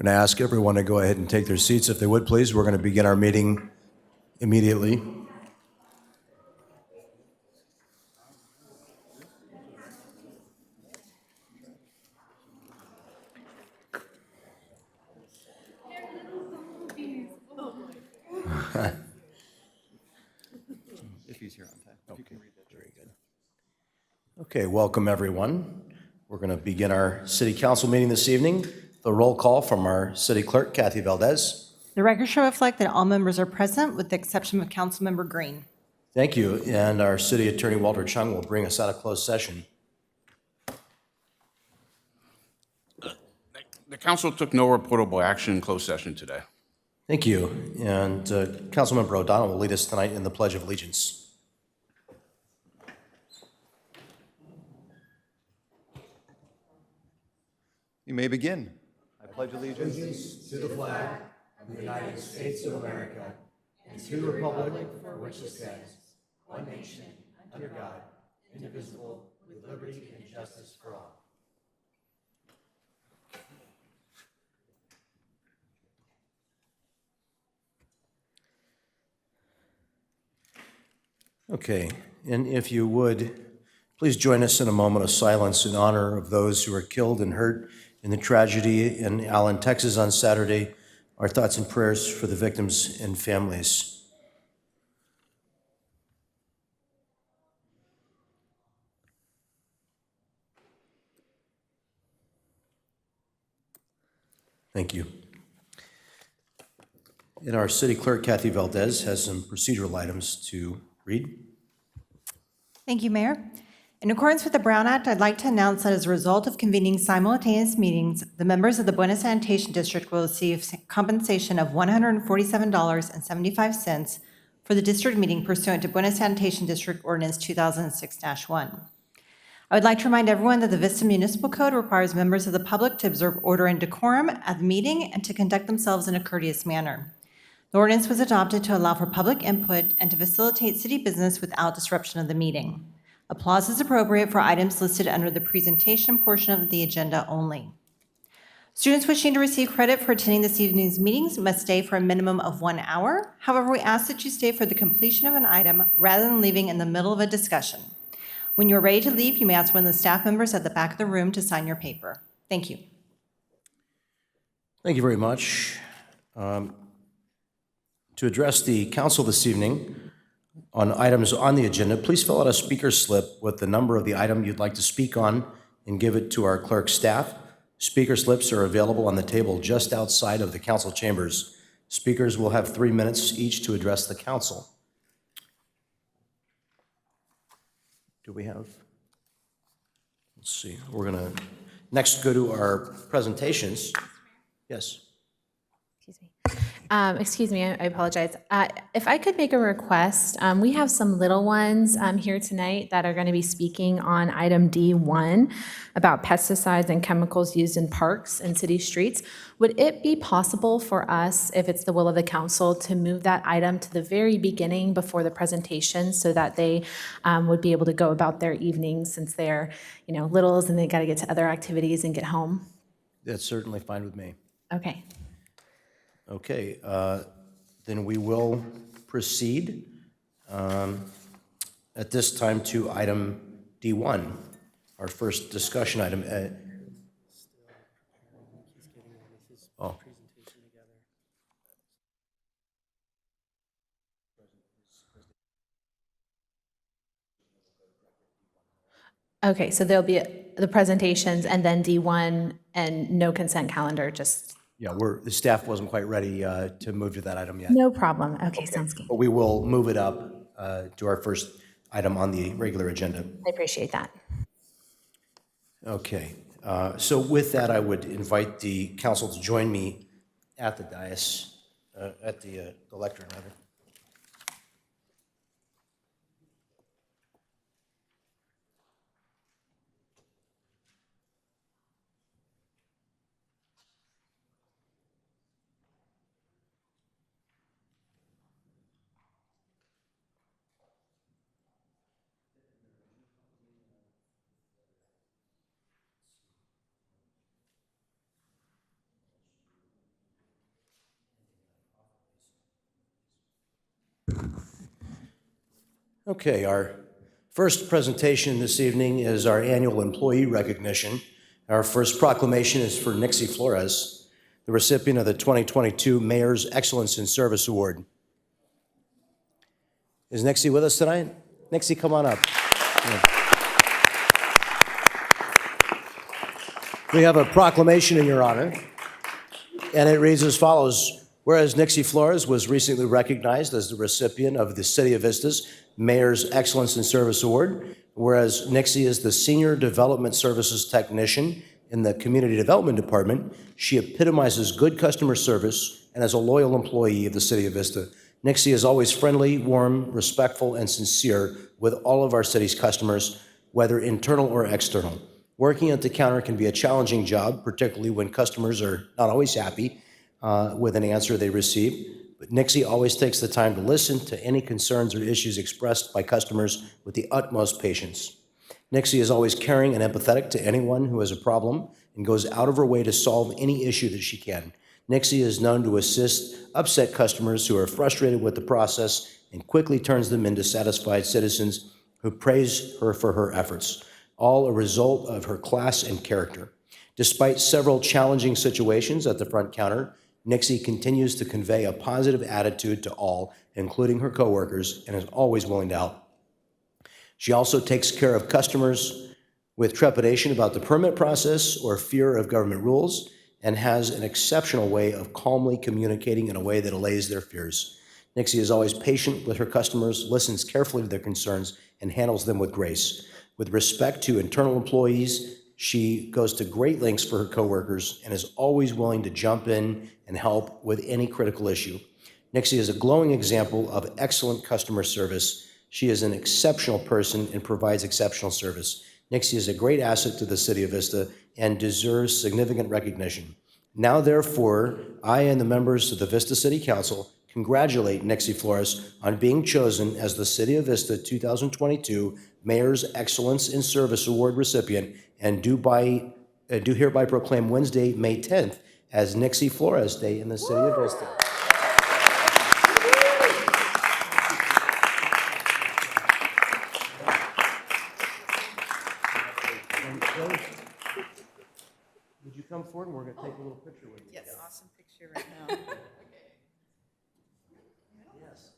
I'm going to ask everyone to go ahead and take their seats if they would, please. We're going to begin our meeting immediately. If he's here on time. If you can read that. Very good. Okay, welcome everyone. We're going to begin our City Council meeting this evening. The roll call from our City Clerk, Kathy Valdez. The record shall reflect that all members are present with the exception of Councilmember Green. Thank you. And our City Attorney, Walter Chung, will bring us out of closed session. The council took no reportable action in closed session today. Thank you. And Councilmember O'Donnell will lead us tonight in the Pledge of Allegiance. You may begin. I pledge allegiance To the flag of the United States of America and to the republic for which it stands, one nation, under God, indivisible, with liberty and justice for all. Okay, and if you would, please join us in a moment of silence in honor of those who were killed and hurt in the tragedy in Allen, Texas on Saturday. Our thoughts and prayers for the victims and families. Thank you. And our City Clerk, Kathy Valdez, has some procedural items to read. Thank you, Mayor. In accordance with the Brown Act, I'd like to announce that as a result of convening simultaneous meetings, the members of the Buena Sanitation District will receive compensation of $147.75 for the district meeting pursuant to Buena Sanitation District Ordinance 2006-1. I would like to remind everyone that the Vista Municipal Code requires members of the public to observe order and decorum at the meeting and to conduct themselves in a courteous manner. The ordinance was adopted to allow for public input and to facilitate city business without disruption of the meeting. Applause is appropriate for items listed under the presentation portion of the agenda only. Students wishing to receive credit for attending this evening's meetings must stay for a minimum of 1 hour. However, we ask that you stay for the completion of an item rather than leaving in the middle of a discussion. When you're ready to leave, you may ask one of the staff members at the back of the room to sign your paper. Thank you. Thank you very much. To address the council this evening on items on the agenda, please fill out a speaker slip with the number of the item you'd like to speak on and give it to our clerk staff. Speaker slips are available on the table just outside of the council chambers. Speakers will have 3 minutes each to address the council. Do we have? Let's see. We're going to next go to our presentations. Yes. Excuse me, I apologize. If I could make a request, we have some little ones here tonight that are going to be speaking on item D1 about pesticides and chemicals used in parks and city streets. Would it be possible for us, if it's the will of the council, to move that item to the very beginning before the presentation so that they would be able to go about their evenings since they're, littles and they got to get to other activities and get home? That's certainly fine with me. Okay. Okay, then we will proceed at this time to item D1, our first discussion item. Oh. Okay, so there'll be the presentations and then D1 and no consent calendar, just... Yeah, the staff wasn't quite ready to move to that item yet. No problem. Okay, sounds good. But we will move it up to our first item on the regular agenda. I appreciate that. Okay, so with that, I would invite the council to join me at the dais, at the lectern, rather. Okay, our first presentation this evening is our annual employee recognition. Our first proclamation is for Nixie Flores, the recipient of the 2022 Mayor's Excellence in Service Award. Is Nixie with us tonight? Nixie, come on up. We have a proclamation in your honor, and it reads as follows. Whereas Nixie Flores was recently recognized as the recipient of the City of Vista's Mayor's Excellence in Service Award, whereas Nixie is the Senior Development Services Technician in the Community Development Department, she epitomizes good customer service and is a loyal employee of the City of Vista. Nixie is always friendly, warm, respectful, and sincere with all of our city's customers, whether internal or external. Working at the counter can be a challenging job, particularly when customers are not always happy with an answer they receive. But Nixie always takes the time to listen to any concerns or issues expressed by customers with the utmost patience. Nixie is always caring and empathetic to anyone who has a problem and goes out of her way to solve any issue that she can. Nixie is known to assist upset customers who are frustrated with the process and quickly turns them into satisfied citizens who praise her for her efforts, all a result of her class and character. Despite several challenging situations at the front counter, Nixie continues to convey a positive attitude to all, including her coworkers, and is always willing to help. She also takes care of customers with trepidation about the permit process or fear of government rules, and has an exceptional way of calmly communicating in a way that allays their fears. Nixie is always patient with her customers, listens carefully to their concerns, and handles them with grace. With respect to internal employees, she goes to great lengths for her coworkers and is always willing to jump in and help with any critical issue. Nixie is a glowing example of excellent customer service. She is an exceptional person and provides exceptional service. Nixie is a great asset to the City of Vista and deserves significant recognition. Now, therefore, I and the members of the Vista City Council congratulate Nixie Flores on being chosen as the City of Vista 2022 Mayor's Excellence in Service Award recipient, and do hereby proclaim Wednesday, May 10th, as Nixie Flores Day in the City of Vista. Would you come forward and we're going to take a little picture with you? Yes, awesome picture right now. Yes.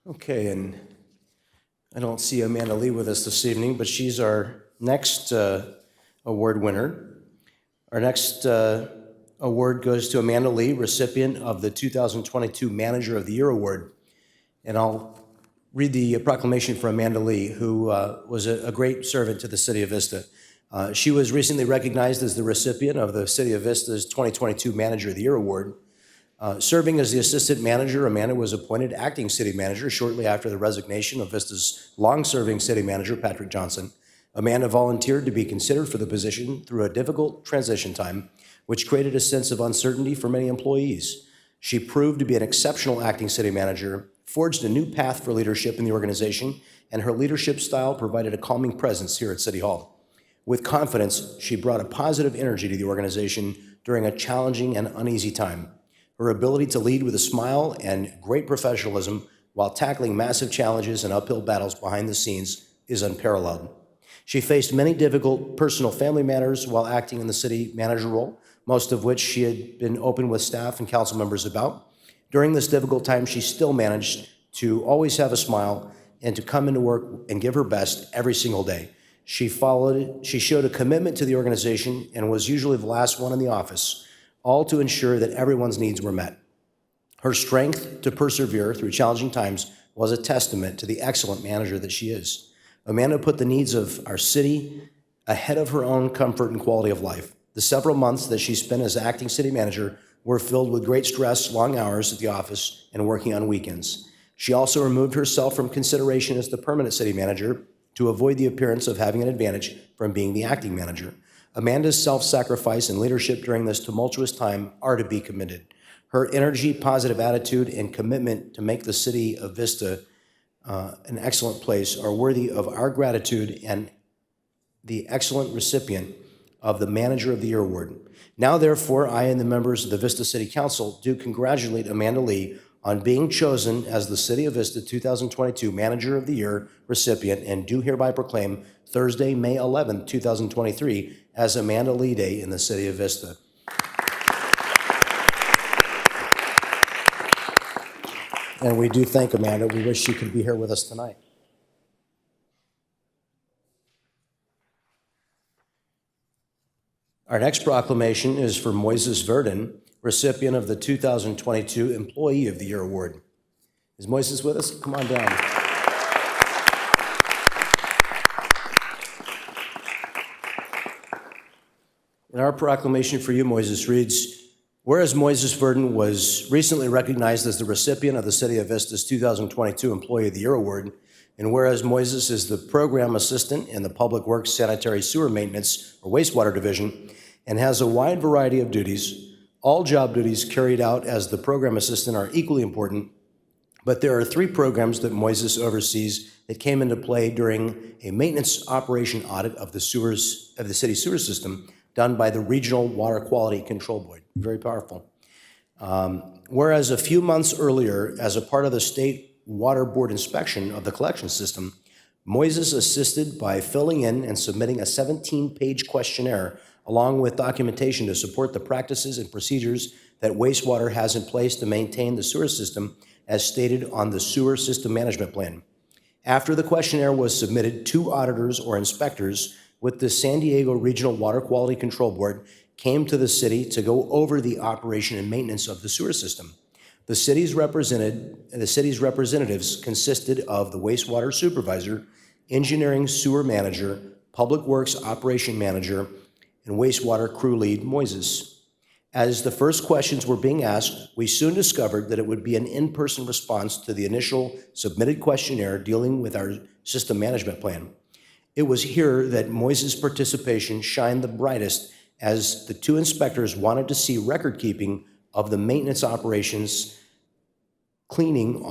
Okay, and I don't see Amanda Lee with us this evening, but she's our next award winner. Our next award goes to Amanda Lee, recipient of the 2022 Manager of the Year Award. And I'll read the proclamation for Amanda Lee, who was a great servant to the City of Vista. She was recently recognized as the recipient of the City of Vista's 2022 Manager of the Year Award. Serving as the assistant manager, Amanda was appointed acting city manager shortly after the resignation of Vista's long-serving city manager, Patrick Johnson. Amanda volunteered to be considered for the position through a difficult transition time, which created a sense of uncertainty for many employees. She proved to be an exceptional acting city manager, forged a new path for leadership in the organization, and her leadership style provided a calming presence here at City Hall. With confidence, she brought a positive energy to the organization during a challenging and uneasy time. Her ability to lead with a smile and great professionalism while tackling massive challenges and uphill battles behind the scenes is unparalleled. She faced many difficult personal family matters while acting in the city manager role, most of which she had been open with staff and council members about. During this difficult time, she still managed to always have a smile and to come into work and give her best every single day. She showed a commitment to the organization and was usually the last one in the office, all to ensure that everyone's needs were met. Her strength to persevere through challenging times was a testament to the excellent manager that she is. Amanda put the needs of our city ahead of her own comfort and quality of life. The several months that she spent as acting city manager were filled with great stress, long hours at the office, and working on weekends. She also removed herself from consideration as the permanent city manager to avoid the appearance of having an advantage from being the acting manager. Amanda's self-sacrifice and leadership during this tumultuous time are to be commended. Her energy, positive attitude, and commitment to make the city of Vista an excellent place are worthy of our gratitude and the excellent recipient of the Manager of the Year Award. Now, therefore, I and the members of the Vista City Council do congratulate Amanda Lee on being chosen as the City of Vista 2022 Manager of the Year recipient, and do hereby proclaim Thursday, May 11th, 2023, as Amanda Lee Day in the City of Vista. And we do thank Amanda. We wish she could be here with us tonight. Our next proclamation is for Moises Verdon, recipient of the 2022 Employee of the Year Award. Is Moises with us? Come on down. And our proclamation for you, Moises, reads, whereas Moises Verdon was recently recognized as the recipient of the City of Vista's 2022 Employee of the Year Award, and whereas Moises is the program assistant in the Public Works Sanitary Sewer Maintenance or Wastewater Division and has a wide variety of duties, all job duties carried out as the program assistant are equally important, but there are 3 programs that Moises oversees that came into play during a maintenance operation audit of the city sewer system done by the Regional Water Quality Control Board. Very powerful. Whereas a few months earlier, as a part of the State Water Board inspection of the collection system, Moises assisted by filling in and submitting a 17-page questionnaire along with documentation to support the practices and procedures that wastewater has in place to maintain the sewer system as stated on the Sewer System Management Plan. After the questionnaire was submitted, 2 auditors or inspectors with the San Diego Regional Water Quality Control Board came to the city to go over the operation and maintenance of the sewer system. The city's representatives consisted of the wastewater supervisor, engineering sewer manager, public works operation manager, and wastewater crew lead Moises. As the first questions were being asked, we soon discovered that it would be an in-person response to the initial submitted questionnaire dealing with our system management plan. It was here that Moises' participation shined the brightest, as the 2 inspectors wanted to see record keeping of the maintenance operations, cleaning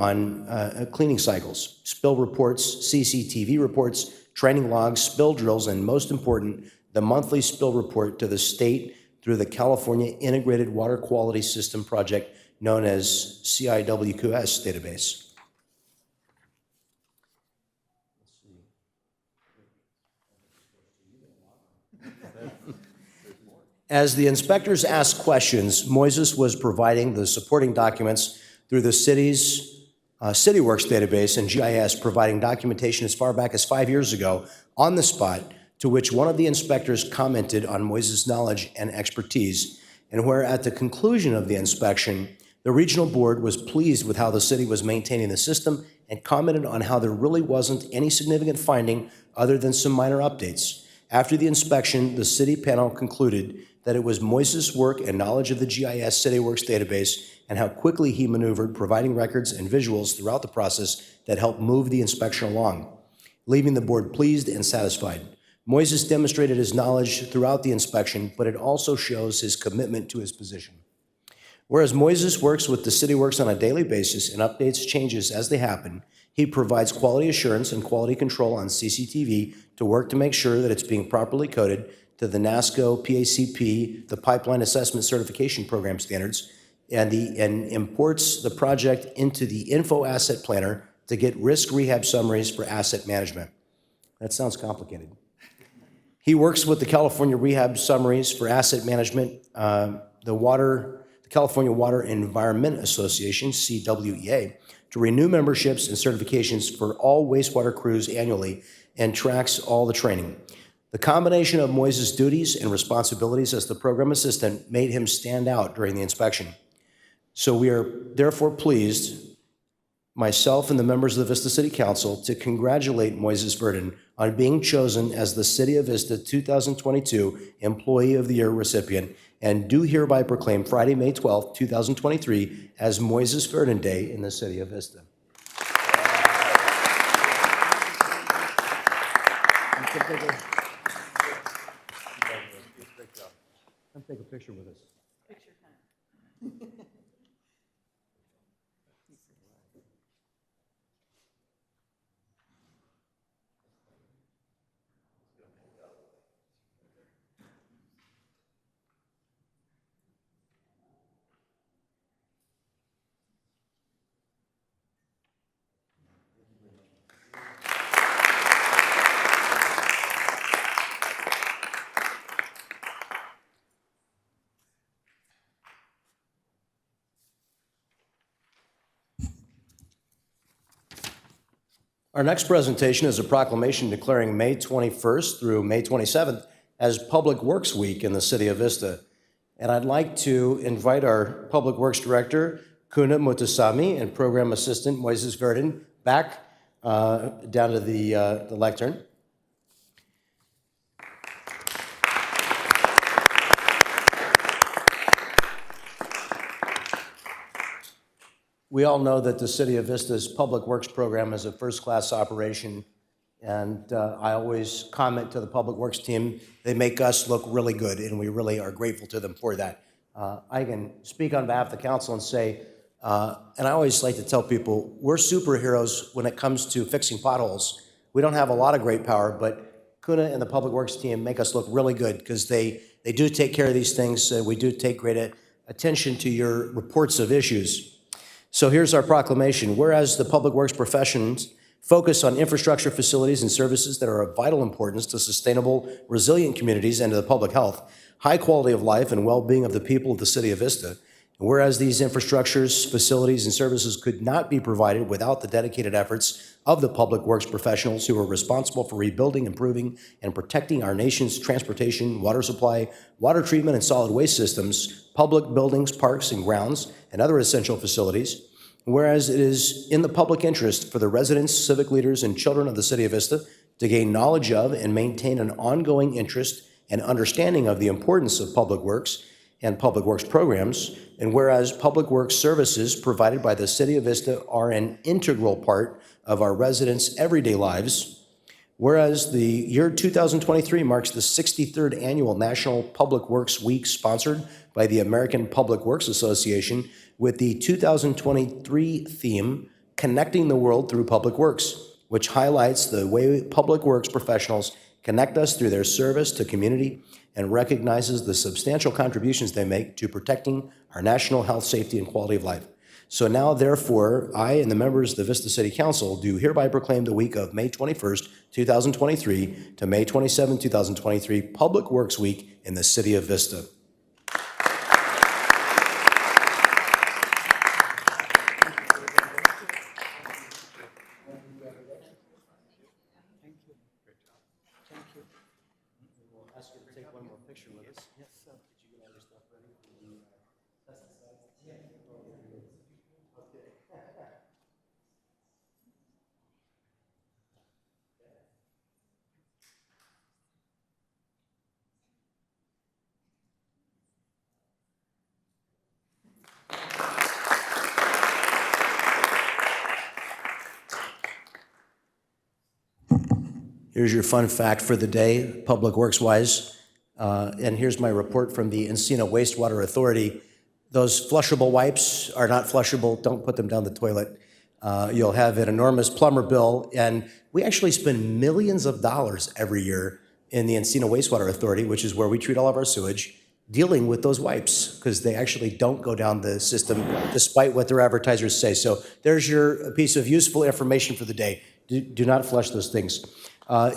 cycles, spill reports, CCTV reports, training logs, spill drills, and most important, the monthly spill report to the state through the California Integrated Water Quality System project known as CIWQS database. As the inspectors asked questions, Moises was providing the supporting documents through the city's CityWorks database and GIS, providing documentation as far back as 5 years ago on the spot, to which one of the inspectors commented on Moises' knowledge and expertise, and where at the conclusion of the inspection, the regional board was pleased with how the city was maintaining the system and commented on how there really wasn't any significant finding other than some minor updates. After the inspection, the city panel concluded that it was Moises' work and knowledge of the GIS CityWorks database and how quickly he maneuvered, providing records and visuals throughout the process that helped move the inspection along, leaving the board pleased and satisfied. Moises demonstrated his knowledge throughout the inspection, but it also shows his commitment to his position. Whereas Moises works with the CityWorks on a daily basis and updates changes as they happen, he provides quality assurance and quality control on CCTV to work to make sure that it's being properly coded to the NASCO, PACP, the Pipeline Assessment Certification Program standards, and imports the project into the Info Asset Planner to get risk rehab summaries for asset management. That sounds complicated. He works with the California Rehab Summaries for Asset Management, the California Water Environment Association, CWEA, to renew memberships and certifications for all wastewater crews annually and tracks all the training. The combination of Moises' duties and responsibilities as the program assistant made him stand out during the inspection. So we are therefore pleased, myself and the members of the Vista City Council, to congratulate Moises Verdon on being chosen as the City of Vista 2022 Employee of the Year recipient, and do hereby proclaim Friday, May 12, 2023 as Moises Verdon Day in the City of Vista. Come take a picture with us. Our next presentation is a proclamation declaring May 21st through May 27th as Public Works Week in the city of Vista. And I'd like to invite our Public Works Director, Kuna Mutasamy, and Program Assistant Moises Verdin back down to the lectern. We all know that the City of Vista's Public Works program is a first-class operation, and I always comment to the Public Works team, they make us look really good, and we really are grateful to them for that. I can speak on behalf of the council and say, and I always like to tell people, we're superheroes when it comes to fixing potholes. We don't have a lot of great power, but Kuna and the Public Works team make us look really good because they do take care of these things. We do take great attention to your reports of issues. So here's our proclamation. Whereas the public works professions focus on infrastructure, facilities, and services that are of vital importance to sustainable, resilient communities and to the public health, high quality of life, and well-being of the people of the city of Vista. And whereas these infrastructures, facilities, and services could not be provided without the dedicated efforts of the public works professionals who are responsible for rebuilding, improving, and protecting our nation's transportation, water supply, water treatment, and solid waste systems, public buildings, parks, and grounds, and other essential facilities. Whereas it is in the public interest for the residents, civic leaders, and children of the city of Vista to gain knowledge of and maintain an ongoing interest and understanding of the importance of public works and public works programs, and whereas public works services provided by the city of Vista are an integral part of our residents' everyday lives, whereas the year 2023 marks the 63rd annual National Public Works Week sponsored by the American Public Works Association with the 2023 theme, Connecting the World Through Public Works, which highlights the way public works professionals connect us through their service to community and recognizes the substantial contributions they make to protecting our national health, safety, and quality of life. So now, therefore, I and the members of the Vista City Council do hereby proclaim the week of May 21st, 2023 to May 27, 2023, Public Works Week in the city of Vista. Here's your fun fact for the day, Public Works-wise. And here's my report from the Encino Wastewater Authority. Those flushable wipes are not flushable. Don't put them down the toilet. You'll have an enormous plumber bill. And we actually spend millions of dollars every year in the Encino Wastewater Authority, which is where we treat all of our sewage, dealing with those wipes because they actually don't go down the system despite what their advertisers say. So there's your piece of useful information for the day. Do not flush those things.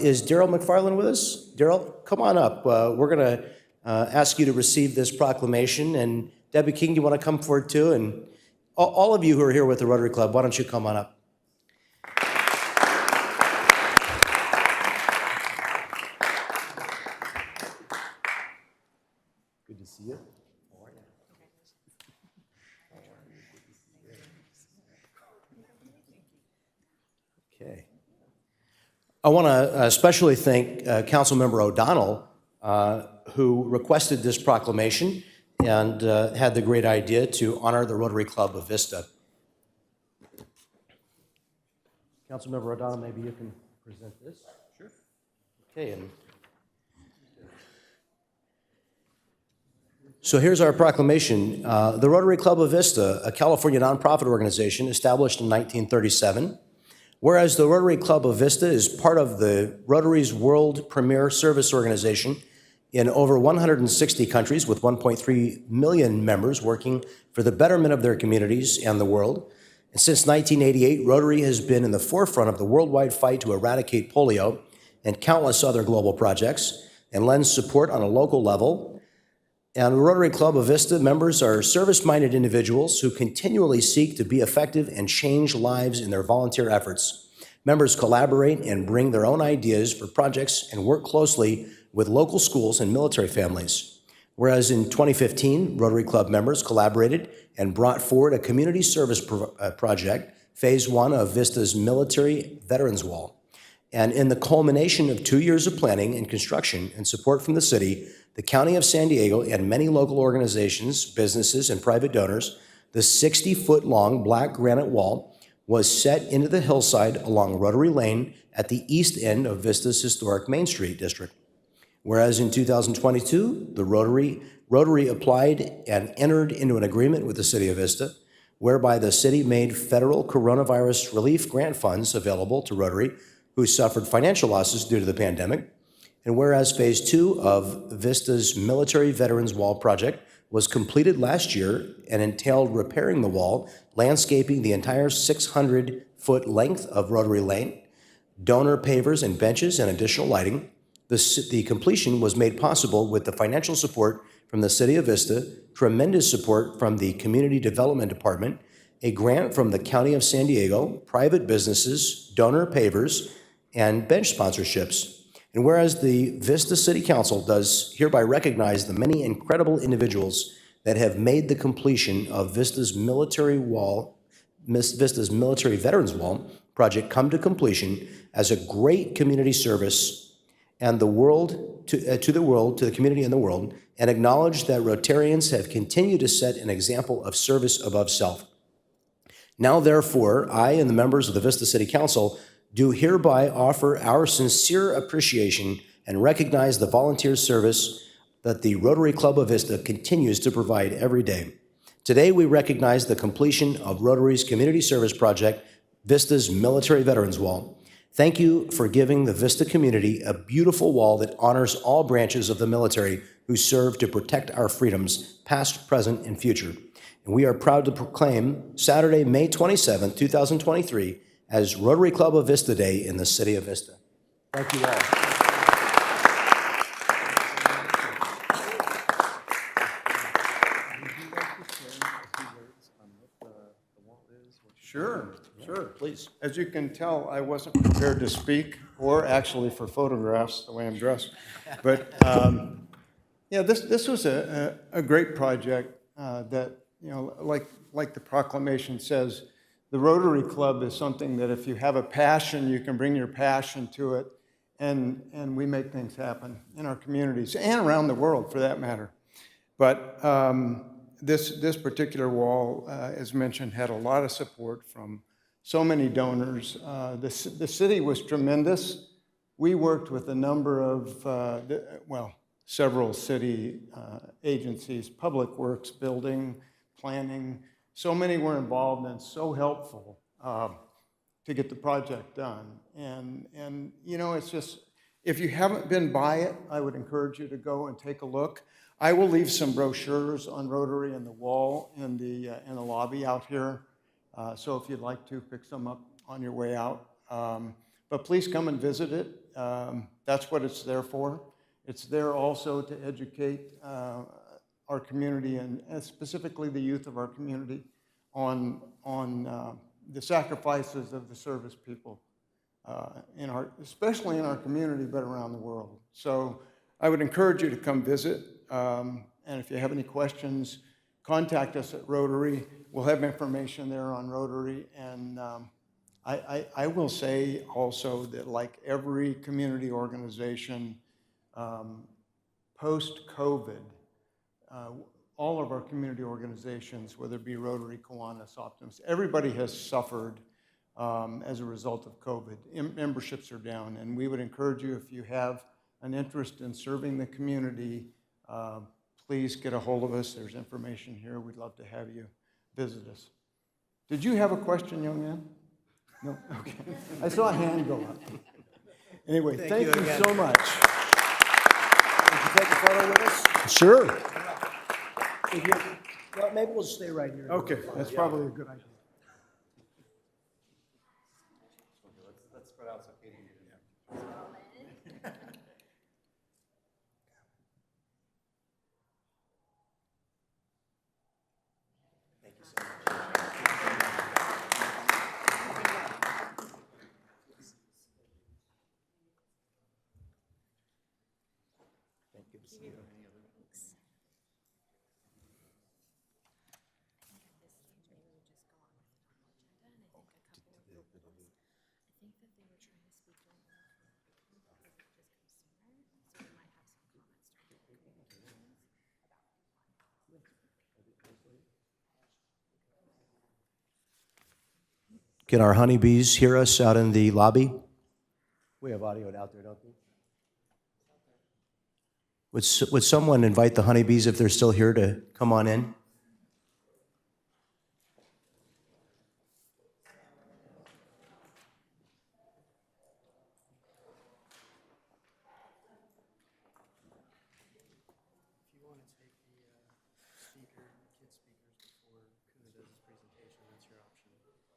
Is Daryl McFarland with us? Daryl, come on up. We're going to ask you to receive this proclamation. And Debbie King, do you want to come forward too? And all of you who are here with the Rotary Club, why don't you come on up? Good to see you. How are you? Okay. I want to especially thank Councilmember O'Donnell, who requested this proclamation and had the great idea to honor the Rotary Club of Vista. Councilmember O'Donnell, maybe you can present this. Sure. Okay, and So here's our proclamation. The Rotary Club of Vista, a California nonprofit organization established in 1937, whereas the Rotary Club of Vista is part of the Rotary's world premier service organization in over 160 countries with 1.3 million members working for the betterment of their communities and the world. And since 1988, Rotary has been in the forefront of the worldwide fight to eradicate polio and countless other global projects, and lends support on a local level. And the Rotary Club of Vista members are service-minded individuals who continually seek to be effective and change lives in their volunteer efforts. Members collaborate and bring their own ideas for projects and work closely with local schools and military families. Whereas in 2015, Rotary Club members collaborated and brought forward a community service project, Phase 1 of Vista's Military Veterans Wall. And in the culmination of 2 years of planning and construction and support from the city, the County of San Diego, and many local organizations, businesses, and private donors, the 60-foot-long black granite wall was set into the hillside along Rotary Lane at the east end of Vista's historic Main Street district. Whereas in 2022, the Rotary applied and entered into an agreement with the City of Vista, whereby the city made federal coronavirus relief grant funds available to Rotary, who suffered financial losses due to the pandemic. And whereas Phase 2 of Vista's Military Veterans Wall project was completed last year and entailed repairing the wall, landscaping the entire 600-foot length of Rotary Lane, donor pavers and benches, and additional lighting, the completion was made possible with the financial support from the City of Vista, tremendous support from the Community Development Department, a grant from the County of San Diego, private businesses, donor pavers, and bench sponsorships. And whereas the Vista City Council does hereby recognize the many incredible individuals that have made the completion of Vista's Military Veterans Wall project come to completion as a great community service and the world to the community and the world, and acknowledge that Rotarians have continued to set an example of service above self. Now, therefore, I and the members of the Vista City Council do hereby offer our sincere appreciation and recognize the volunteer service that the Rotary Club of Vista continues to provide every day. Today, we recognize the completion of Rotary's community service project, Vista's Military Veterans Wall. Thank you for giving the Vista community a beautiful wall that honors all branches of the military who serve to protect our freedoms, past, present, and future. And we are proud to proclaim Saturday, May 27, 2023, as Rotary Club of Vista Day in the City of Vista. Thank you all. Sure. Please. As you can tell, I wasn't prepared to speak or actually for photographs the way I'm dressed. But yeah, this was a great project that, you know, like the proclamation says, the Rotary Club is something that if you have a passion, you can bring your passion to it, and we make things happen in our communities and around the world for that matter. But this particular wall, as mentioned, had a lot of support from so many donors. The city was tremendous. We worked with a number of, several city agencies, Public Works, building, planning. So many were involved and so helpful to get the project done. And you know, it's just, if you haven't been by it, I would encourage you to go and take a look. I will leave some brochures on Rotary in the wall in the lobby out here. So if you'd like to, pick some up on your way out. But please come and visit it. That's what it's there for. It's there also to educate our community and specifically the youth of our community on the sacrifices of the service people, especially in our community, but around the world. So I would encourage you to come visit. And if you have any questions, contact us at Rotary. We'll have information there on Rotary. And I will say also that like every community organization, post-COVID, all of our community organizations, whether it be Rotary, Kiwanis, Optimus, everybody has suffered as a result of COVID. Memberships are down, and we would encourage you, if you have an interest in serving the community, please get a hold of us. There's information here. We'd love to have you visit us. Did you have a question, young man? No? Okay. I saw a hand go up. Anyway, thank you again. so much. Would you take a photo with us? Sure. Well, maybe we'll stay right here. Okay, that's probably a good idea. Can our honeybees hear us out in the lobby? We have audio out there, don't we? Would someone invite the honeybees, if they're still here, to come on in?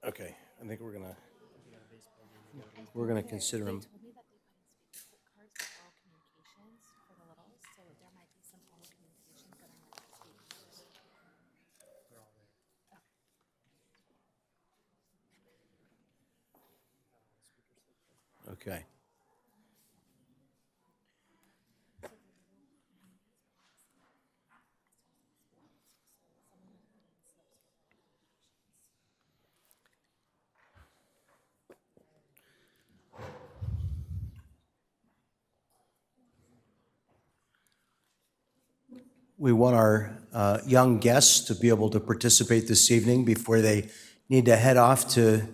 Okay, I think we're gonna consider them. Okay. We want our young guests to be able to participate this evening before they need to head off to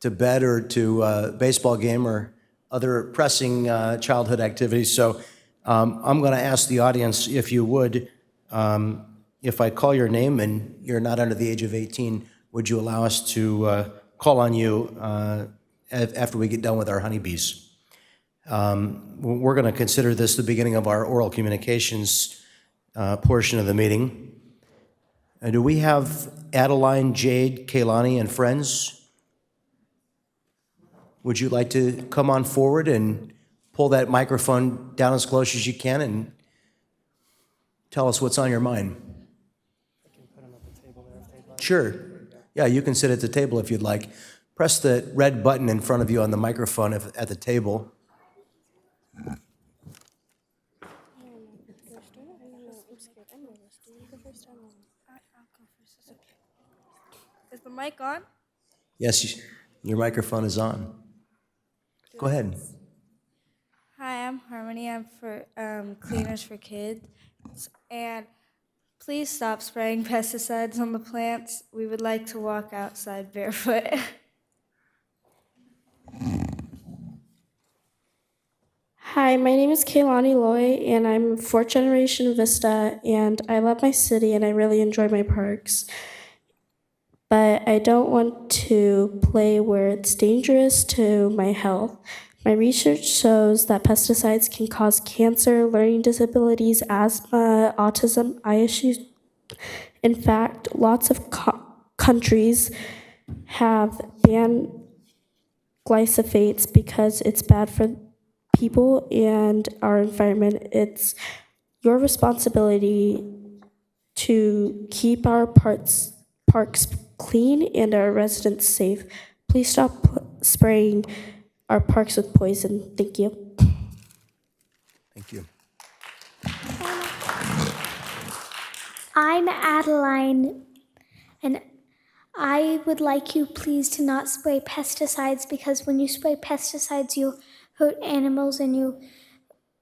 bed or to a baseball game or other pressing childhood activities. So I'm going to ask the audience, if you would, if I call your name and you're not under the age of 18, would you allow us to call on you after we get done with our honeybees? We're going to consider this the beginning of our oral communications portion of the meeting. Do we have Adeline, Jade, Kaylani, and friends? Would you like to come on forward and pull that microphone down as close as you can and tell us what's on your mind? Sure. Yeah, you can sit at the table if you'd like. Press the red button in front of you on the microphone at the table. Is the mic on? Yes, your microphone is on. Go ahead. Hi, I'm Harmony. I'm for Cleaners for Kids. And please stop spraying pesticides on the plants. We would like to walk outside barefoot. Hi, my name is Kaylani Loy, and I'm fourth generation Vista, and I love my city and I really enjoy my parks. But I don't want to play where it's dangerous to my health. My research shows that pesticides can cause cancer, learning disabilities, asthma, autism, eye issues. In fact, lots of countries have banned glyphosates because it's bad for people and our environment. It's your responsibility to keep our parks clean and our residents safe. Please stop spraying our parks with poison. Thank you. Thank you. I'm Adeline, and I would like you please to not spray pesticides, because when you spray pesticides, you hurt animals and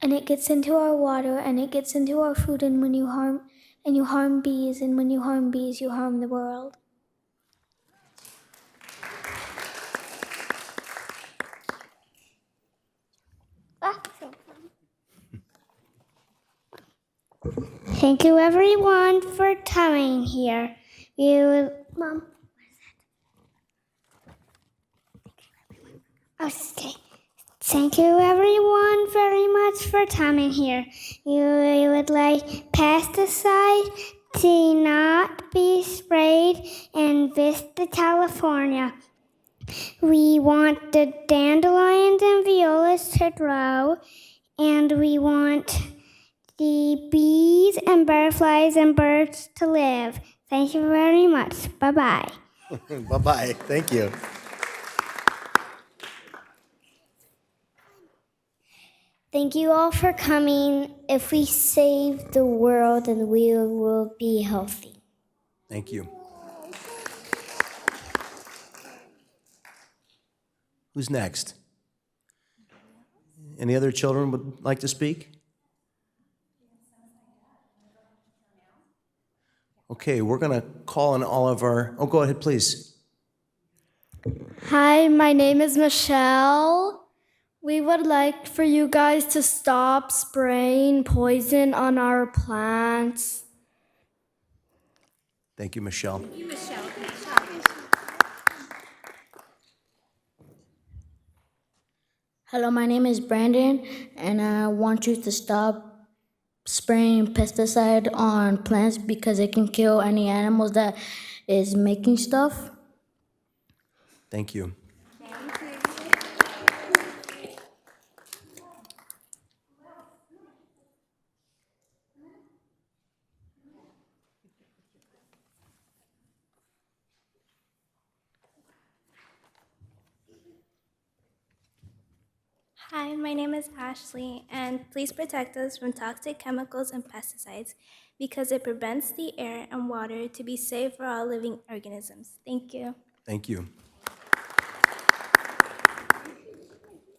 it gets into our water and it gets into our food, and when you harm bees, and when you harm bees, you harm the world. Thank you, everyone, for coming here. Mom. Okay. Thank you, everyone, very much for coming here. We would like pesticide to not be sprayed in Vista, California. We want the dandelions and violas to grow, and we want the bees and butterflies and birds to live. Thank you very much. Bye-bye. Bye-bye. Thank you. Thank you all for coming. If we save the world, then we will be healthy. Thank you. Who's next? Any other children would like to speak? Okay, we're going to call on all of our, oh, go ahead, please. Hi, my name is Michelle. We would like for you guys to stop spraying poison on our plants. Thank you, Michelle. Hello, my name is Brandon, and I want you to stop spraying pesticide on plants because it can kill any animals that is making stuff. Thank you. Hi, my name is Ashley, and please protect us from toxic chemicals and pesticides because it prevents the air and water to be safe for all living organisms. Thank you. Thank you.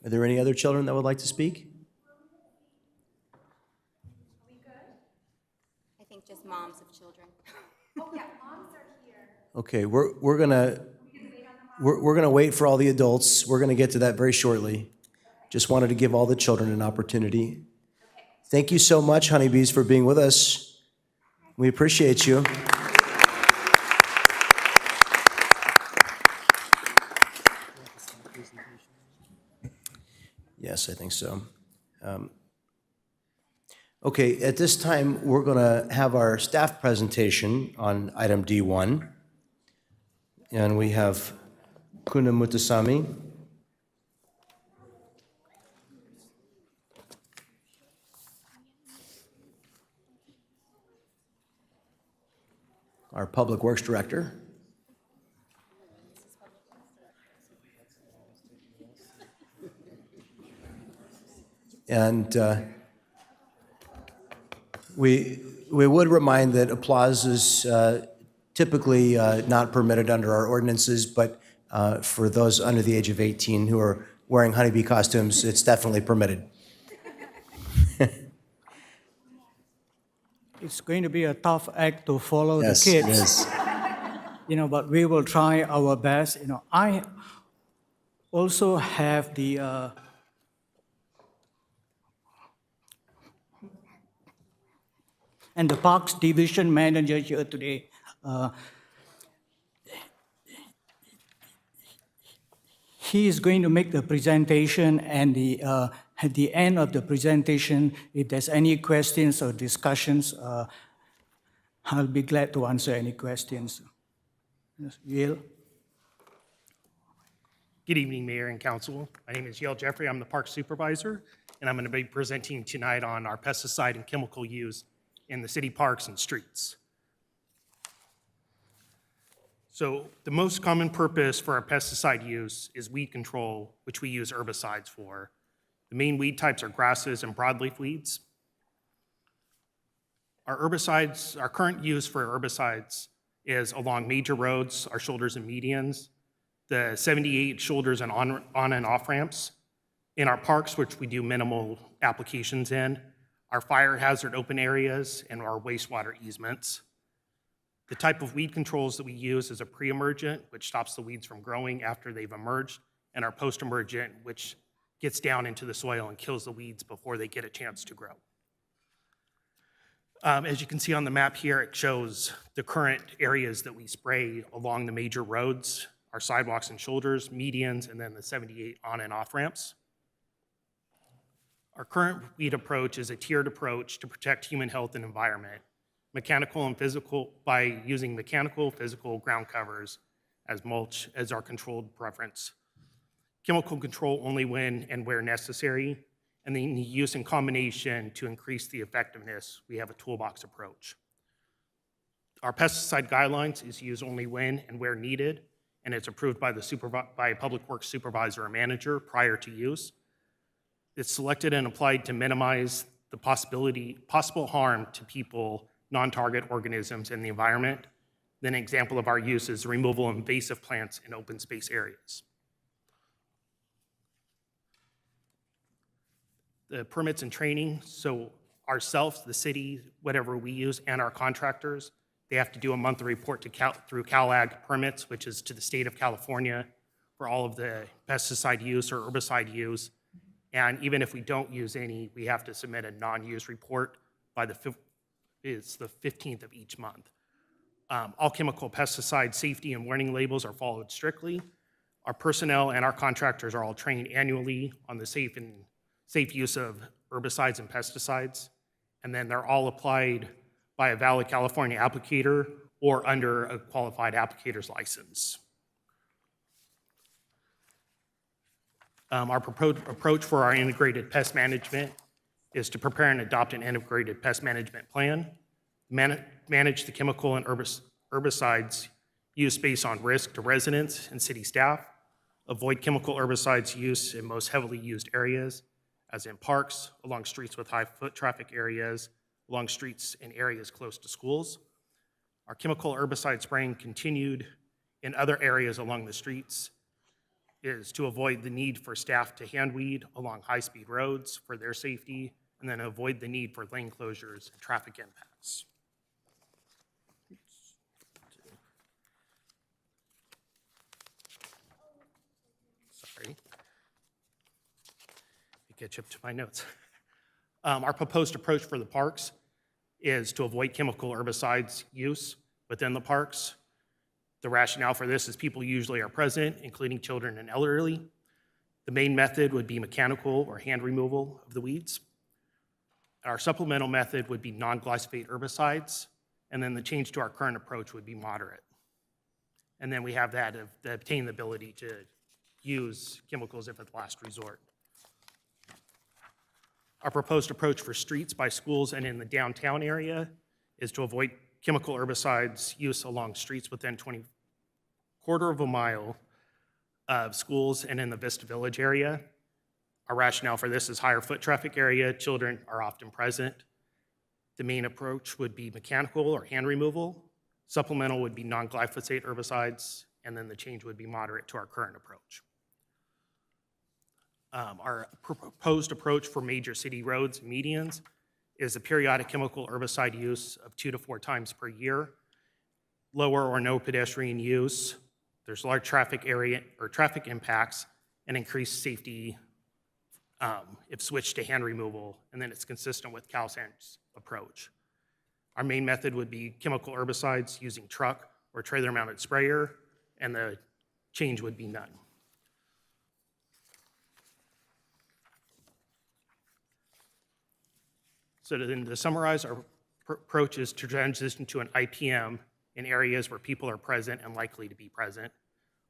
Are there any other children that would like to speak? I think just moms of children. Okay, we're gonna wait for all the adults. We're gonna get to that very shortly. Just wanted to give all the children an opportunity. Thank you so much, honeybees, for being with us. We appreciate you. Yes, I think so. Okay, at this time, we're going to have our staff presentation on item D1. And we have Kuna Mutasamy, our Public Works Director. And we would remind that applause is typically not permitted under our ordinances, but for those under the age of 18 who are wearing honeybee costumes, it's definitely permitted. It's going to be a tough act to follow Yes, the kids. it is. But we will try our best. I also have the and the Parks Division manager here today. He is going to make the presentation, and at the end of the presentation, if there's any questions or discussions, I'll be glad to answer any questions. Yes, Yale? Good evening, Mayor and Council. My name is Yale Jeffrey. I'm the Park Supervisor, and I'm going to be presenting tonight on our pesticide and chemical use in the city parks and streets. So the most common purpose for our pesticide use is weed control, which we use herbicides for. The main weed types are grasses and broadleaf weeds. Our current use for herbicides is along major roads, our shoulders and medians, the 78 shoulders and on and off ramps, in our parks, which we do minimal applications in, our fire hazard open areas, and our wastewater easements. The type of weed controls that we use is a pre-emergent, which stops the weeds from growing after they've emerged, and our post-emergent, which gets down into the soil and kills the weeds before they get a chance to grow. As you can see on the map here, it shows the current areas that we spray along the major roads, our sidewalks and shoulders, medians, and then the 78 on and off ramps. Our current weed approach is a tiered approach to protect human health and environment, mechanical and physical, by using mechanical, physical ground covers as mulch as our controlled preference. Chemical control only when and where necessary, and then the use in combination to increase the effectiveness. We have a toolbox approach. Our pesticide guidelines is used only when and where needed, and it's approved by by a public works supervisor or manager prior to use. It's selected and applied to minimize the possible harm to people, non-target organisms, and the environment. Then an example of our use is the removal of invasive plants in open space areas. The permits and training, so ourselves, the city, whatever we use, and our contractors, they have to do a monthly report to through CalAg permits, which is to the state of California for all of the pesticide use or herbicide use. And even if we don't use any, we have to submit a non-use report by the 15th of each month. All chemical pesticide safety and warning labels are followed strictly. Our personnel and our contractors are all trained annually on the safe use of herbicides and pesticides, and then they're all applied by a valid California applicator or under a qualified applicator's license. Our proposed approach for our integrated pest management is to prepare and adopt an integrated pest management plan, manage the chemical and herbicides use based on risk to residents and city staff, avoid chemical herbicides use in most heavily used areas, as in parks, along streets with high foot traffic areas, along streets and areas close to schools. Our chemical herbicide spraying continued in other areas along the streets is to avoid the need for staff to hand weed along high-speed roads for their safety, and then avoid the need for lane closures and traffic impacts. Sorry. Catch up to my notes. Our proposed approach for the parks is to avoid chemical herbicides use within the parks. The rationale for this is people usually are present, including children and elderly. The main method would be mechanical or hand removal of the weeds. Our supplemental method would be non-glyphosate herbicides, and then the change to our current approach would be moderate. And then we have that to obtain the ability to use chemicals if at last resort. Our proposed approach for streets by schools and in the downtown area is to avoid chemical herbicides use along streets within quarter of a mile of schools and in the Vista Village area. Our rationale for this is higher foot traffic area, children are often present. The main approach would be mechanical or hand removal. Supplemental would be non-glyphosate herbicides, and then the change would be moderate to our current approach. Our proposed approach for major city roads and medians is a periodic chemical herbicide use of 2 to 4 times per year, lower or no pedestrian use, there's large traffic area or traffic impacts, and increased safety if switched to hand removal, and then it's consistent with CalSAN's approach. Our main method would be chemical herbicides using truck or trailer-mounted sprayer, and the change would be none. So then to summarize, our approach is to transition to an IPM in areas where people are present and likely to be present.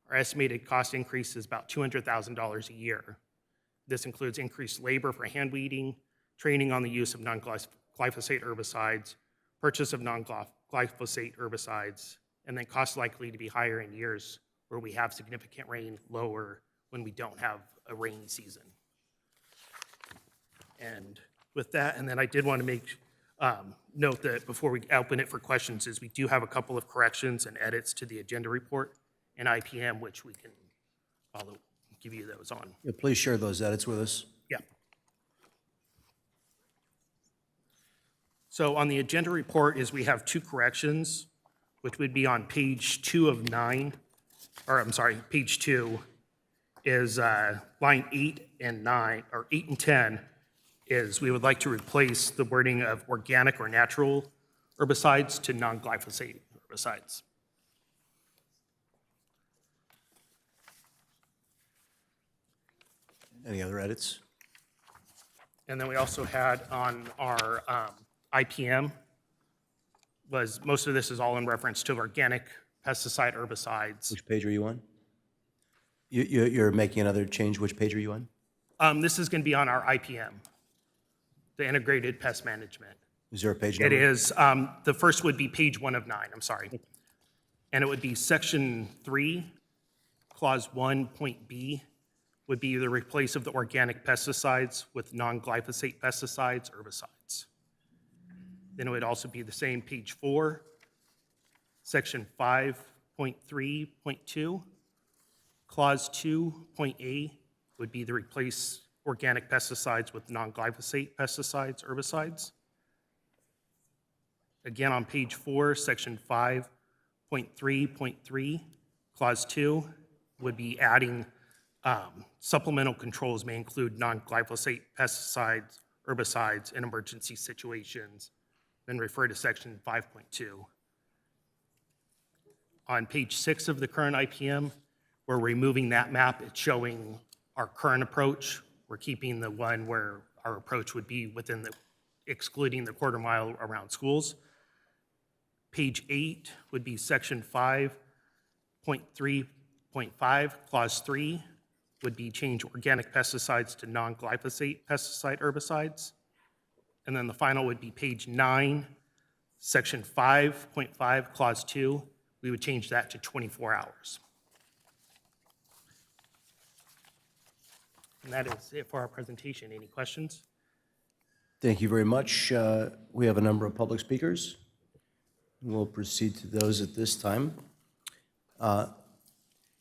Our estimated cost increase is about $200,000 a year. This includes increased labor for hand weeding, training on the use of non-glyphosate herbicides, purchase of non-glyphosate herbicides, and then costs likely to be higher in years where we have significant rain, lower when we don't have a rainy season. And with that, and then I did want to make note that before we open it for questions is we do have a couple of corrections and edits to the agenda report and IPM, which we can give you those on. Yeah, please share those edits with us. Yeah. So on the agenda report is we have 2 corrections, which would be on page 2 of 9, or I'm sorry, page 2 is line 8 and 9, or 8 and 10. is we would like to replace the wording of organic or natural herbicides to non-glyphosate herbicides. Any other edits? And then we also had on our IPM, most of this is all in reference to organic pesticide herbicides. Which page are you on? You're making another change. Which page are you on? This is going to be on our IPM, the Integrated Pest Management. Is there a page It number? is, the first would be page 1 of 9, I'm sorry. And it would be section 3, clause 1, point B, would be the replace of the organic pesticides with non-glyphosate pesticides, herbicides. Then it would also be the same page 4, section 5.3.2, clause 2, point A, would be the replace organic pesticides with non-glyphosate pesticides, herbicides. Again, on page 4, section 5.3.3, clause 2, would be adding supplemental controls may include non-glyphosate pesticides, herbicides in emergency situations, then refer to section 5.2. On page 6 of the current IPM, we're removing that map. It's showing our current approach. We're keeping the one where our approach would be within the, excluding the quarter mile around schools. Page 8 would be section 5.3.5, clause 3, would be change organic pesticides to non-glyphosate pesticide herbicides. And then the final would be page 9, section 5.5, clause 2. We would change that to 24 hours. And that is it for our presentation. Any questions? Thank you very much. We have a number of public speakers. We'll proceed to those at this time.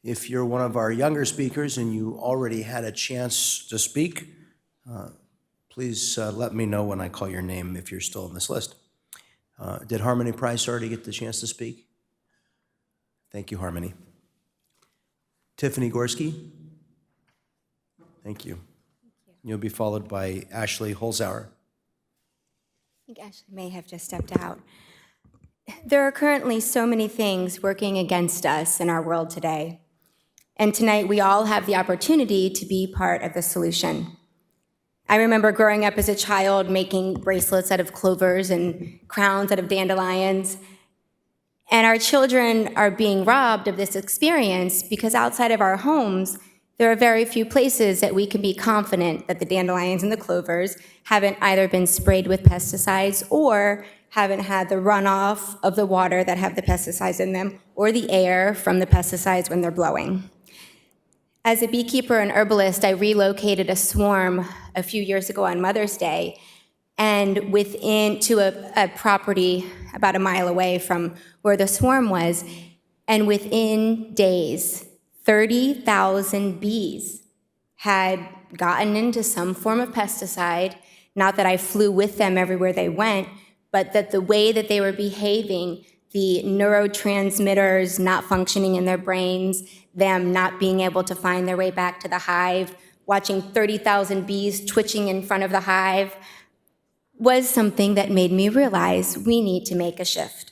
If you're one of our younger speakers and you already had a chance to speak, please let me know when I call your name if you're still on this list. Did Harmony Price already get the chance to speak? Thank you, Harmony. Tiffany Gorski? Thank you. You'll be followed by Ashley Holzauer. I think Ashley may have just stepped out. There are currently so many things working against us in our world today. And tonight we all have the opportunity to be part of the solution. I remember growing up as a child making bracelets out of clovers and crowns out of dandelions. And our children are being robbed of this experience because outside of our homes, there are very few places that we can be confident that the dandelions and the clovers haven't either been sprayed with pesticides or haven't had the runoff of the water that have the pesticides in them or the air from the pesticides when they're blowing. As a beekeeper and herbalist, I relocated a swarm a few years ago on Mother's Day and to a property about a mile away from where the swarm was, and within days, 30,000 bees had gotten into some form of pesticide. Not that I flew with them everywhere they went, but that the way that they were behaving, the neurotransmitters not functioning in their brains, them not being able to find their way back to the hive, watching 30,000 bees twitching in front of the hive, was something that made me realize we need to make a shift.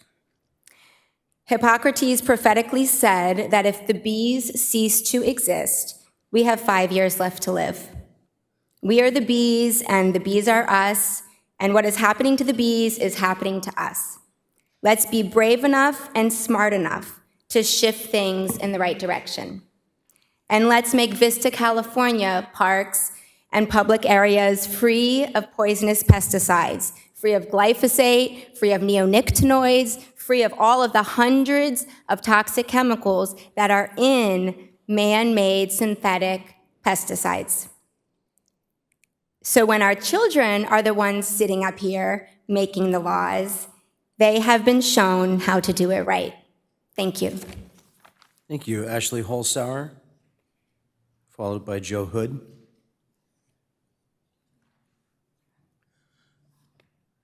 Hippocrates prophetically said that if the bees cease to exist, we have 5 years left to live. We are the bees, and the bees are us, and what is happening to the bees is happening to us. Let's be brave enough and smart enough to shift things in the right direction. And let's make Vista, California parks and public areas free of poisonous pesticides, free of glyphosate, free of neonicotinoids, free of all of the hundreds of toxic chemicals that are in man-made synthetic pesticides. So when our children are the ones sitting up here making the laws, they have been shown how to do it right. Thank you. Thank you, Ashley Holzauer, followed by Joe Hood.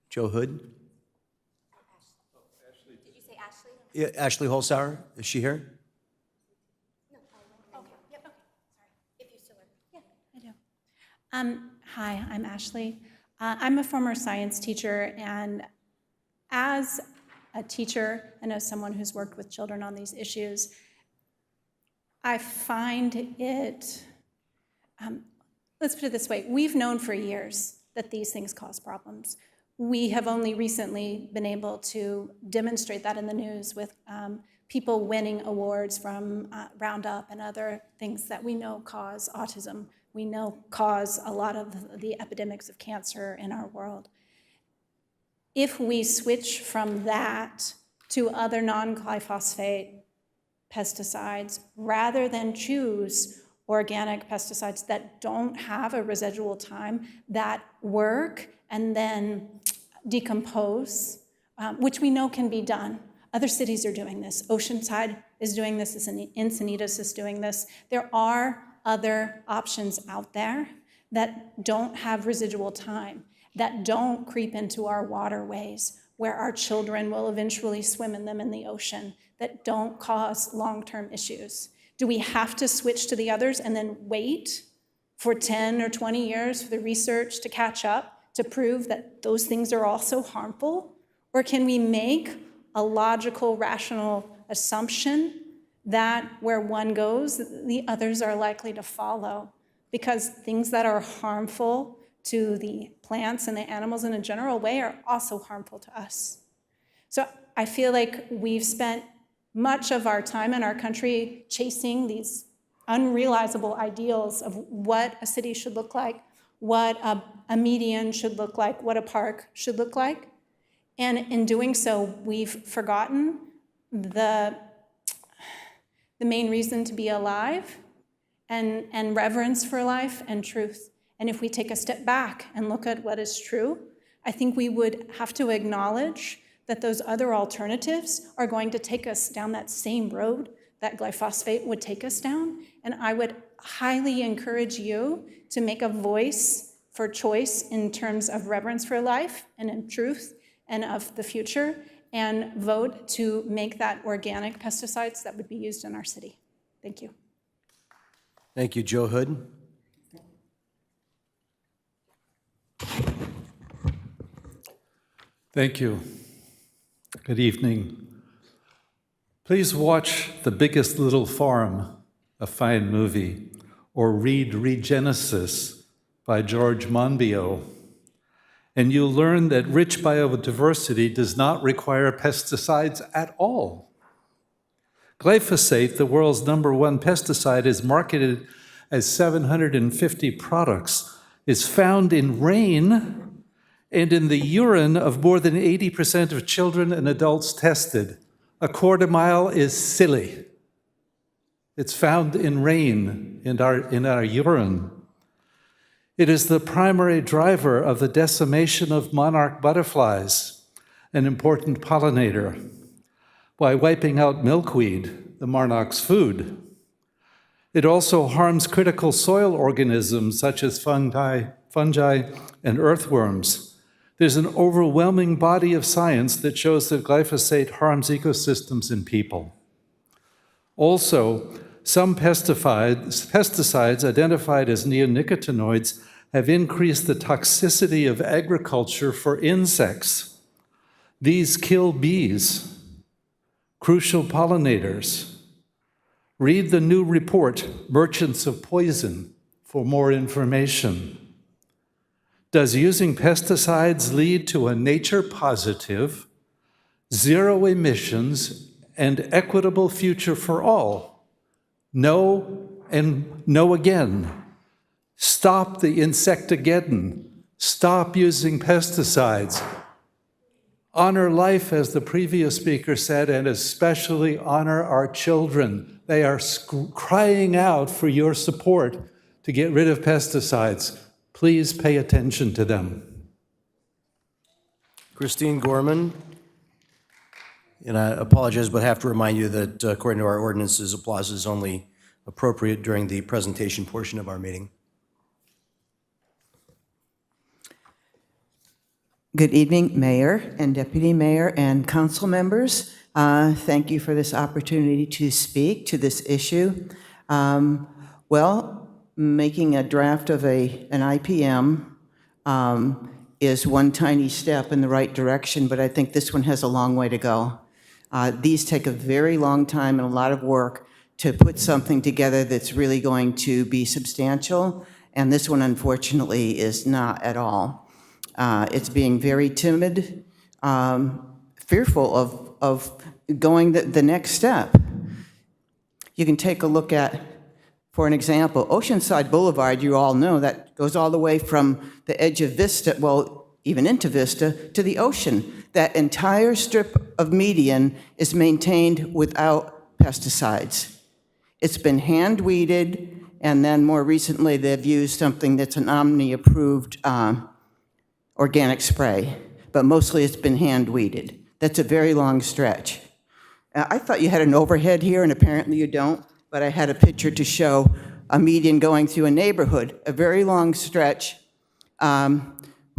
Joe Hood? Did you say Ashley? Yeah, Ashley Holzauer, is she here? No. Okay. Yep. Okay. Sorry. If you still are. Yeah. I do. Hi, I'm Ashley. I'm a former science teacher, and as a teacher and as someone who's worked with children on these issues, I find it, let's put it this way, we've known for years that these things cause problems. We have only recently been able to demonstrate that in the news with people winning awards from Roundup and other things that we know cause autism, we know cause a lot of the epidemics of cancer in our world. If we switch from that to other non-glyphosate pesticides, rather than choose organic pesticides that don't have a residual time, that work and then decompose, which we know can be done. Other cities are doing this. Oceanside is doing this. Encinitas is doing this. There are other options out there that don't have residual time, that don't creep into our waterways, where our children will eventually swim in them in the ocean, that don't cause long-term issues. Do we have to switch to the others and then wait for 10 or 20 years for the research to catch up to prove that those things are also harmful? Or can we make a logical, rational assumption that where one goes, the others are likely to follow? Because things that are harmful to the plants and the animals in a general way are also harmful to us. So I feel like we've spent much of our time in our country chasing these unrealizable ideals of what a city should look like, what a median should look like, what a park should look like. And in doing so, we've forgotten the main reason to be alive and reverence for life and truth. And if we take a step back and look at what is true, I think we would have to acknowledge that those other alternatives are going to take us down that same road that glyphosate would take us down. And I would highly encourage you to make a voice for choice in terms of reverence for life and in truth and of the future, and vote to make that organic pesticides that would be used in our city. Thank you. Thank you, Joe Hood. Thank you. Good evening. Please watch The Biggest Little Farm, a fine movie, or read Regenesis by George Monbiot, and you'll learn that rich biodiversity does not require pesticides at all. Glyphosate, the world's #1 pesticide, is marketed as 750 products, is found in rain and in the urine of more than 80% of children and adults tested. A quarter mile is silly. It's found in rain, in our urine. It is the primary driver of the decimation of monarch butterflies, an important pollinator, by wiping out milkweed, the monarch's food. It also harms critical soil organisms such as fungi and earthworms. There's an overwhelming body of science that shows that glyphosate harms ecosystems and people. Also, some pesticides identified as neonicotinoids have increased the toxicity of agriculture for insects. These kill bees, crucial pollinators. Read the new report, Merchants of Poison, for more information. Does using pesticides lead to a nature-positive, zero emissions, and equitable future for all? No and no again. Stop the insectageddon. Stop using pesticides. Honor life, as the previous speaker said, and especially honor our children. They are crying out for your support to get rid of pesticides. Please pay attention to them. Christine Gorman. And I apologize, but have to remind you that according to our ordinances, applause is only appropriate during the presentation portion of our meeting. Good evening, Mayor and Deputy Mayor and council members. Thank you for this opportunity to speak to this issue. Making a draft of an IPM is one tiny step in the right direction, but I think this one has a long way to go. These take a very long time and a lot of work to put something together that's really going to be substantial, and this one, unfortunately, is not at all. It's being very timid, fearful of going the next step. You can take a look at, for an example, Oceanside Boulevard, you all know, that goes all the way from the edge of Vista, well, even into Vista, to the ocean. That entire strip of median is maintained without pesticides. It's been hand weeded, and then more recently they've used something that's an Omni-approved organic spray, but mostly it's been hand weeded. That's a very long stretch. I thought you had an overhead here, and apparently you don't, but I had a picture to show a median going through a neighborhood, a very long stretch,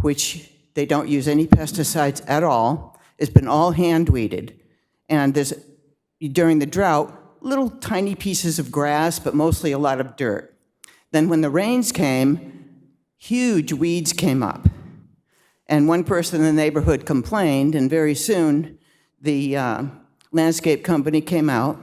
which they don't use any pesticides at all. It's been all hand weeded. And there's, during the drought, little tiny pieces of grass, but mostly a lot of dirt. Then when the rains came, huge weeds came up. And one person in the neighborhood complained, and very soon the landscape company came out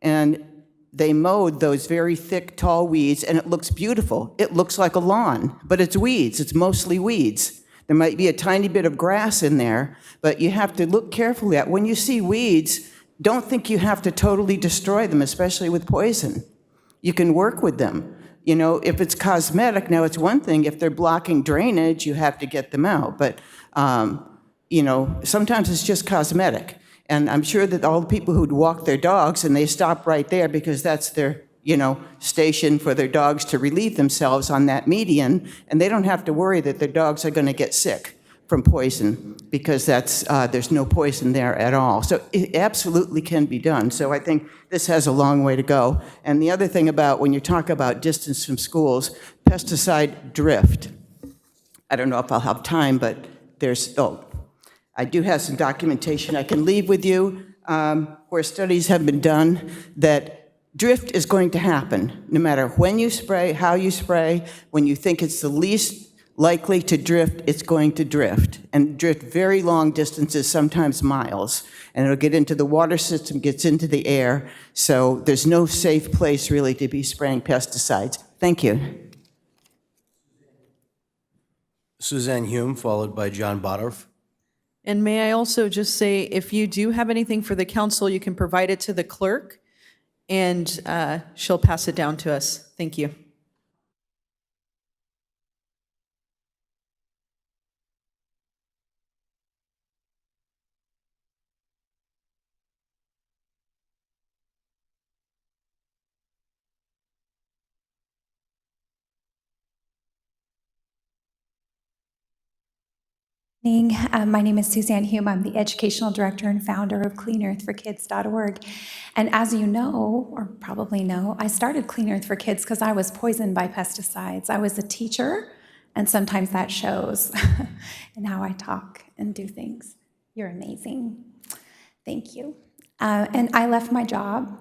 and they mowed those very thick, tall weeds, and it looks beautiful. It looks like a lawn, but it's weeds. It's mostly weeds. There might be a tiny bit of grass in there, but you have to look carefully at when you see weeds, don't think you have to totally destroy them, especially with poison. You can work with them. You know, if it's cosmetic, now it's one thing. If they're blocking drainage, you have to get them out. But, you know, sometimes it's just cosmetic. And I'm sure that all the people who'd walk their dogs and they stop right there because that's their, you know, station for their dogs to relieve themselves on that median, and they don't have to worry that their dogs are going to get sick from poison because that's there's no poison there at all. So it absolutely can be done. So I think this has a long way to go. And the other thing about when you talk about distance from schools, pesticide drift. I don't know if I'll have time, but there's, I do have some documentation I can leave with you where studies have been done that drift is going to happen no matter when you spray, how you spray. When you think it's the least likely to drift, it's going to drift, and drift very long distances, sometimes miles. And it'll get into the water system, gets into the air, so there's no safe place really to be spraying pesticides. Thank you. Suzanne Hume, followed by John Bodorf. And may I also just say, if you do have anything for the council, you can provide it to the clerk, and she'll pass it down to us. Thank you. My name is Suzanne Hume. I'm the Educational Director and founder of CleanEarthForKids.org. And as you know, or probably know, I started Clean Earth for Kids because I was poisoned by pesticides. I was a teacher, and sometimes that shows in how I talk and do things. You're amazing. Thank you. And I left my job.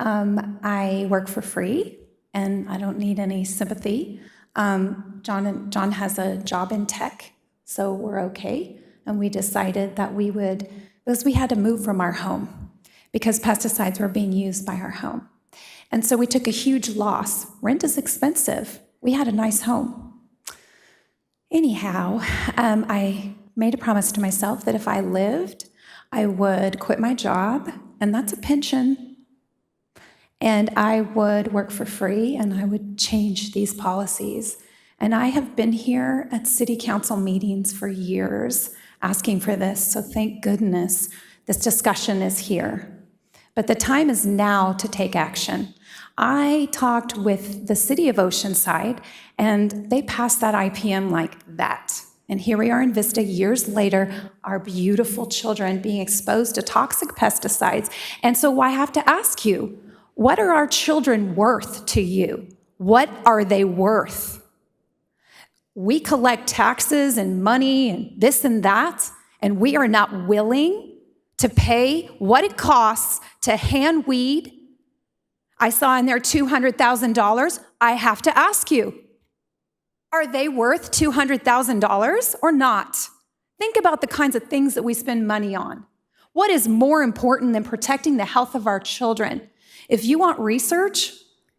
I work for free, and I don't need any sympathy. John has a job in tech, so we're okay. And we decided that we would, because we had to move from our home because pesticides were being used by our home. And so we took a huge loss. Rent is expensive. We had a nice home. Anyhow, I made a promise to myself that if I lived, I would quit my job, and that's a pension, and I would work for free, and I would change these policies. And I have been here at city council meetings for years asking for this, so thank goodness this discussion is here. But the time is now to take action. I talked with the city of Oceanside, and they passed that IPM like that. And here we are in Vista years later, our beautiful children being exposed to toxic pesticides. And so I have to ask you, what are our children worth to you? What are they worth? We collect taxes and money and this and that, and we are not willing to pay what it costs to hand weed. I saw in there $200,000. I have to ask you, Are they worth $200,000 or not? Think about the kinds of things that we spend money on. What is more important than protecting the health of our children? If you want research,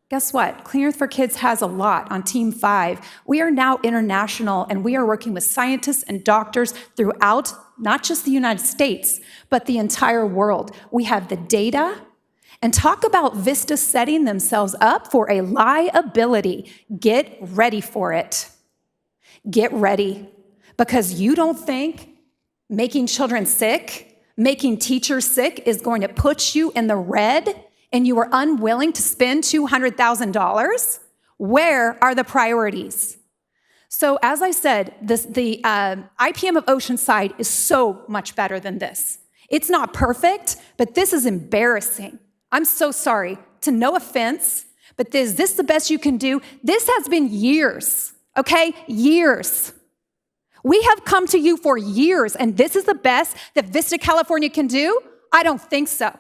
guess what? Clean Earth for Kids has a lot on Team 5. We are now international, and we are working with scientists and doctors throughout not just the United States, but the entire world. We have the data. And talk about Vista setting themselves up for a liability. Get ready for it. Get ready. Because you don't think making children sick, making teachers sick is going to put you in the red and you are unwilling to spend $200,000? Where are the priorities? So as I said, the IPM of Oceanside is so much better than this. It's not perfect, but this is embarrassing. I'm so sorry, to no offense, but is this the best you can do? This has been years, okay? Years. We have come to you for years, and this is the best that Vista California can do? I don't think so.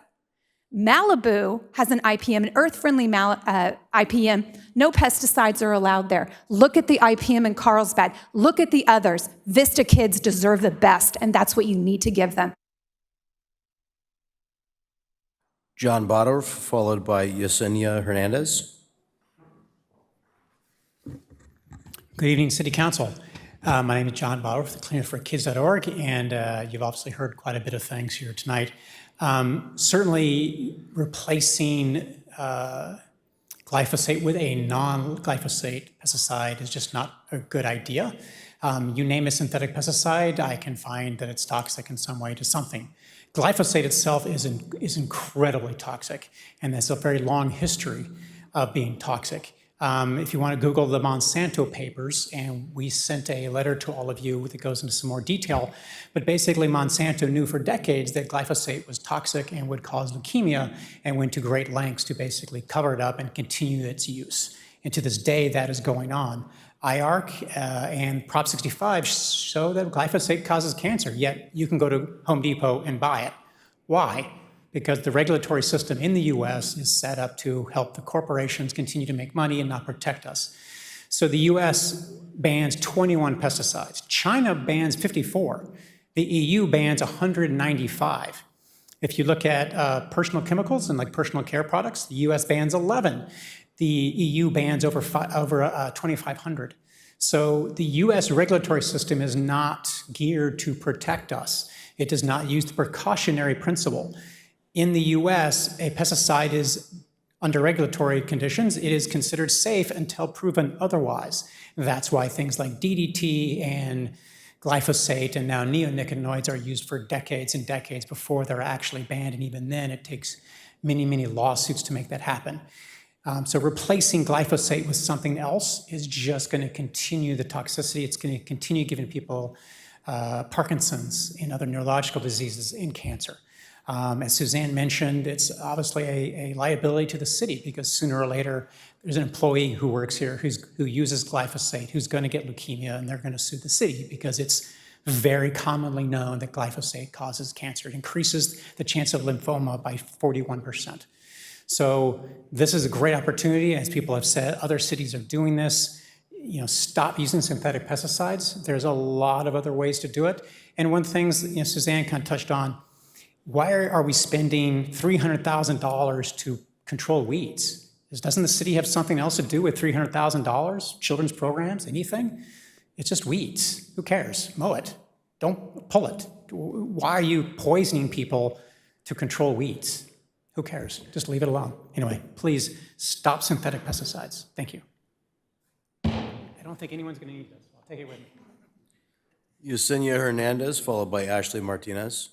Malibu has an IPM, an earth-friendly IPM. No pesticides are allowed there. Look at the IPM in Carlsbad. Look at the others. Vista kids deserve the best, and that's what you need to give them. John Bodorf, followed by Yesenia Hernandez. Good evening, City Council. My name is John Bodorf, the CleanEarthForKids.org, and you've obviously heard quite a bit of things here tonight. Certainly replacing glyphosate with a non-glyphosate pesticide is just not a good idea. You name a synthetic pesticide, I can find that it's toxic in some way to something. Glyphosate itself is incredibly toxic, and there's a very long history of being toxic. If you want to Google the Monsanto papers, and we sent a letter to all of you that goes into some more detail, but basically Monsanto knew for decades that glyphosate was toxic and would cause leukemia, and went to great lengths to basically cover it up and continue its use. And to this day, that is going on. IARC and Prop 65 show that glyphosate causes cancer, yet you can go to Home Depot and buy it. Why? Because the regulatory system in the US is set up to help the corporations continue to make money and not protect us. So the US bans 21 pesticides. China bans 54. The EU bans 195. If you look at personal chemicals and like personal care products, the US bans 11. The EU bans over 2,500. So the US regulatory system is not geared to protect us. It does not use the precautionary principle. In the US, a pesticide is, under regulatory conditions, it is considered safe until proven otherwise. That's why things like DDT and glyphosate and now neonicotinoids are used for decades and decades before they're actually banned, and even then it takes many, many lawsuits to make that happen. So replacing glyphosate with something else is just going to continue the toxicity. It's going to continue giving people Parkinson's and other neurological diseases and cancer. As Suzanne mentioned, it's obviously a liability to the city because sooner or later there's an employee who works here who uses glyphosate who's going to get leukemia, and they're going to sue the city because it's very commonly known that glyphosate causes cancer. It increases the chance of lymphoma by 41%. So this is a great opportunity. As people have said, other cities are doing this. You know, stop using synthetic pesticides. There's a lot of other ways to do it. And one of the things Suzanne kind of touched on, why are we spending $300,000 to control weeds? Doesn't the city have something else to do with $300,000? Children's programs, anything? It's just weeds. Who cares? Mow it. Don't pull it. Why are you poisoning people to control weeds? Who cares? Just leave it alone. Anyway, please stop synthetic pesticides. Thank you. I don't think anyone's going to need this. I'll take it with me. Yesenia Hernandez, followed by Ashley Martinez.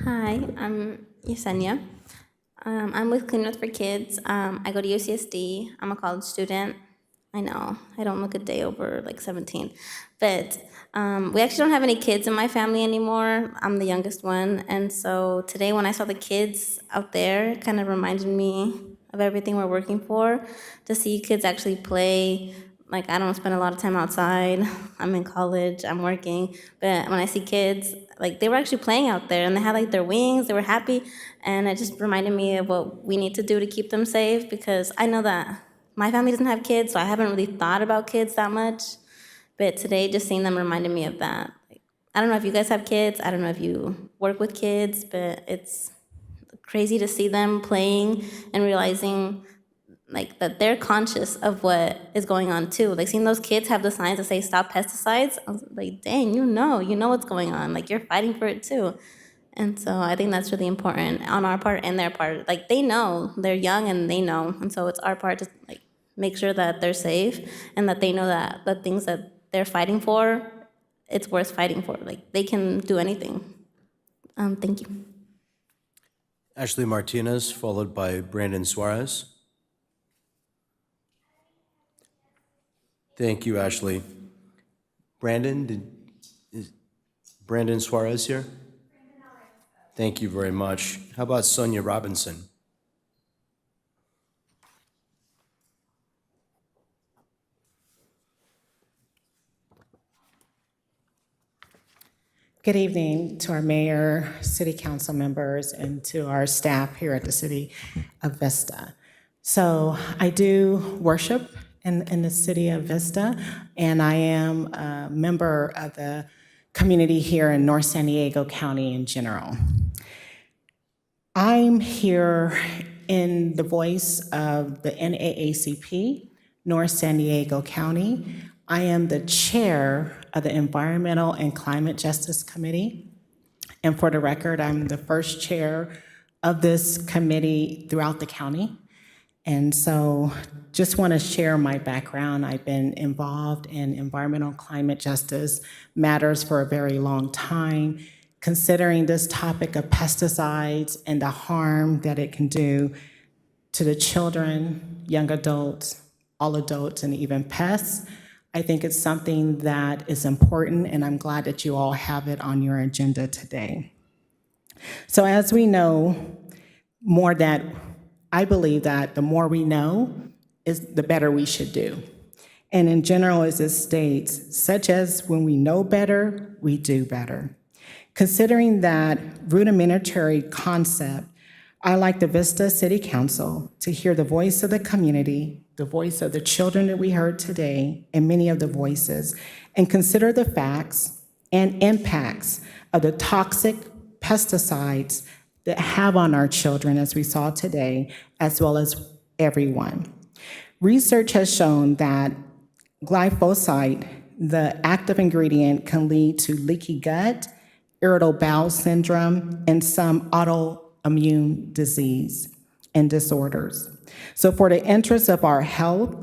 Hi, I'm Yesenia. I'm with Clean Earth for Kids. I go to UCSD. I'm a college student. I know, I don't look a day over like 17. But we actually don't have any kids in my family anymore. I'm the youngest one. And so today when I saw the kids out there, it kind of reminded me of everything we're working for. To see kids actually play Like, I don't spend a lot of time outside. I'm in college, I'm working. But when I see kids, like, they were actually playing out there and they had like their wings, they were happy. And it just reminded me of what we need to do to keep them safe, because I know that my family doesn't have kids, so I haven't really thought about kids that much. But today, just seeing them reminded me of that. Like, I don't know if you guys have kids, I don't know if you work with kids, but it's crazy to see them playing and realizing like that they're conscious of what is going on too. Like seeing those kids have the signs that say stop pesticides, I was like, dang, you know what's going on. Like you're fighting for it too. And so I think that's really important on our part and their part. Like they know, they're young and they know. And so it's our part to like make sure that they're safe and that they know that the things that they're fighting for, it's worth fighting for. Like they can do anything. Thank you. Ashley Martinez, followed by Brandon Suarez. Thank you, Ashley. Brandon, is Brandon Suarez here? Thank you very much. How about Sonia Robinson? Good evening to our mayor, city council members, and to our staff here at the City of Vista. So I do worship in the City of Vista, and I am a member of the community here in North San Diego County in general. I'm here in the voice of the NAACP, North San Diego County. I am the chair of the Environmental and Climate Justice Committee. And for the record, I'm the first chair of this committee throughout the county. And so just want to share my background. I've been involved in environmental and climate justice matters for a very long time, considering this topic of pesticides and the harm that it can do to the children, young adults, all adults, and even pests. I think it's something that is important, and I'm glad that you all have it on your agenda today. So as we know, I believe that the more we know, the better we should do. And in general, as it states, such as when we know better, we do better. Considering that rudimentary concept, I like the Vista City Council to hear the voice of the community, the voice of the children that we heard today, and many of the voices, and consider the facts and impacts of the toxic pesticides that have on our children, as we saw today, as well as everyone. Research has shown that glyphosate, the active ingredient, can lead to leaky gut, irritable bowel syndrome, and some autoimmune disease and disorders. So for the interest of our health,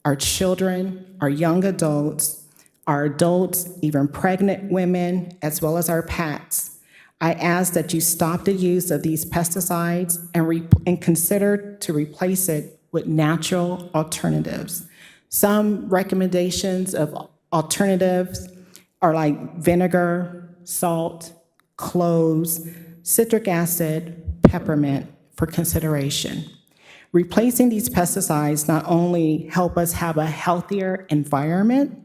our children, our young adults, our adults, even pregnant women, as well as our pets, I ask that you stop the use of these pesticides and consider to replace it with natural alternatives. Some recommendations of alternatives are like vinegar, salt, cloves, citric acid, peppermint for consideration. Replacing these pesticides not only help us have a healthier environment,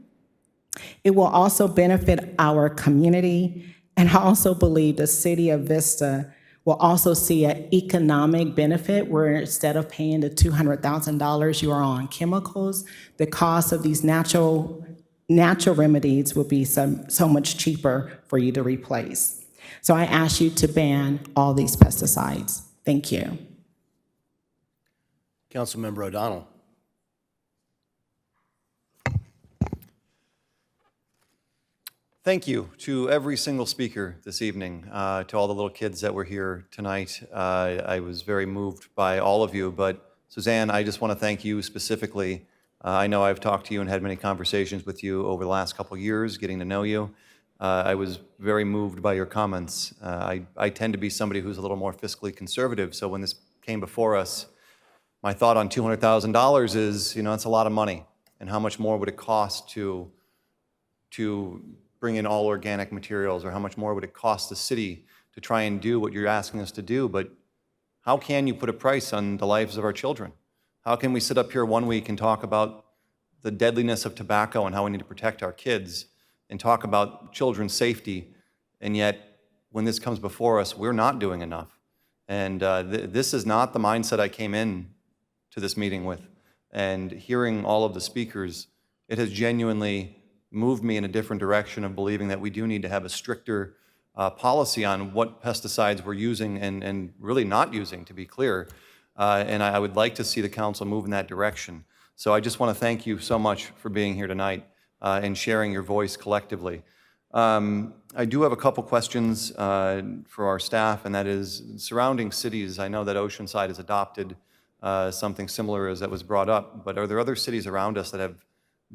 it will also benefit our community. And I also believe the City of Vista will also see an economic benefit where instead of paying the $200,000 you are on chemicals, the cost of these natural remedies will be so much cheaper for you to replace. So I ask you to ban all these pesticides. Thank you. Councilmember O'Donnell. Thank you to every single speaker this evening, to all the little kids that were here tonight. I was very moved by all of you, but Suzanne, I just want to thank you specifically. I know I've talked to you and had many conversations with you over the last couple years, getting to know you. I was very moved by your comments. I tend to be somebody who's a little more fiscally conservative, so when this came before us, my thought on $200,000 is, that's a lot of money, and how much more would it cost to bring in all organic materials, or how much more would it cost the city to try and do what you're asking us to do? But how can you put a price on the lives of our children? How can we sit up here one week and talk about the deadliness of tobacco and how we need to protect our kids and talk about children's safety, and yet when this comes before us, we're not doing enough. And this is not the mindset I came in to this meeting with. And hearing all of the speakers, it has genuinely moved me in a different direction of believing that we do need to have a stricter policy on what pesticides we're using and really not using, to be clear. And I would like to see the council move in that direction. So I just want to thank you so much for being here tonight and sharing your voice collectively. I do have a couple questions for our staff, and that is surrounding cities. I know that Oceanside has adopted something similar as that was brought up, but are there other cities around us that have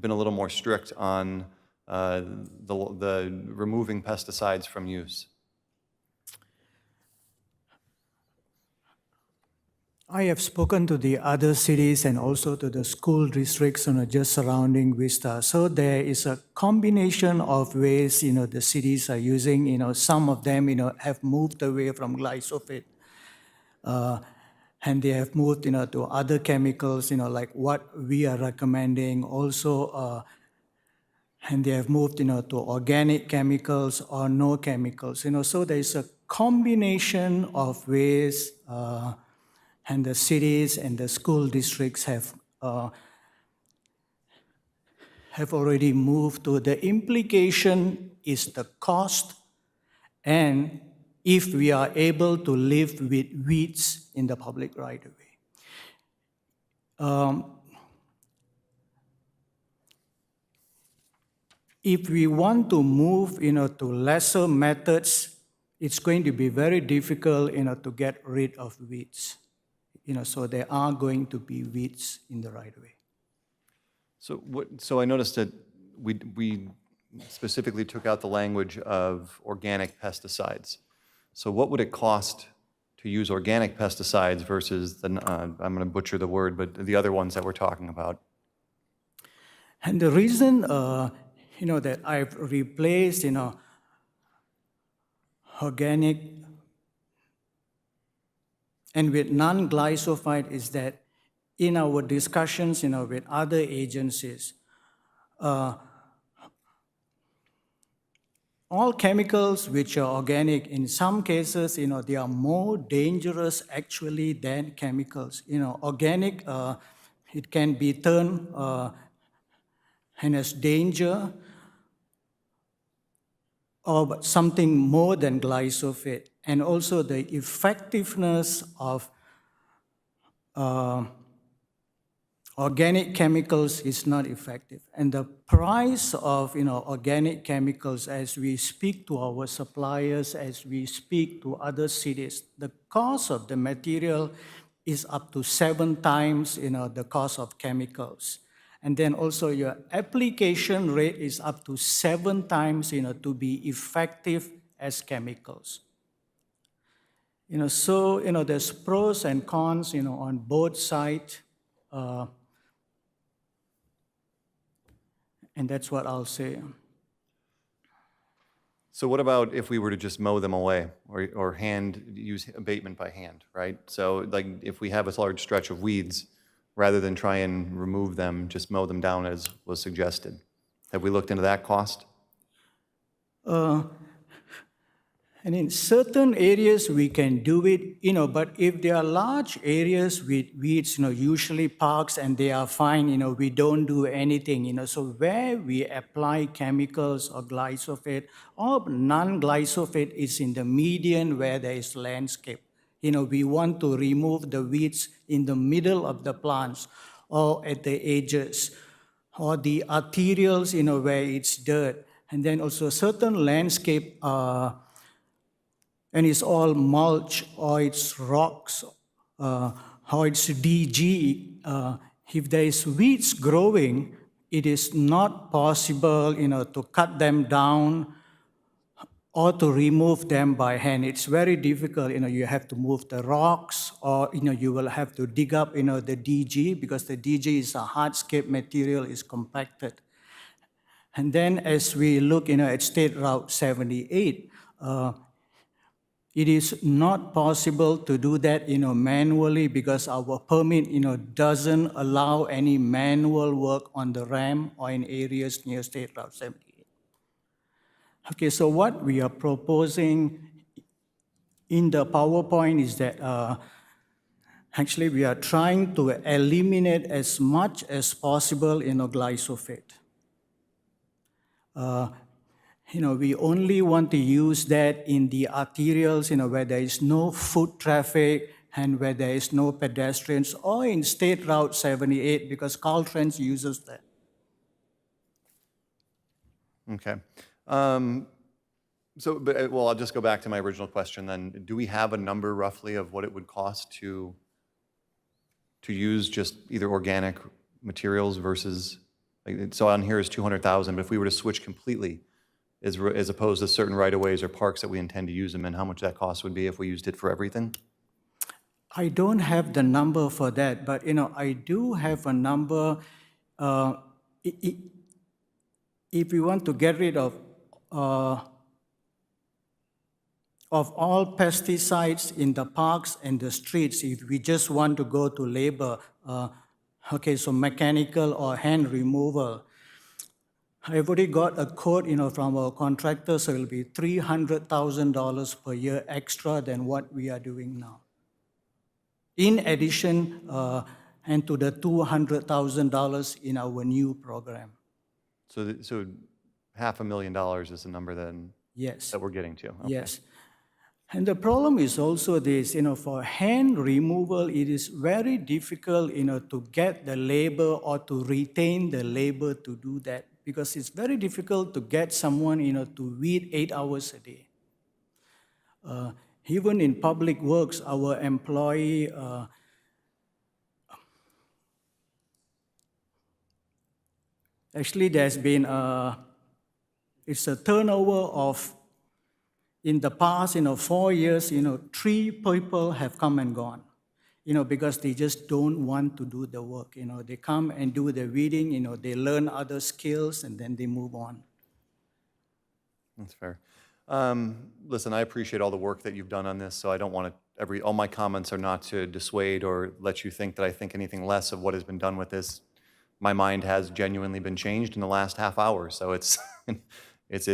been a little more strict on the removing pesticides from use? I have spoken to the other cities and also to the school districts, just surrounding Vista. So there is a combination of ways, the cities are using. Some of them, have moved away from glyphosate, and they have moved, to other chemicals, like what we are recommending. Also, and they have moved, to organic chemicals or no chemicals. So there is a combination of ways. And the cities and the school districts have already moved to. The implication is the cost, and if we are able to live with weeds in the public right of way. If we want to move, to lesser methods, it's going to be very difficult, to get rid of weeds. So there are going to be weeds in the right of way. So I noticed that we specifically took out the language of organic pesticides. So what would it cost to use organic pesticides versus the, I'm going to butcher the word, but the other ones that we're talking about? And the reason, that I've replaced, organic and with non-glyphosate is that in our discussions, with other agencies, all chemicals which are organic, in some cases, they are more dangerous actually than chemicals. Organic, it can be turned and as danger or something more than glyphosate. And also the effectiveness of organic chemicals is not effective. And the price of organic chemicals, as we speak to our suppliers, as we speak to other cities, the cost of the material is up to 7 times the cost of chemicals. And then also your application rate is up to 7 times to be effective as chemicals. So there's pros and cons on both sides. And that's what I'll say. So what about if we were to just mow them away or use abatement by hand, right? So like if we have a large stretch of weeds, rather than try and remove them, just mow them down as was suggested. Have we looked into that cost? And in certain areas we can do it, but if there are large areas with weeds, usually parks, and they are fine, we don't do anything, So where we apply chemicals or glyphosate or non-glyphosate is in the median where there is landscape. We want to remove the weeds in the middle of the plants or at the edges or the arterials, where it's dirt. And then also certain landscape, and it's all mulch or it's rocks or it's DG. If there is weeds growing, it is not possible, to cut them down or to remove them by hand. It's very difficult. You have to move the rocks, or you will have to dig up, the DG, because the DG is a hardscape material, is compacted. And then as we look, at State Route 78, It is not possible to do that, manually because our permit, doesn't allow any manual work on the ramp or in areas near State Route 78. Okay, so what we are proposing in the PowerPoint is that actually we are trying to eliminate as much as possible, glyphosate. We only want to use that in the arterials, where there is no foot traffic and where there is no pedestrians, or in State Route 78, because Caltrans uses that. Okay. Well, I'll just go back to my original question then. Do we have a number roughly of what it would cost to use just either organic materials versus, so on here is 200,000, but if we were to switch completely, as opposed to certain right-of-ways or parks that we intend to use them in, how much that cost would be if we used it for everything? I don't have the number for that, but I do have a number. If we want to get rid of all pesticides in the parks and the streets, if we just want to go to labor, so mechanical or hand removal, I've already got a quote, from our contractor, so it'll be $300,000 per year extra than what we are doing now. In addition, and to the $200,000 in our new program. So $500,000 is the number then Yes. that we're getting to? Okay. Yes. And the problem is also this, for hand removal, it is very difficult, to get the labor or to retain the labor to do that, because it's very difficult to get someone, to weed 8 hours a day. Even in public works, our employee, actually there's been it's a turnover of, in the past, 4 years, 3 people have come and gone, because they just don't want to do the work. They come and do the weeding, they learn other skills, and then they move on. That's fair. Listen, I appreciate all the work that you've done on this, so I don't want to, all my comments are not to dissuade or let you think that I think anything less of what has been done with this. My mind has genuinely been changed in the last half hour, so it's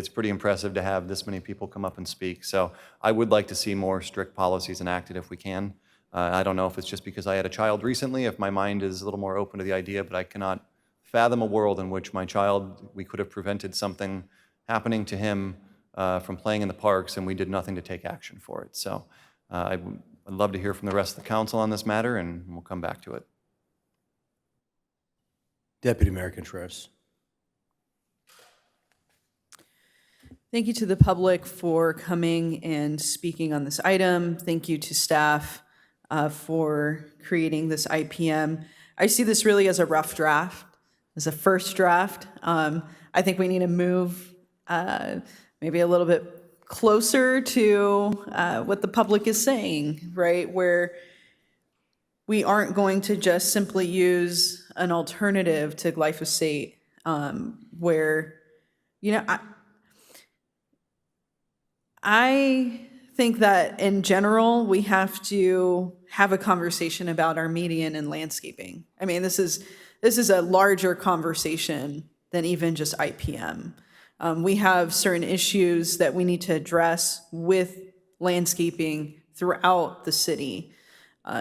pretty impressive to have this many people come up and speak. So I would like to see more strict policies enacted if we can. I don't know if it's just because I had a child recently, if my mind is a little more open to the idea, but I cannot fathom a world in which my child, we could have prevented something happening to him from playing in the parks, and we did nothing to take action for it. So I'd love to hear from the rest of the council on this matter, and we'll come back to it. Deputy Mayor Contreras. Thank you to the public for coming and speaking on this item. Thank you to staff for creating this IPM. I see this really as a rough draft, as a first draft. I think we need to move maybe a little bit closer to what the public is saying, right? Where we aren't going to just simply use an alternative to glyphosate, where, I think that in general, we have to have a conversation about our median and landscaping. I mean, this is a larger conversation than even just IPM. We have certain issues that we need to address with landscaping throughout the city.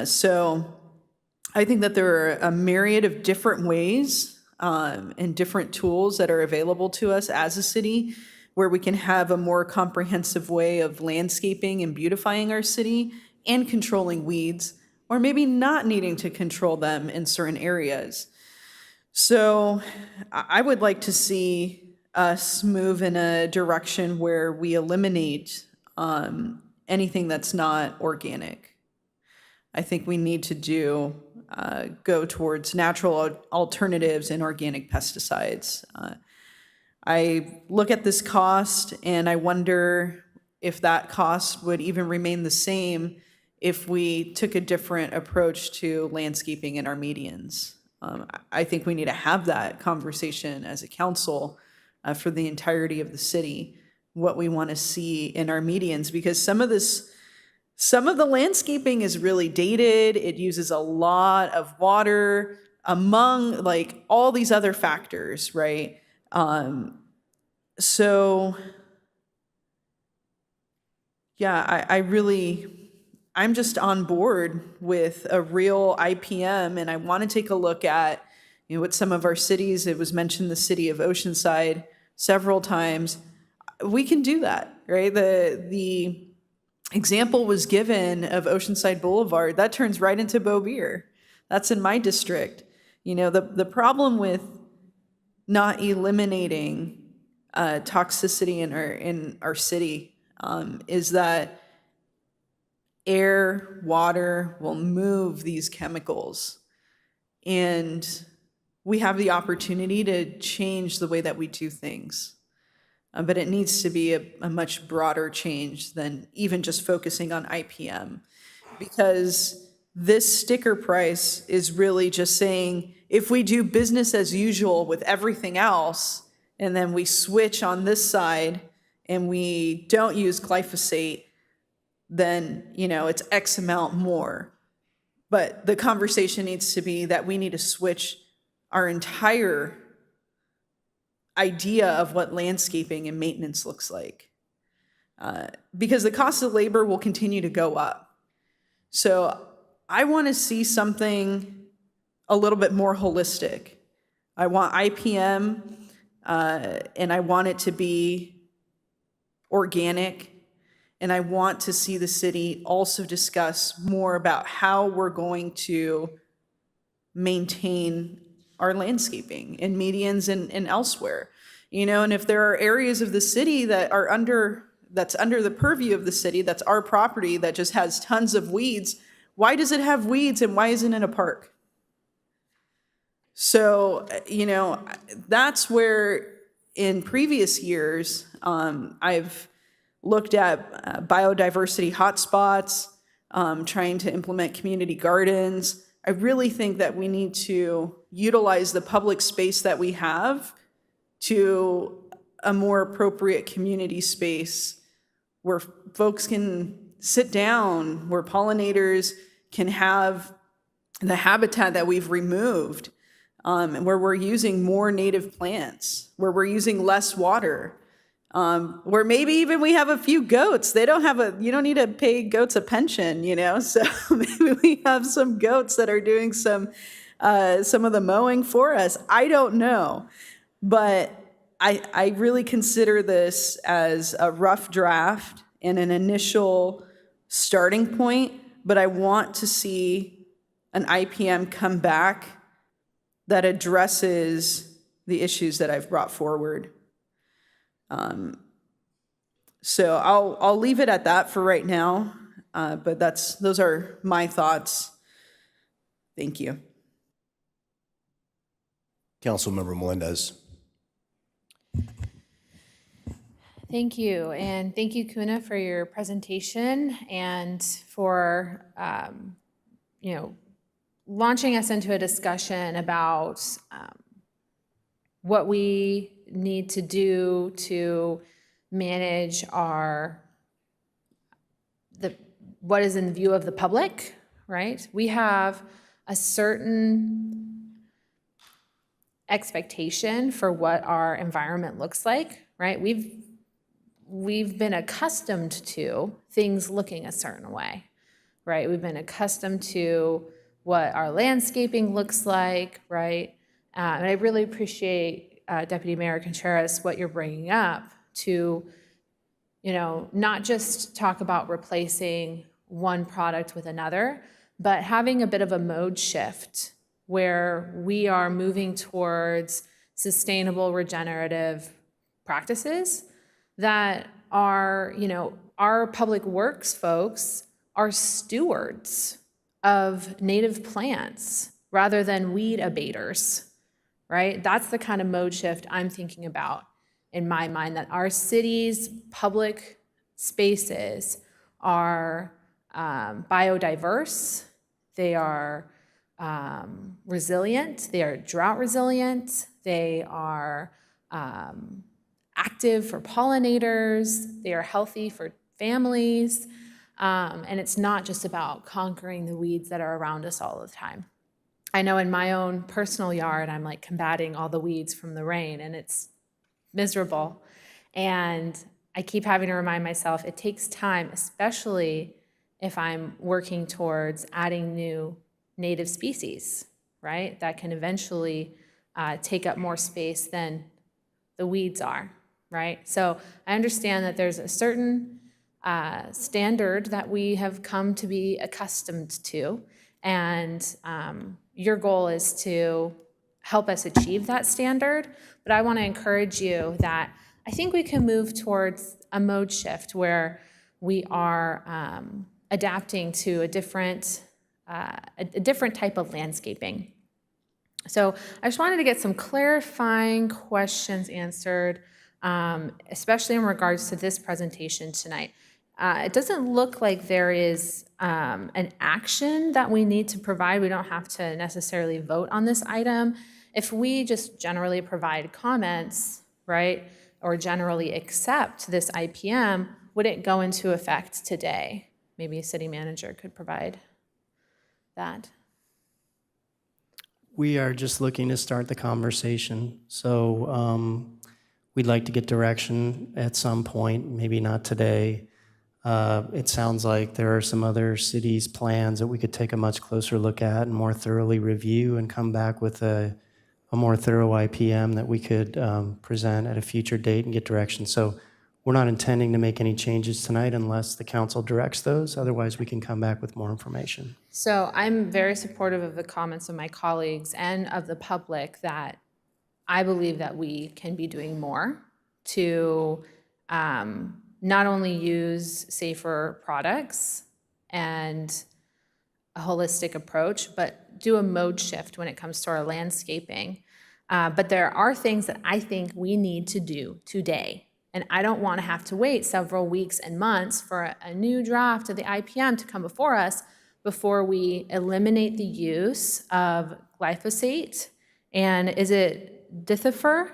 So I think that there are a myriad of different ways and different tools that are available to us as a city where we can have a more comprehensive way of landscaping and beautifying our city and controlling weeds, or maybe not needing to control them in certain areas. So I would like to see us move in a direction where we eliminate anything that's not organic. I think we need to go towards natural alternatives and organic pesticides. I look at this cost and I wonder if that cost would even remain the same if we took a different approach to landscaping in our medians. I think we need to have that conversation as a council for the entirety of the city, what we want to see in our medians, because some of this Some of the landscaping is really dated. It uses a lot of water among like all these other factors, right? So yeah, I'm just on board with a real IPM, and I want to take a look at, what some of our cities, it was mentioned the city of Oceanside several times. We can do that, right? The example was given of Oceanside Boulevard. That turns right into Beaubier. That's in my district. The problem with not eliminating toxicity in our city is that air, water will move these chemicals. And we have the opportunity to change the way that we do things. But it needs to be a much broader change than even just focusing on IPM. Because this sticker price is really just saying, if we do business as usual with everything else, and then we switch on this side and we don't use glyphosate, then, it's X amount more. But the conversation needs to be that we need to switch our entire idea of what landscaping and maintenance looks like. Because the cost of labor will continue to go up. So I want to see something a little bit more holistic. I want IPM, and I want it to be organic, and I want to see the city also discuss more about how we're going to maintain our landscaping in medians and elsewhere. And if there are areas of the city that are that's under the purview of the city, that's our property, that just has tons of weeds, why does it have weeds and why isn't it a park? So, that's where in previous years, I've looked at biodiversity hotspots, trying to implement community gardens. I really think that we need to utilize the public space that we have to a more appropriate community space where folks can sit down, where pollinators can have the habitat that we've removed, and where we're using more native plants, where we're using less water, where maybe even we have a few goats. You don't need to pay goats a pension, so maybe we have some goats that are doing some of the mowing for us. I don't know, but I really consider this as a rough draft and an initial starting point, but I want to see an IPM come back that addresses the issues that I've brought forward. So I'll leave it at that for right now, but those are my thoughts. Thank you. Councilmember Melendez. Thank you, and thank you, Kuna, for your presentation and for launching us into a discussion about what we need to do to manage what is in view of the public, right? We have a certain expectation for what our environment looks like, right? We've been accustomed to things looking a certain way, right? We've been accustomed to what our landscaping looks like, right? And I really appreciate, Deputy Mayor Contreras, what you're bringing up to, not just talk about replacing one product with another, but having a bit of a mode shift where we are moving towards sustainable regenerative practices that are, our public works folks are stewards of native plants rather than weed abaters, right? That's the kind of mode shift I'm thinking about in my mind, that our city's public spaces are biodiverse, they are resilient, they are drought resilient, they are active for pollinators, they are healthy for families, And it's not just about conquering the weeds that are around us all the time. I know in my own personal yard, I'm like combating all the weeds from the rain, and it's miserable. And I keep having to remind myself it takes time, especially if I'm working towards adding new native species, right? That can eventually take up more space than the weeds are, right? So I understand that there's a certain standard that we have come to be accustomed to, and your goal is to help us achieve that standard. But I want to encourage you that I think we can move towards a mode shift where we are adapting to a different type of landscaping. So I just wanted to get some clarifying questions answered, especially in regards to this presentation tonight. It doesn't look like there is an action that we need to provide. We don't have to necessarily vote on this item. If we just generally provide comments, right, or generally accept this IPM, would it go into effect today? Maybe a city manager could provide that. We are just looking to start the conversation. So we'd like to get direction at some point, maybe not today. It sounds like there are some other cities' plans that we could take a much closer look at and more thoroughly review and come back with a more thorough IPM that we could present at a future date and get direction. So we're not intending to make any changes tonight unless the council directs those. Otherwise, we can come back with more information. So I'm very supportive of the comments of my colleagues and of the public that I believe that we can be doing more to not only use safer products and a holistic approach, but do a mode shift when it comes to our landscaping. But there are things that I think we need to do today. And I don't want to have to wait several weeks and months for a new draft of the IPM to come before us before we eliminate the use of glyphosate. And is it Dithifor?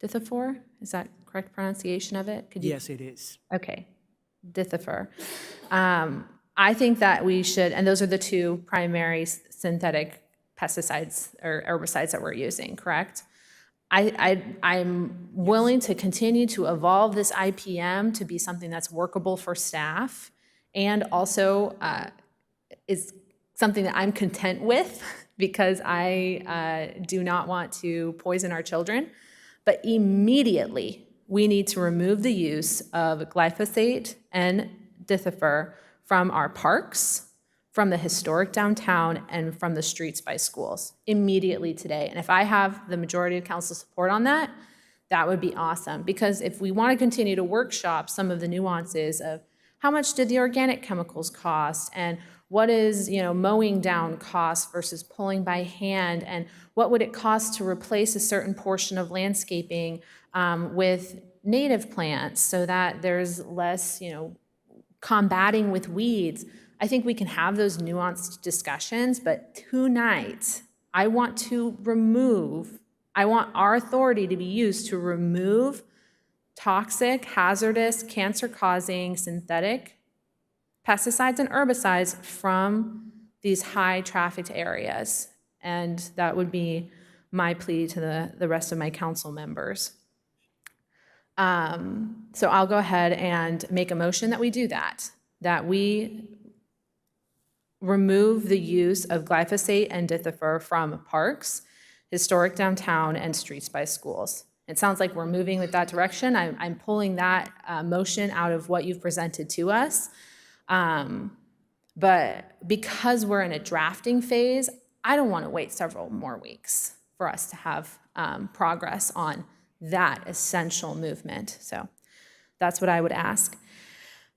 Dithifor? Is that correct pronunciation of it? Could you? Yes, it is. Okay, Dithifor. I think that we should, and those are the two primary synthetic pesticides or herbicides that we're using, correct? I'm willing to continue to evolve this IPM to be something that's workable for staff and also is something that I'm content with because I do not want to poison our children. But immediately, we need to remove the use of glyphosate and Dithifor from our parks, from the historic downtown, and from the streets by schools immediately today. And if I have the majority of council support on that, that would be awesome. Because if we want to continue to workshop some of the nuances of how much did the organic chemicals cost, and what is mowing down cost versus pulling by hand, and what would it cost to replace a certain portion of landscaping with native plants so that there's less combating with weeds. I think we can have those nuanced discussions, but tonight, I want our authority to be used to remove toxic, hazardous, cancer-causing synthetic pesticides and herbicides from these high-trafficked areas. And that would be my plea to the rest of my council members. So I'll go ahead and make a motion that we do that we remove the use of glyphosate and Dithifor from parks, historic downtown, and streets by schools. It sounds like we're moving with that direction. I'm pulling that motion out of what you've presented to us. But because we're in a drafting phase, I don't want to wait several more weeks for us to have progress on that essential movement. So that's what I would ask.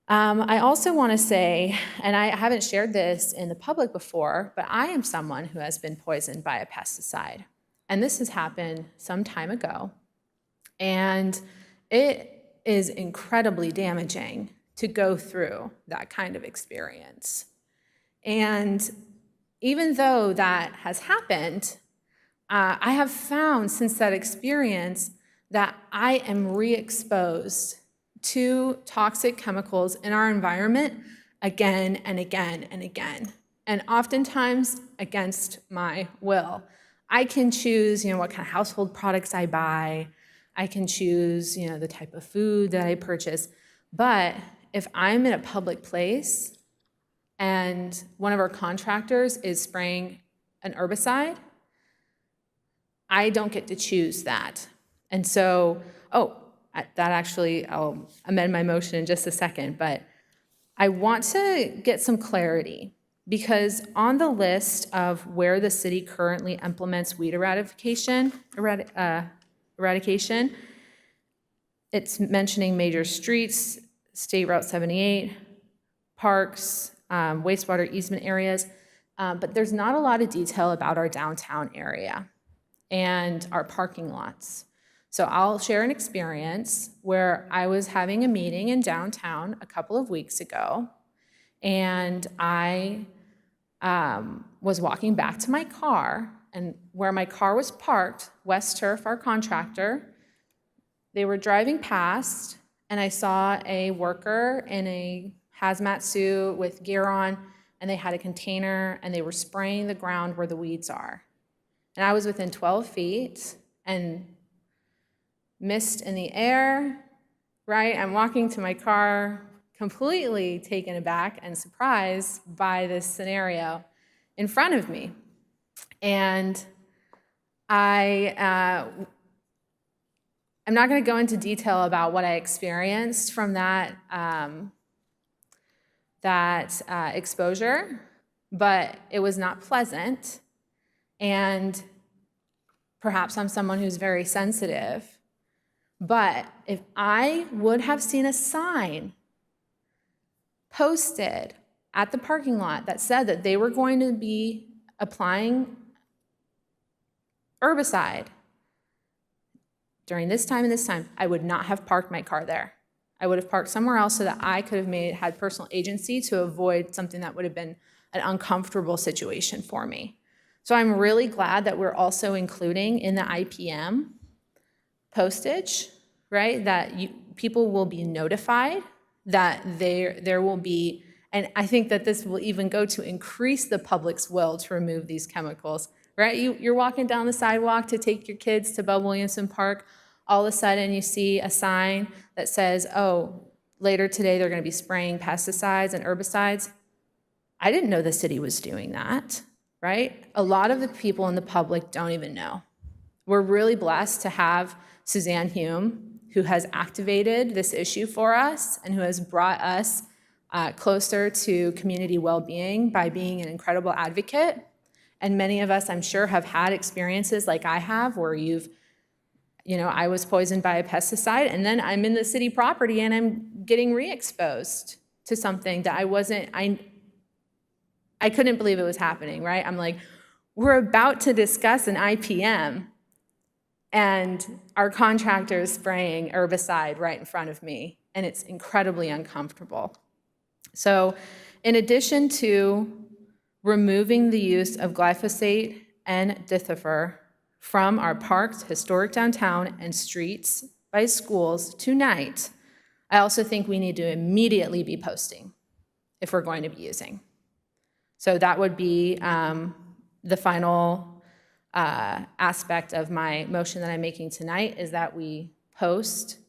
I also want to say, and I haven't shared this in the public before, but I am someone who has been poisoned by a pesticide. And this has happened some time ago. And it is incredibly damaging to go through that kind of experience. And even though that has happened, I have found since that experience that I am re-exposed to toxic chemicals in our environment again and again and again, and oftentimes against my will. I can choose, what kind of household products I buy. I can choose, the type of food that I purchase. But if I'm in a public place and one of our contractors is spraying an herbicide, I don't get to choose that. And so, I'll amend my motion in just a second, but I want to get some clarity, because on the list of where the city currently implements weed eradication, it's mentioning major streets, State Route 78, parks, wastewater easement areas, but there's not a lot of detail about our downtown area and our parking lots. So I'll share an experience where I was having a meeting in downtown a couple of weeks ago, and I was walking back to my car, and where my car was parked, West Turf, our contractor, they were driving past, and I saw a worker in a hazmat suit with gear on, and they had a container, and they were spraying the ground where the weeds are. And I was within 12 feet, and mist in the air, right? I'm walking to my car, completely taken aback and surprised by this scenario in front of me. And I'm not going to go into detail about what I experienced from that exposure, but it was not pleasant. And perhaps I'm someone who's very sensitive. But if I would have seen a sign posted at the parking lot that said that they were going to be applying herbicide during this time and this time, I would not have parked my car there. I would have parked somewhere else so that I could have had personal agency to avoid something that would have been an uncomfortable situation for me. So I'm really glad that we're also including in the IPM postage, right, that people will be notified that there will be, and I think that this will even go to increase the public's will to remove these chemicals, right? You're walking down the sidewalk to take your kids to Bub Williamson Park, all of a sudden you see a sign that says, later today they're going to be spraying pesticides and herbicides. I didn't know the city was doing that, right? A lot of the people in the public don't even know. We're really blessed to have Suzanne Hume, who has activated this issue for us and who has brought us closer to community well-being by being an incredible advocate. And many of us, I'm sure, have had experiences like I have where I was poisoned by a pesticide, and then I'm in the city property and I'm getting re-exposed to something that I couldn't believe it was happening, right? I'm like, we're about to discuss an IPM, and our contractor is spraying herbicide right in front of me, and it's incredibly uncomfortable. So in addition to removing the use of glyphosate and dithifer from our parks, historic downtown, and streets by schools tonight, I also think we need to immediately be posting if we're going to be using. So that would be the final aspect of my motion that I'm making tonight, is that we post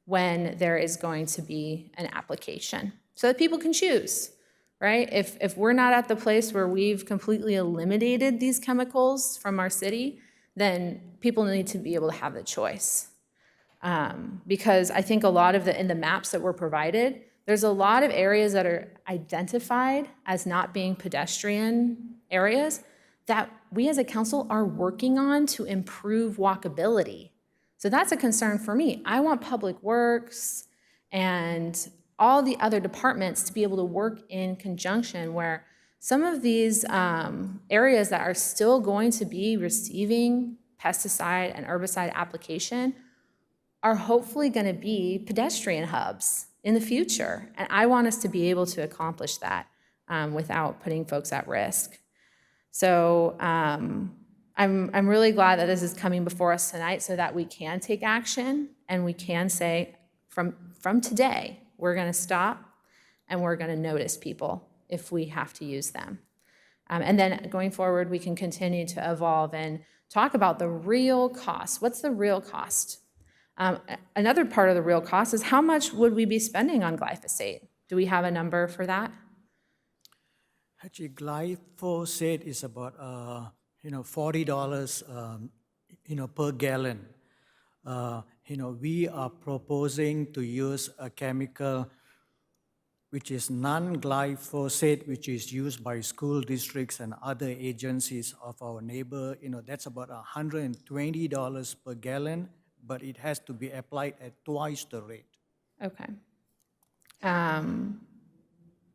when there is going to be an application so that people can choose, right? If we're not at the place where we've completely eliminated these chemicals from our city, then people need to be able to have the choice. Because I think a lot of in the maps that were provided, there's a lot of areas that are identified as not being pedestrian areas that we as a council are working on to improve walkability. So that's a concern for me. I want Public Works and all the other departments to be able to work in conjunction, where some of these areas that are still going to be receiving pesticide and herbicide application are hopefully going to be pedestrian hubs in the future. And I want us to be able to accomplish that without putting folks at risk. So I'm really glad that this is coming before us tonight so that we can take action and we can say from today, we're going to stop and we're going to notice people if we have to use them. And then going forward, we can continue to evolve and talk about the real cost. What's the real cost? Another part of the real cost is how much would we be spending on glyphosate? Do we have a number for that? Actually, glyphosate is about $40 per gallon. We are proposing to use a chemical which is non-glyphosate, which is used by school districts and other agencies of our neighbor. That's about $120 per gallon, but it has to be applied at twice the rate. Okay.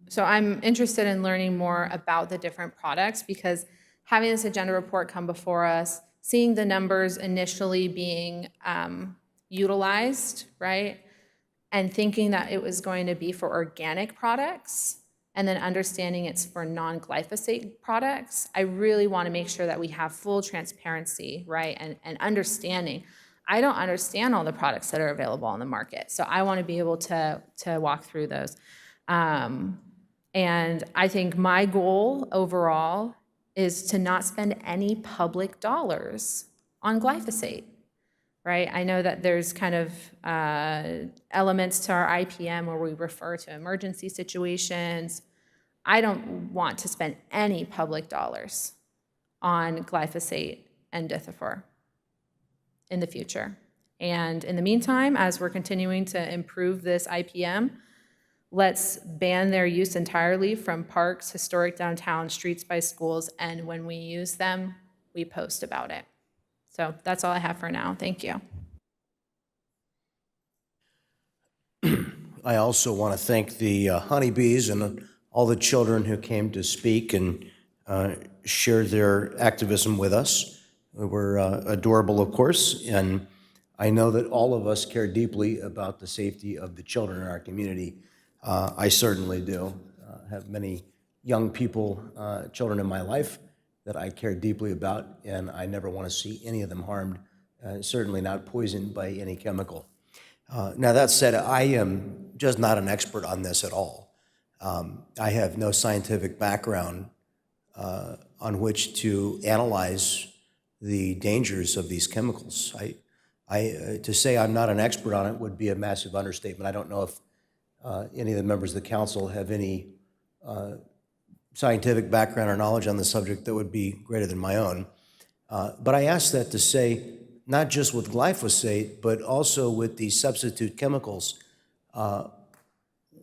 So I'm interested in learning more about the different products, because having this agenda report come before us, seeing the numbers initially being utilized, right? And thinking that it was going to be for organic products, and then understanding it's for non-glyphosate products, I really want to make sure that we have full transparency, right? And understanding. I don't understand all the products that are available on the market, so I want to be able to walk through those. And I think my goal overall is to not spend any public dollars on glyphosate, right? I know that there's kind of elements to our IPM where we refer to emergency situations. I don't want to spend any public dollars on glyphosate and dithifor in the future. And in the meantime, as we're continuing to improve this IPM, let's ban their use entirely from parks, historic downtown, streets by schools, and when we use them, we post about it. So that's all I have for now. Thank you. I also want to thank the honeybees and all the children who came to speak and share their activism with us. They were adorable, of course, and I know that all of us care deeply about the safety of the children in our community. I certainly do. Have many young people, children in my life that I care deeply about, and I never want to see any of them harmed, certainly not poisoned by any chemical. Now, that said, I am just not an expert on this at all. I have no scientific background on which to analyze the dangers of these chemicals. To say I'm not an expert on it would be a massive understatement. I don't know if any of the members of the council have any scientific background or knowledge on the subject that would be greater than my own. But I ask that to say, not just with glyphosate, but also with the substitute chemicals,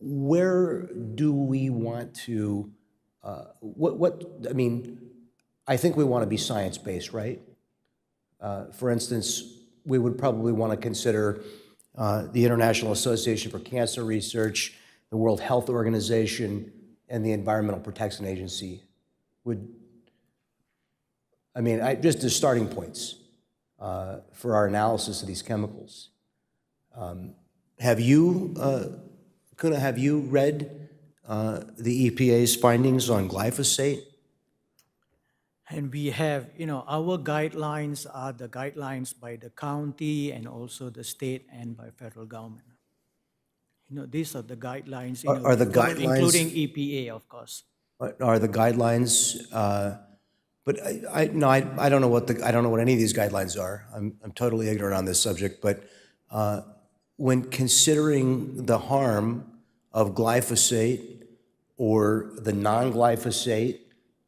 where do we want to, I mean, I think we want to be science-based, right? For instance, we would probably want to consider the International Association for Cancer Research, the World Health Organization, and the Environmental Protection Agency. Just as starting points for our analysis of these chemicals. Have you, Kuna, have you read the EPA's findings on glyphosate? And we have, our guidelines are the guidelines by the county and also the state and by federal government. These are the guidelines, Are the guidelines, including EPA, of course. Are the guidelines? But I don't know what any of these guidelines are. I'm totally ignorant on this subject. But when considering the harm of glyphosate or the non-glyphosate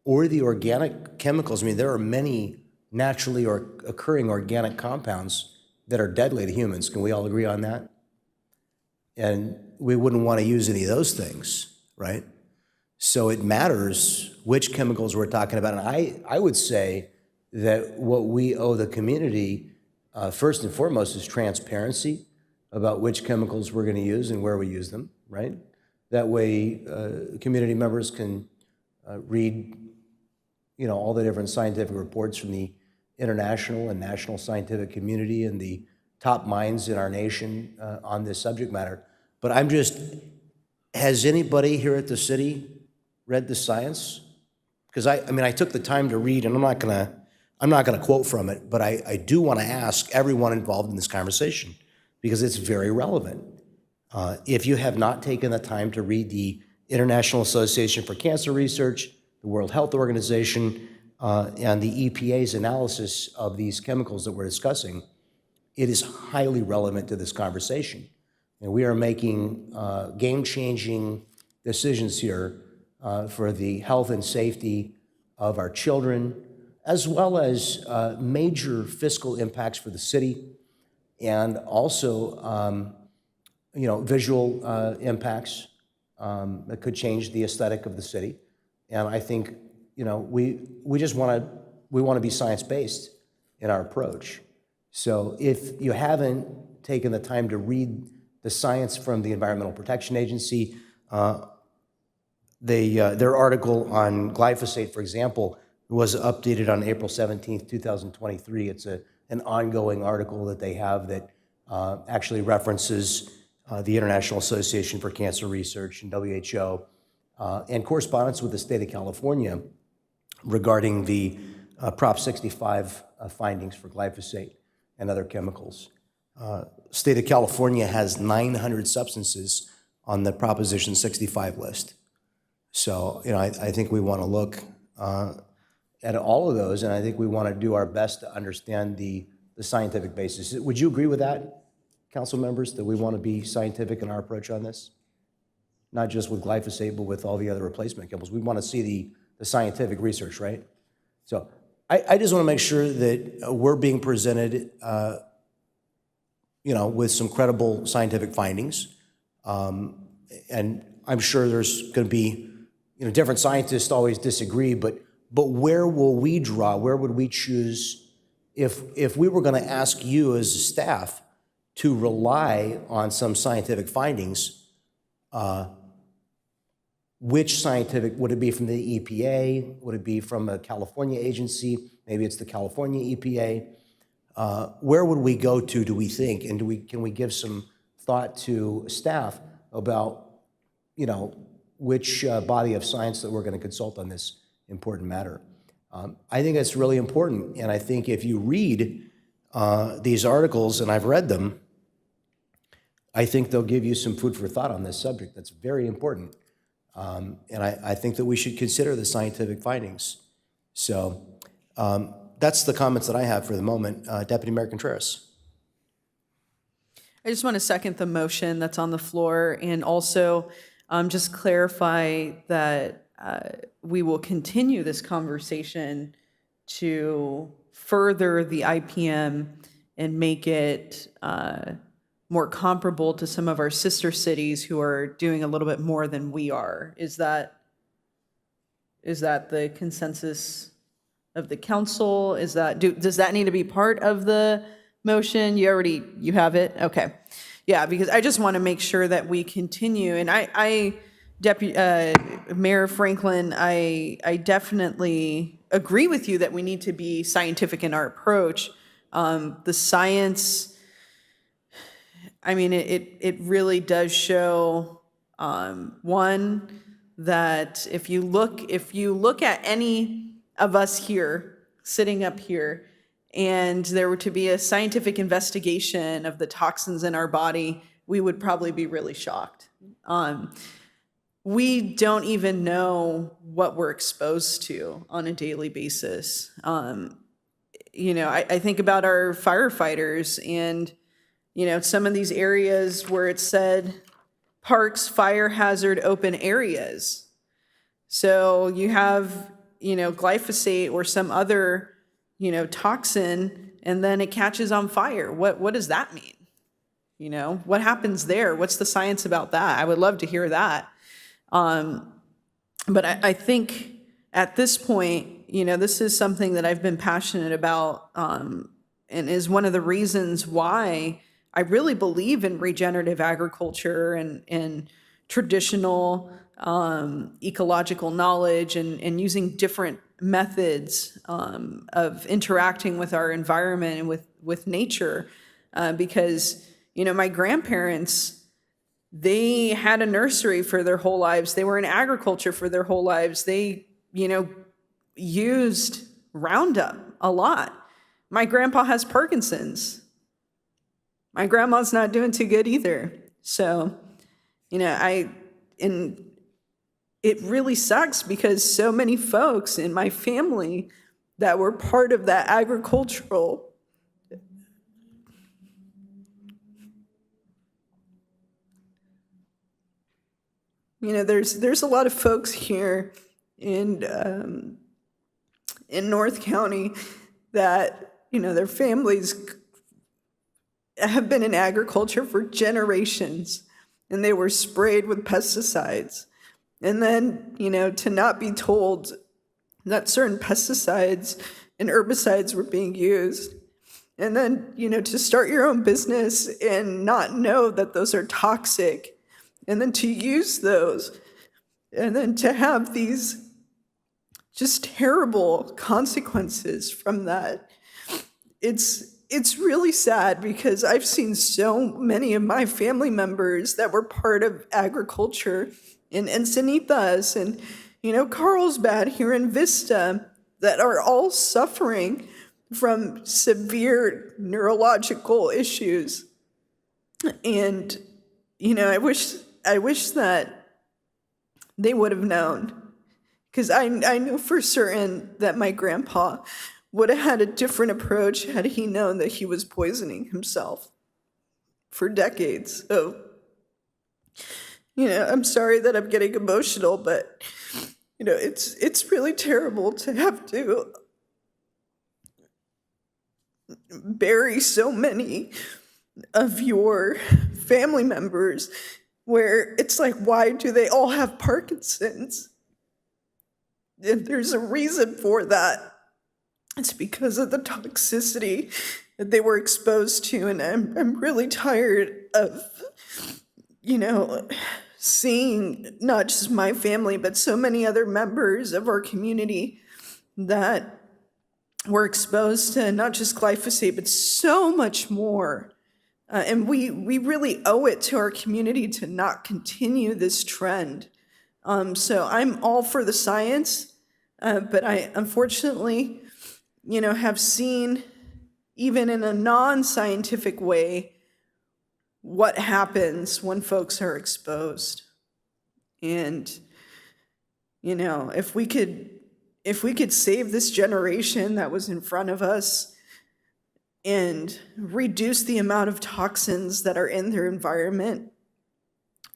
or the organic chemicals, there are many naturally occurring organic compounds that are deadly to humans. Can we all agree on that? And we wouldn't want to use any of those things, right? So it matters which chemicals we're talking about. And I would say that what we owe the community, first and foremost, is transparency about which chemicals we're going to use and where we use them, right? That way, community members can read, all the different scientific reports from the international and national scientific community and the top minds in our nation on this subject matter. But has anybody here at the city read the science? Because I took the time to read, and I'm not gonna quote from it, but I do want to ask everyone involved in this conversation because it's very relevant. If you have not taken the time to read the International Association for Cancer Research, the World Health Organization, and the EPA's analysis of these chemicals that we're discussing, it is highly relevant to this conversation. And we are making game-changing decisions here for the health and safety of our children, as well as major fiscal impacts for the city, and also visual impacts that could change the aesthetic of the city. And I think we just want to be science-based in our approach. So if you haven't taken the time to read the science from the Environmental Protection Agency, their article on glyphosate, for example, was updated on April 17th, 2023. It's an ongoing article that they have that actually references the International Association for Cancer Research and WHO, and correspondence with the state of California regarding the Prop 65 findings for glyphosate and other chemicals. State of California has 900 substances on the Proposition 65 list. So, I think we want to look at all of those, and I think we want to do our best to understand the scientific basis. Would you agree with that, council members, that we want to be scientific in our approach on this? Not just with glyphosate, but with all the other replacement chemicals. We want to see the scientific research, right? So I just want to make sure that we're being presented, with some credible scientific findings. And I'm sure there's going to be, different scientists always disagree, but where will we draw? Where would we choose if we were going to ask you as a staff to rely on some scientific findings? Which scientific, would it be from the EPA? Would it be from a California agency? Maybe it's the California EPA. Where would we go to, do we think? And can we give some thought to staff about, which body of science that we're going to consult on this important matter? I think it's really important. And I think if you read these articles, and I've read them, I think they'll give you some food for thought on this subject. That's very important. And I think that we should consider the scientific findings. So that's the comments that I have for the moment. Deputy Mayor Contreras. I just want to second the motion that's on the floor, and also just clarify that we will continue this conversation to further the IPM and make it more comparable to some of our sister cities who are doing a little bit more than we are. Is that the consensus of the council? Does that need to be part of the motion? You have it? Okay. Yeah, because I just want to make sure that we continue. And Mayor Franklin, I definitely agree with you that we need to be scientific in our approach. The science, it really does show, one, that if you look at any of us here, sitting up here, and there were to be a scientific investigation of the toxins in our body, we would probably be really shocked. We don't even know what we're exposed to on a daily basis. I think about our firefighters and, some of these areas where it said parks, fire hazard, open areas. So you have, glyphosate or some other, toxin, and then it catches on fire. What does that mean? What happens there? What's the science about that? I would love to hear that. But I think at this point, this is something that I've been passionate about, and is one of the reasons why I really believe in regenerative agriculture and traditional ecological knowledge and using different methods of interacting with our environment and with nature. Because, my grandparents, they had a nursery for their whole lives. They were in agriculture for their whole lives. They, used Roundup a lot. My grandpa has Parkinson's. My grandma's not doing too good either. So, it really sucks because so many folks in my family that were part of that agricultural there's a lot of folks here in North County that, their families have been in agriculture for generations, and they were sprayed with pesticides. And then, to not be told that certain pesticides and herbicides were being used. And then, to start your own business and not know that those are toxic, and then to use those, and then to have these just terrible consequences from that. It's really sad because I've seen so many of my family members that were part of agriculture in Encinitas and, Carlsbad here in Vista that are all suffering from severe neurological issues. And, I wish that they would have known, because I know for certain that my grandpa would have had a different approach had he known that he was poisoning himself for decades. So, I'm sorry that I'm getting emotional, but, it's really terrible to have to bury so many of your family members where it's like, why do they all have Parkinson's? And there's a reason for that. It's because of the toxicity that they were exposed to. And I'm really tired of, seeing not just my family, but so many other members of our community that were exposed to not just glyphosate, but so much more. And we really owe it to our community to not continue this trend. So I'm all for the science, but I unfortunately, have seen, even in a non-scientific way, what happens when folks are exposed. And, if we could save this generation that was in front of us and reduce the amount of toxins that are in their environment,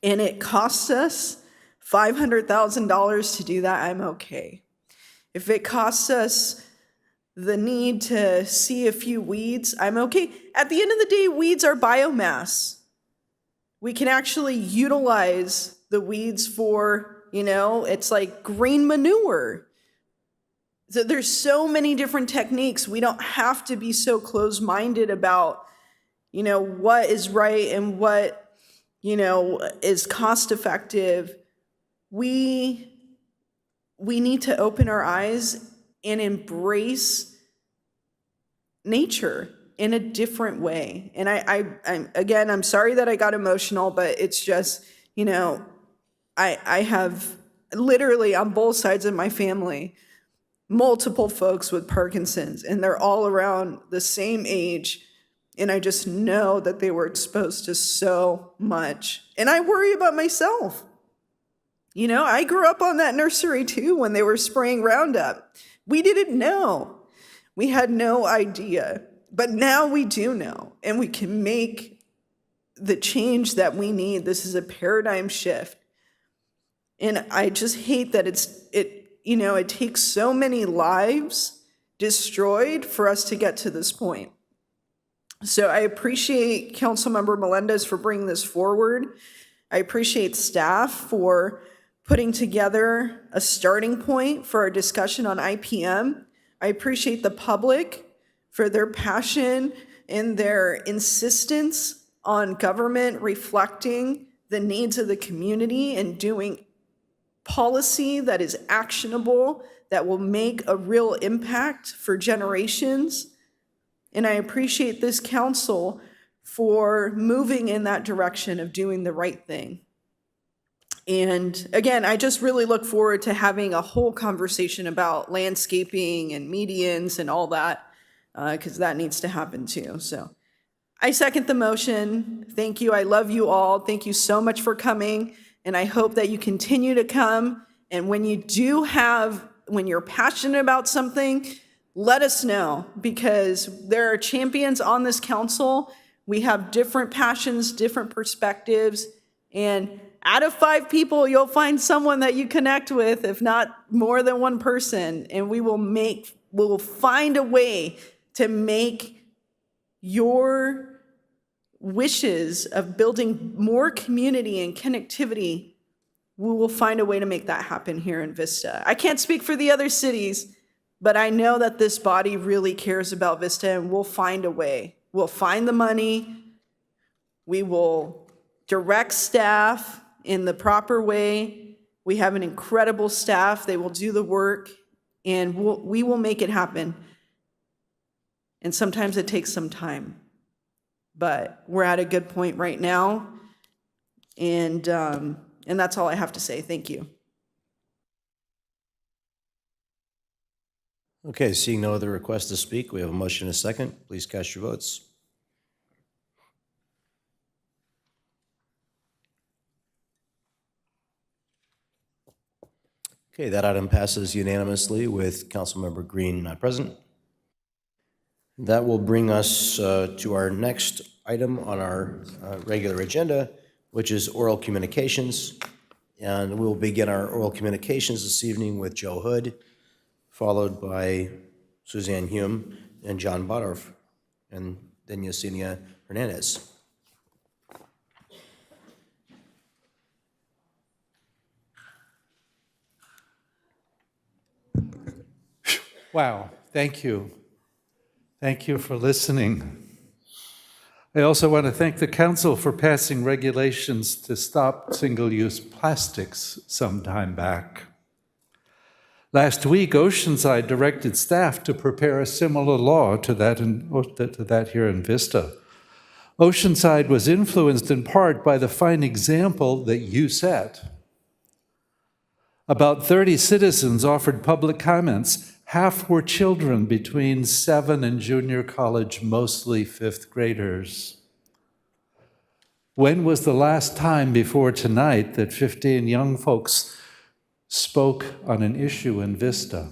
and it costs us $500,000 to do that, I'm okay. If it costs us the need to see a few weeds, I'm okay. At the end of the day, weeds are biomass. We can actually utilize the weeds for, it's like green manure. So there's so many different techniques. We don't have to be so closed-minded about, what is right and what, is cost-effective. We need to open our eyes and embrace nature in a different way. And I'm sorry that I got emotional, but it's just, I have literally on both sides of my family multiple folks with Parkinson's, and they're all around the same age. And I just know that they were exposed to so much. And I worry about myself. I grew up on that nursery too when they were spraying Roundup. We didn't know. We had no idea. But now we do know, and we can make the change that we need. This is a paradigm shift. And I just hate that it takes so many lives destroyed for us to get to this point. So I appreciate Councilmember Melendez for bringing this forward. I appreciate staff for putting together a starting point for our discussion on IPM. I appreciate the public for their passion and their insistence on government reflecting the needs of the community and doing policy that is actionable, that will make a real impact for generations. And I appreciate this council for moving in that direction of doing the right thing. And again, I just really look forward to having a whole conversation about landscaping and medians and all that, because that needs to happen too. So I second the motion. Thank you. I love you all. Thank you so much for coming. And I hope that you continue to come And when you're passionate about something, let us know, because there are champions on this council. We have different passions, different perspectives, and out of 5 people, you'll find someone that you connect with, if not more than one person, and we will find a way to make your wishes of building more community and connectivity, we will find a way to make that happen here in Vista. I can't speak for the other cities, but I know that this body really cares about Vista, and we'll find a way. We'll find the money. We will direct staff in the proper way. We have an incredible staff. They will do the work, and we will make it happen. And sometimes it takes some time, but we're at a good point right now. And that's all I have to say. Thank you. Okay, seeing no other requests to speak, we have a motion and a second. Please cast your votes. Okay, that item passes unanimously with Councilmember Green not present. That will bring us to our next item on our regular agenda, which is oral communications. And we'll begin our oral communications this evening with Joe Hood, followed by Suzanne Hume and John Bodorf, and then Yesenia Hernandez. Wow, thank you. Thank you for listening. I also want to thank the council for passing regulations to stop single-use plastics some time back. Last week, Oceanside directed staff to prepare a similar law to that here in Vista. Oceanside was influenced in part by the fine example that you set. About 30 citizens offered public comments. Half were children between 7 and junior college, mostly 5th graders. When was the last time before tonight that 15 young folks spoke on an issue in Vista?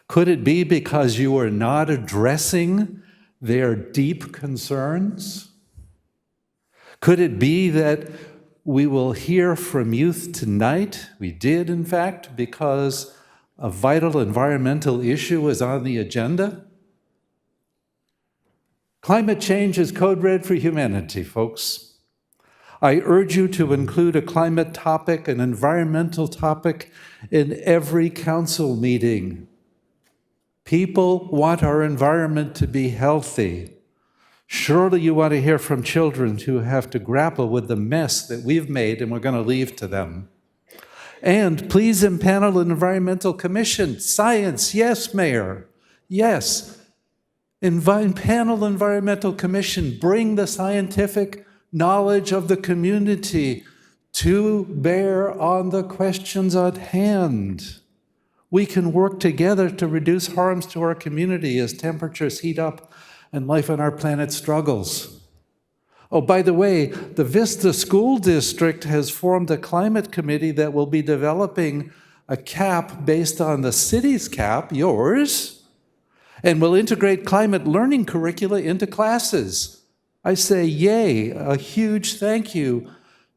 Could it be because you are not addressing their deep concerns? Could it be that we will hear from youth tonight? We did, in fact, because a vital environmental issue is on the agenda? Climate change is code red for humanity, folks. I urge you to include a climate topic, an environmental topic, in every council meeting. People want our environment to be healthy. Surely you want to hear from children who have to grapple with the mess that we've made and we're going to leave to them. And please impanel an environmental commission. Science, yes, Mayor, yes. Impanel environmental commission. Bring the scientific knowledge of the community to bear on the questions at hand. We can work together to reduce harms to our community as temperatures heat up and life on our planet struggles. Oh, by the way, the Vista School District has formed a climate committee that will be developing a cap based on the city's cap, yours, and will integrate climate learning curricula into classes. I say yay, a huge thank you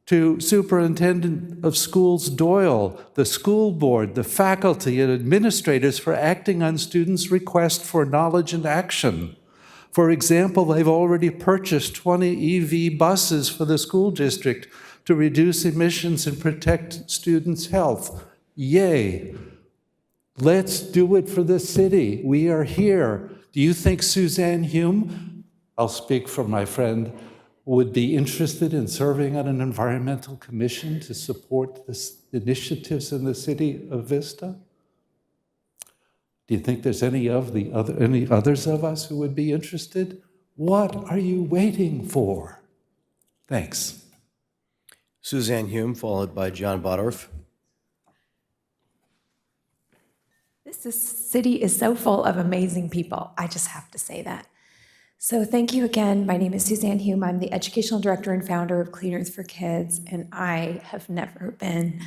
to Superintendent of Schools Doyle, the school board, the faculty, and administrators for acting on students' request for knowledge and action. For example, they've already purchased 20 EV buses for the school district to reduce emissions and protect students' health. Yay. Let's do it for the city. We are here. Do you think Suzanne Hume, I'll speak for my friend, would be interested in serving on an environmental commission to support the initiatives in the city of Vista? Do you think there's any others of us who would be interested? What are you waiting for? Thanks. Suzanne Hume, followed by John Bodorf. This city is so full of amazing people. I just have to say that. So thank you again. My name is Suzanne Hume. I'm the educational director and founder of Clean Earth for Kids, and I have never been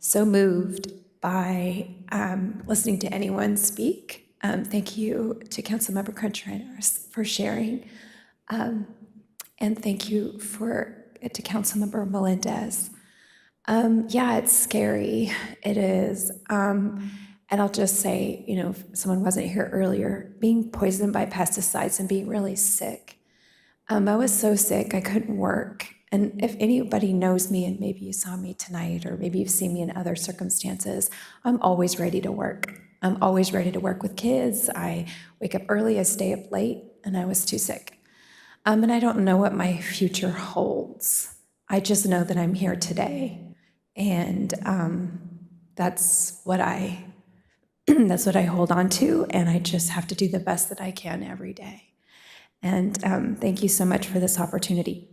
so moved by listening to anyone speak. Thank you to Councilmember Contreras for sharing. And thank you to Councilmember Melendez. Yeah, it's scary. It is. And I'll just say, if someone wasn't here earlier, being poisoned by pesticides and being really sick. I was so sick I couldn't work. And if anybody knows me, and maybe you saw me tonight, or maybe you've seen me in other circumstances, I'm always ready to work. I'm always ready to work with kids. I wake up early, I stay up late, and I was too sick. And I don't know what my future holds. I just know that I'm here today. And that's what I hold on to, and I just have to do the best that I can every day. And thank you so much for this opportunity.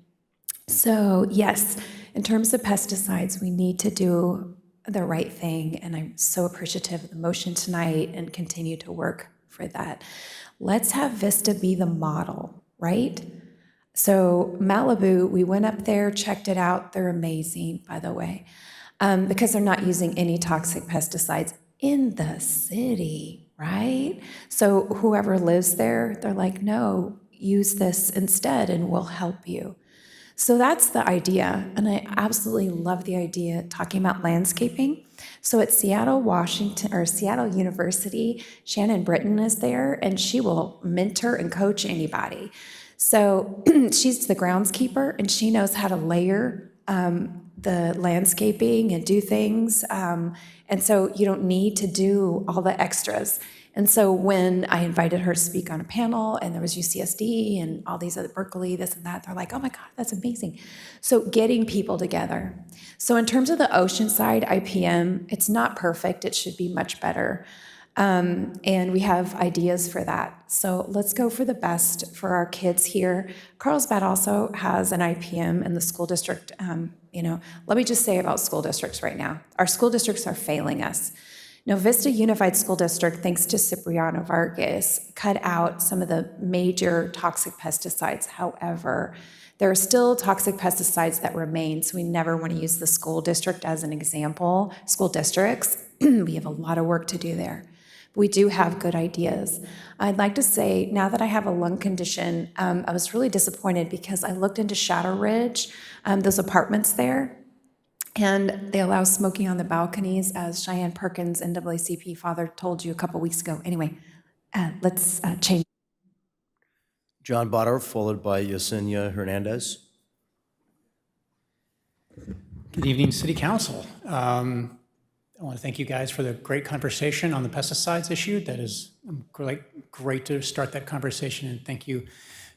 So yes, in terms of pesticides, we need to do the right thing, and I'm so appreciative of the motion tonight and continue to work for that. Let's have Vista be the model, right? So Malibu, we went up there, checked it out. They're amazing, by the way, because they're not using any toxic pesticides in the city, right? So whoever lives there, they're like, no, use this instead and we'll help you. So that's the idea, and I absolutely love the idea talking about landscaping. So at Seattle University, Shannon Britton is there, and she will mentor and coach anybody. So she's the groundskeeper, and she knows how to layer the landscaping and do things. And so you don't need to do all the extras. And so when I invited her to speak on a panel, and there was UCSD and all these other Berkeley, this and that, they're like, oh my God, that's amazing. So getting people together. So in terms of the Oceanside IPM, it's not perfect. It should be much better. And we have ideas for that. So let's go for the best for our kids here. Carlsbad also has an IPM in the school district. Let me just say about school districts right now. Our school districts are failing us. Now, Vista Unified School District, thanks to Cipriano Vargas, cut out some of the major toxic pesticides. However, there are still toxic pesticides that remain, so we never want to use the school district as an example. School districts, we have a lot of work to do there. We do have good ideas. I'd like to say, now that I have a lung condition, I was really disappointed because I looked into Shadow Ridge, those apartments there, and they allow smoking on the balconies, as Cheyenne Perkins, NAACP father, told you a couple weeks ago. Anyway, let's change. John Botter, followed by Yesenia Hernandez. Good evening, City Council. I want to thank you guys for the great conversation on the pesticides issue. That is great to start that conversation, and thank you,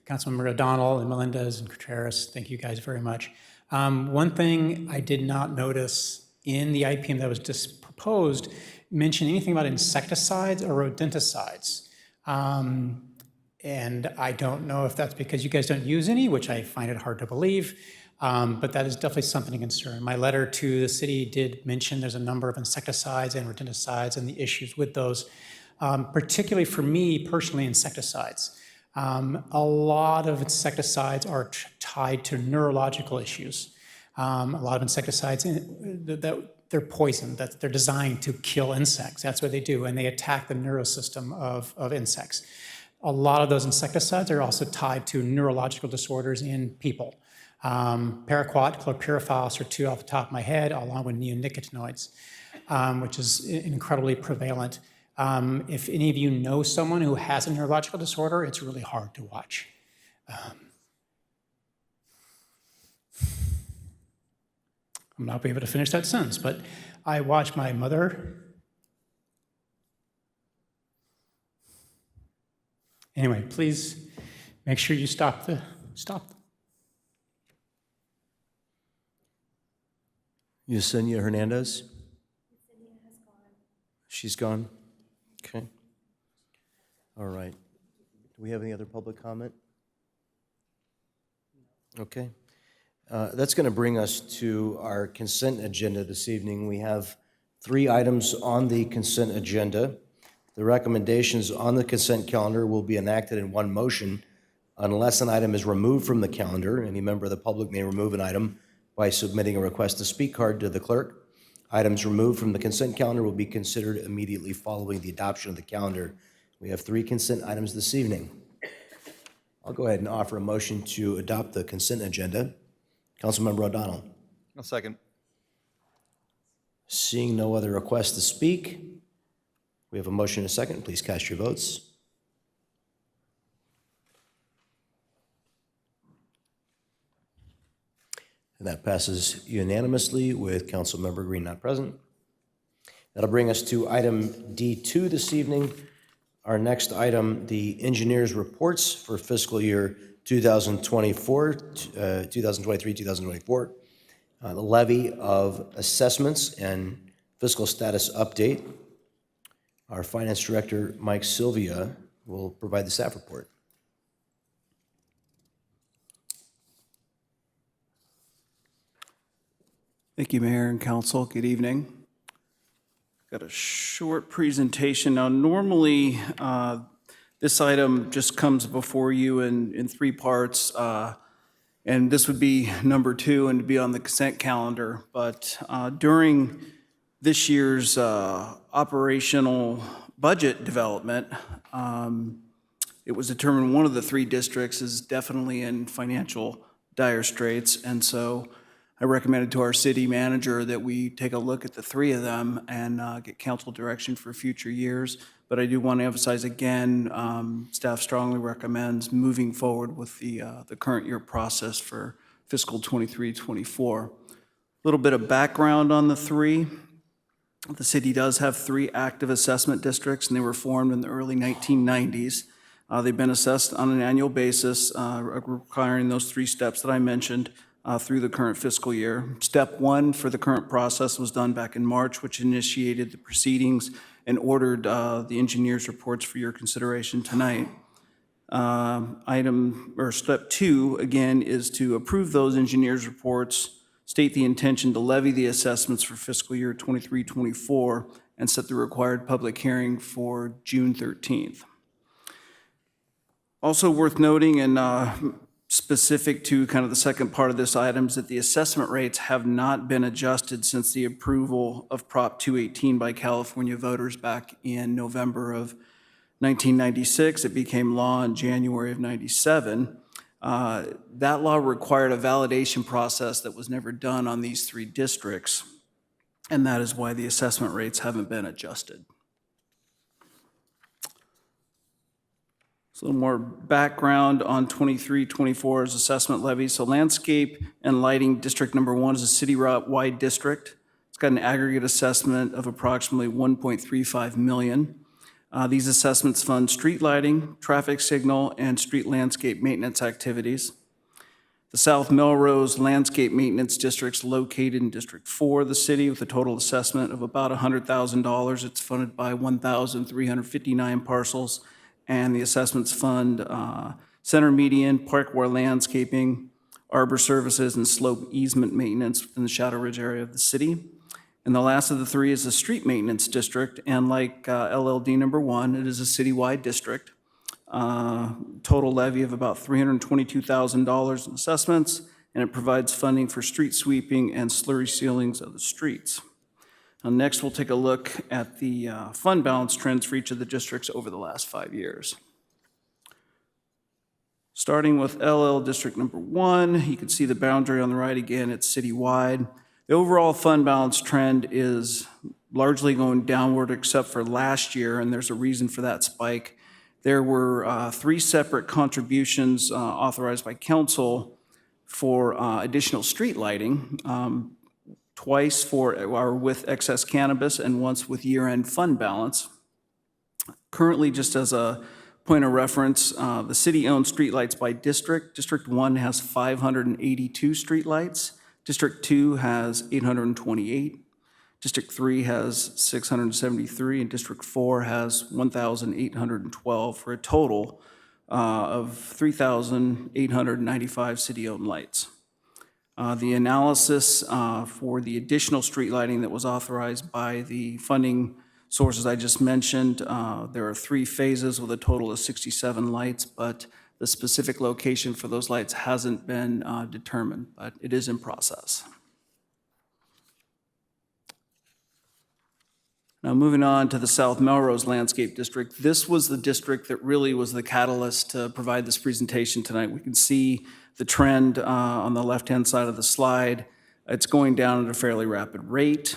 Councilmember O'Donnell and Melendez and Contreras. Thank you guys very much. One thing I did not notice in the IPM that was just proposed mention anything about insecticides or rodenticides. And I don't know if that's because you guys don't use any, which I find it hard to believe, but that is definitely something to concern. My letter to the city did mention there's a number of insecticides and rodenticides and the issues with those, particularly for me personally, insecticides. A lot of insecticides are tied to neurological issues. A lot of insecticides, they're poison, that they're designed to kill insects. That's what they do, and they attack the neurosystem of insects. A lot of those insecticides are also tied to neurological disorders in people. Paraquat, chlorpyrifos are two off the top of my head, along with neonicotinoids, which is incredibly prevalent. If any of you know someone who has a neurological disorder, it's really hard to watch. I'm not be able to finish that sentence, but I watched my mother. Anyway, please make sure you stop. Yesenia Hernandez? She's gone? Okay. All right. Do we have any other public comment? Okay. That's going to bring us to our consent agenda this evening. We have 3 items on the consent agenda. The recommendations on the consent calendar will be enacted in one motion unless an item is removed from the calendar. Any member of the public may remove an item by submitting a request to speak card to the clerk. Items removed from the consent calendar will be considered immediately following the adoption of the calendar. We have 3 consent items this evening. I'll go ahead and offer a motion to adopt the consent agenda. Councilmember O'Donnell. I'll second. Seeing no other requests to speak, we have a motion and a second. Please cast your votes. And that passes unanimously with Councilmember Green not present. That'll bring us to item D2 this evening. Our next item, the engineer's reports for fiscal year 2023-2024, the levy of assessments and fiscal status update. Our finance director, Mike Sylvia, will provide the staff report. Thank you, Mayor and Council. Good evening. Got a short presentation. Now, normally, this item just comes before you in 3 parts, and this would be number 2 and to be on the consent calendar. But during this year's operational budget development, it was determined one of the 3 districts is definitely in financial dire straits, and so I recommended to our city manager that we take a look at the 3 of them and get council direction for future years. But I do want to emphasize again, staff strongly recommends moving forward with the current year process for fiscal 23-24. A little bit of background on the 3. The city does have 3 active assessment districts, and they were formed in the early 1990s. They've been assessed on an annual basis, requiring those 3 steps that I mentioned through the current fiscal year. Step 1 for the current process was done back in March, which initiated the proceedings and ordered the engineer's reports for your consideration tonight. Step 2, again, is to approve those engineer's reports, state the intention to levy the assessments for fiscal year 23-24, and set the required public hearing for June 13th. Also worth noting, and specific to kind of the second part of this item, is that the assessment rates have not been adjusted since the approval of Prop 218 by California voters back in November of 1996. It became law in January of 97. That law required a validation process that was never done on these 3 districts, and that is why the assessment rates haven't been adjusted. So a little more background on 23-24's assessment levy. So landscape and lighting district number 1 is a city-wide district. It's got an aggregate assessment of approximately $1.35 million. These assessments fund street lighting, traffic signal, and street landscape maintenance activities. The South Melrose Landscape Maintenance District's located in District 4 of the city with a total assessment of about $100,000. It's funded by 1,359 parcels. And the assessments fund center median, parkway landscaping, arbor services, and slope easement maintenance in the Shadow Ridge area of the city. And the last of the 3 is a street maintenance district, and like LLD number 1, it is a citywide district. Total levy of about $322,000 in assessments, and it provides funding for street sweeping and slurry sealings of the streets. Now, next, we'll take a look at the fund balance trends for each of the districts over the last 5 years. Starting with LL District number 1, you can see the boundary on the right again, it's citywide. The overall fund balance trend is largely going downward except for last year, and there's a reason for that spike. There were 3 separate contributions authorized by council for additional street lighting. Twice with excess cannabis and once with year-end fund balance. Currently, just as a point of reference, the city owns streetlights by district. District 1 has 582 streetlights. District 2 has 828. District 3 has 673, and District 4 has 1,812 for a total of 3,895 city-owned lights. The analysis for the additional street lighting that was authorized by the funding sources I just mentioned, there are 3 phases with a total of 67 lights, but the specific location for those lights hasn't been determined, but it is in process. Now, moving on to the South Melrose Landscape District. This was the district that really was the catalyst to provide this presentation tonight. We can see the trend on the left-hand side of the slide. It's going down at a fairly rapid rate.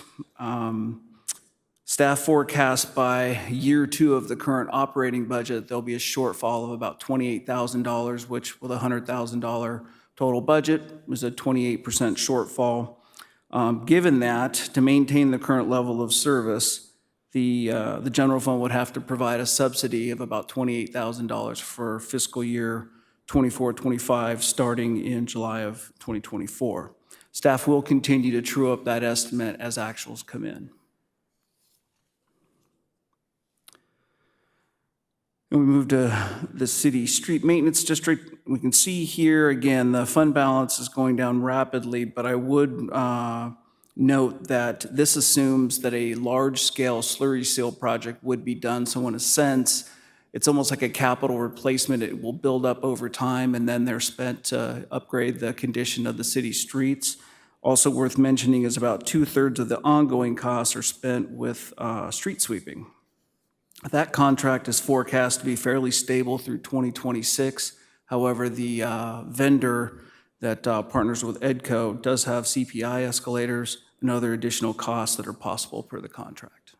Staff forecast by year 2 of the current operating budget, there'll be a shortfall of about $28,000, which with a $100,000 total budget was a 28% shortfall. Given that, to maintain the current level of service, the general fund would have to provide a subsidy of about $28,000 for fiscal year 24-25, starting in July of 2024. Staff will continue to true up that estimate as actuals come in. And we move to the city street maintenance district. We can see here, again, the fund balance is going down rapidly, but I would note that this assumes that a large-scale slurry seal project would be done. So in a sense, it's almost like a capital replacement. It will build up over time, and then they're spent to upgrade the condition of the city streets. Also worth mentioning is about 2/3 of the ongoing costs are spent with street sweeping. That contract is forecast to be fairly stable through 2026. However, the vendor that partners with EDCO does have CPI escalators and other additional costs that are possible per the contract.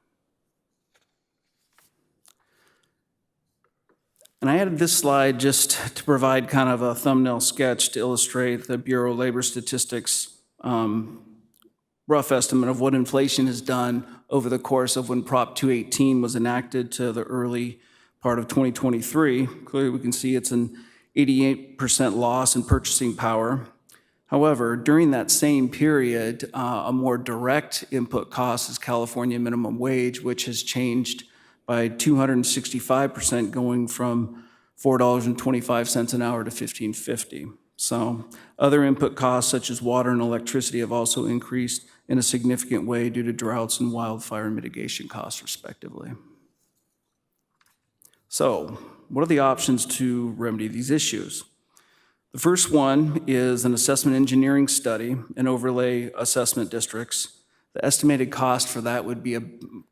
And I added this slide just to provide kind of a thumbnail sketch to illustrate the Bureau of Labor Statistics rough estimate of what inflation has done over the course of when Prop 218 was enacted to the early part of 2023. Clearly, we can see it's an 88% loss in purchasing power. However, during that same period, a more direct input cost is California minimum wage, which has changed by 265%, going from $4.25 an hour to $15.50. So other input costs such as water and electricity have also increased in a significant way due to droughts and wildfire mitigation costs, respectively. So what are the options to remedy these issues? The first one is an assessment engineering study and overlay assessment districts. The estimated cost for that would be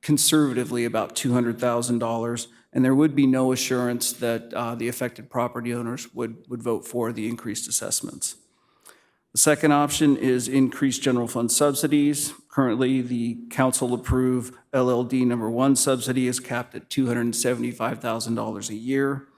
conservatively about $200,000, and there would be no assurance that the affected property owners would vote for the increased assessments. The second option is increased general fund subsidies. Currently, the council-approved LLD number 1 subsidy is capped at $275,000 a year.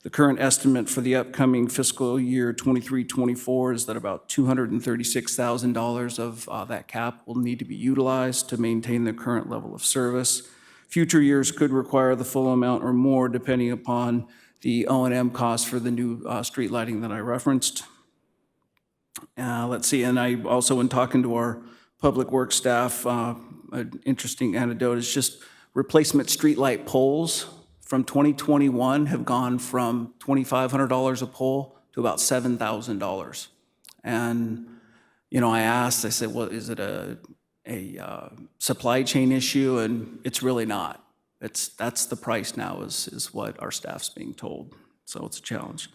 The current estimate for the upcoming fiscal year 23-24 is that about $236,000 of that cap will need to be utilized to maintain the current level of service. Future years could require the full amount or more depending upon the O&M costs for the new street lighting that I referenced. Let's see, and I also, when talking to our public works staff, an interesting anecdote is just replacement streetlight poles from 2021 have gone from $2,500 a pole to about $7,000. And, you know, I asked, I said, well, is it a supply chain issue? And it's really not. That's the price now is what our staff's being told. So it's a challenge.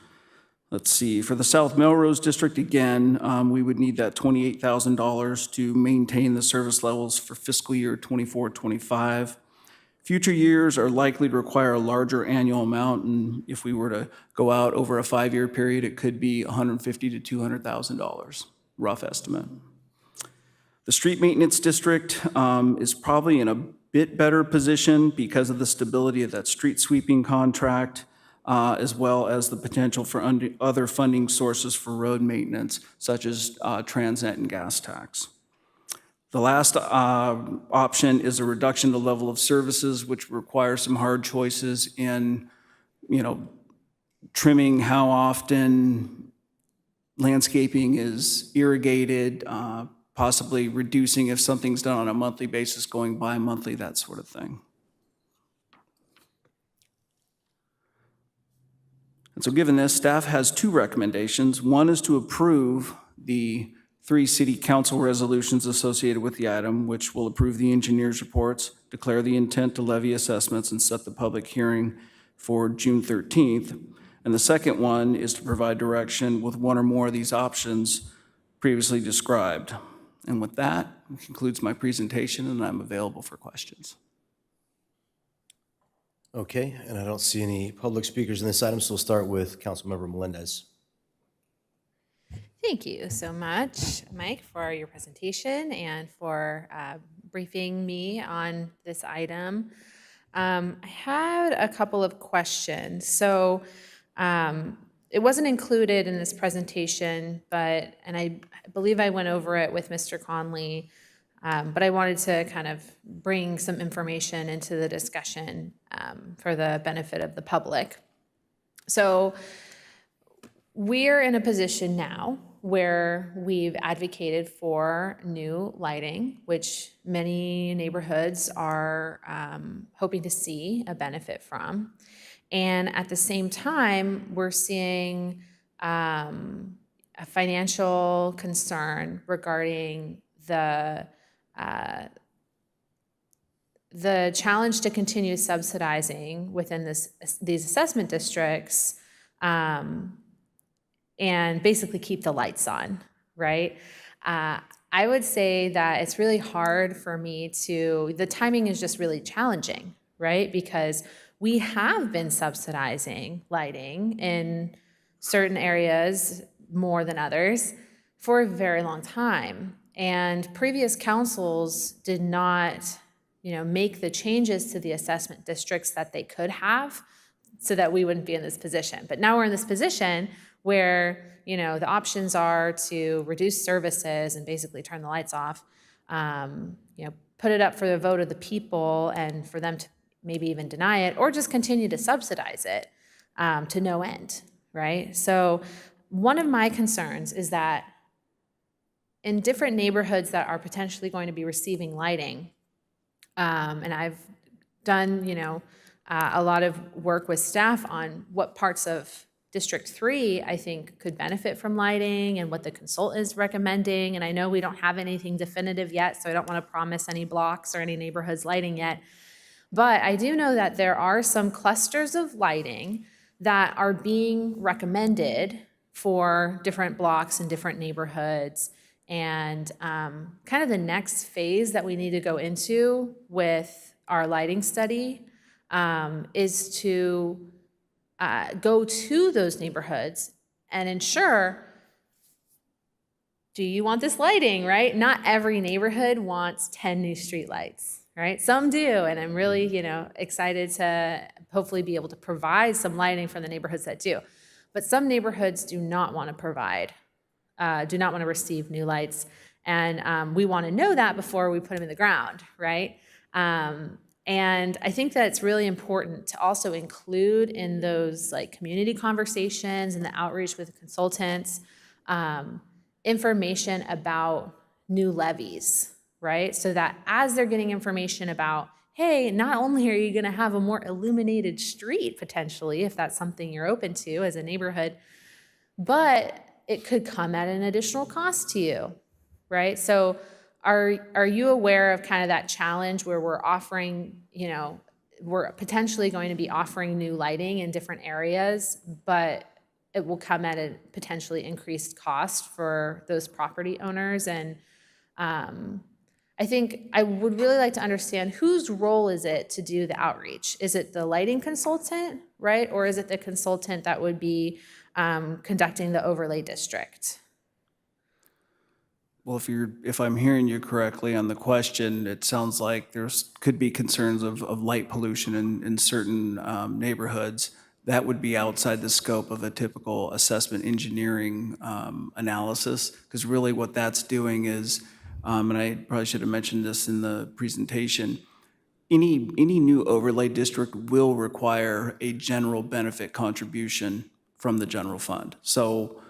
Let's see, for the South Melrose District, again, we would need that $28,000 to maintain the service levels for fiscal year 24-25. Future years are likely to require a larger annual amount, and if we were to go out over a 5-year period, it could be $150,000 to $200,000, rough estimate. The street maintenance district is probably in a bit better position because of the stability of that street sweeping contract, as well as the potential for other funding sources for road maintenance, such as Transnet and gas tax. The last option is a reduction to level of services, which requires some hard choices in, you know, trimming how often landscaping is irrigated, possibly reducing if something's done on a monthly basis, going bi-monthly, that sort of thing. And so given this, staff has 2 recommendations. One is to approve the 3 city council resolutions associated with the item, which will approve the engineer's reports, declare the intent to levy assessments, and set the public hearing for June 13th. And the second one is to provide direction with one or more of these options previously described. And with that concludes my presentation, and I'm available for questions. Okay, and I don't see any public speakers in this item, so we'll start with Councilmember Melendez. Thank you so much, Mike, for your presentation and for briefing me on this item. I had a couple of questions. So it wasn't included in this presentation, and I believe I went over it with Mr. Conley, but I wanted to kind of bring some information into the discussion for the benefit of the public. So we're in a position now where we've advocated for new lighting, which many neighborhoods are hoping to see a benefit from. And at the same time, we're seeing a financial concern regarding the challenge to continue subsidizing within these assessment districts and basically keep the lights on, right? I would say that it's really hard for me the timing is just really challenging, right? Because we have been subsidizing lighting in certain areas more than others for a very long time. And previous councils did not, make the changes to the assessment districts that they could have so that we wouldn't be in this position. But now we're in this position where, the options are to reduce services and basically turn the lights off, put it up for the vote of the people and for them to maybe even deny it, or just continue to subsidize it to no end, right? So one of my concerns is that in different neighborhoods that are potentially going to be receiving lighting, and I've done, a lot of work with staff on what parts of District 3 I think could benefit from lighting and what the consultant is recommending. And I know we don't have anything definitive yet, so I don't want to promise any blocks or any neighborhoods lighting yet. But I do know that there are some clusters of lighting that are being recommended for different blocks and different neighborhoods. And kind of the next phase that we need to go into with our lighting study is to go to those neighborhoods and ensure, do you want this lighting, right? Not every neighborhood wants 10 new streetlights, right? Some do, and I'm really, excited to hopefully be able to provide some lighting for the neighborhoods that do. But some neighborhoods do not want to provide, do not want to receive new lights, and we want to know that before we put them in the ground, right? And I think that it's really important to also include in those community conversations and the outreach with the consultants, information about new levies, right? So that as they're getting information about, hey, not only are you gonna have a more illuminated street potentially, if that's something you're open to as a neighborhood, but it could come at an additional cost to you, right? So are you aware of kind of that challenge where we're offering, we're potentially going to be offering new lighting in different areas, but it will come at a potentially increased cost for those property owners? And I think I would really like to understand whose role is it to do the outreach? Is it the lighting consultant, right? Or is it the consultant that would be conducting the overlay district? Well, if I'm hearing you correctly on the question, it sounds like could be concerns of light pollution in certain neighborhoods. That would be outside the scope of a typical assessment engineering analysis, because really what that's doing is, and I probably should have mentioned this in the presentation, any new overlay district will require a general benefit contribution from the general fund. So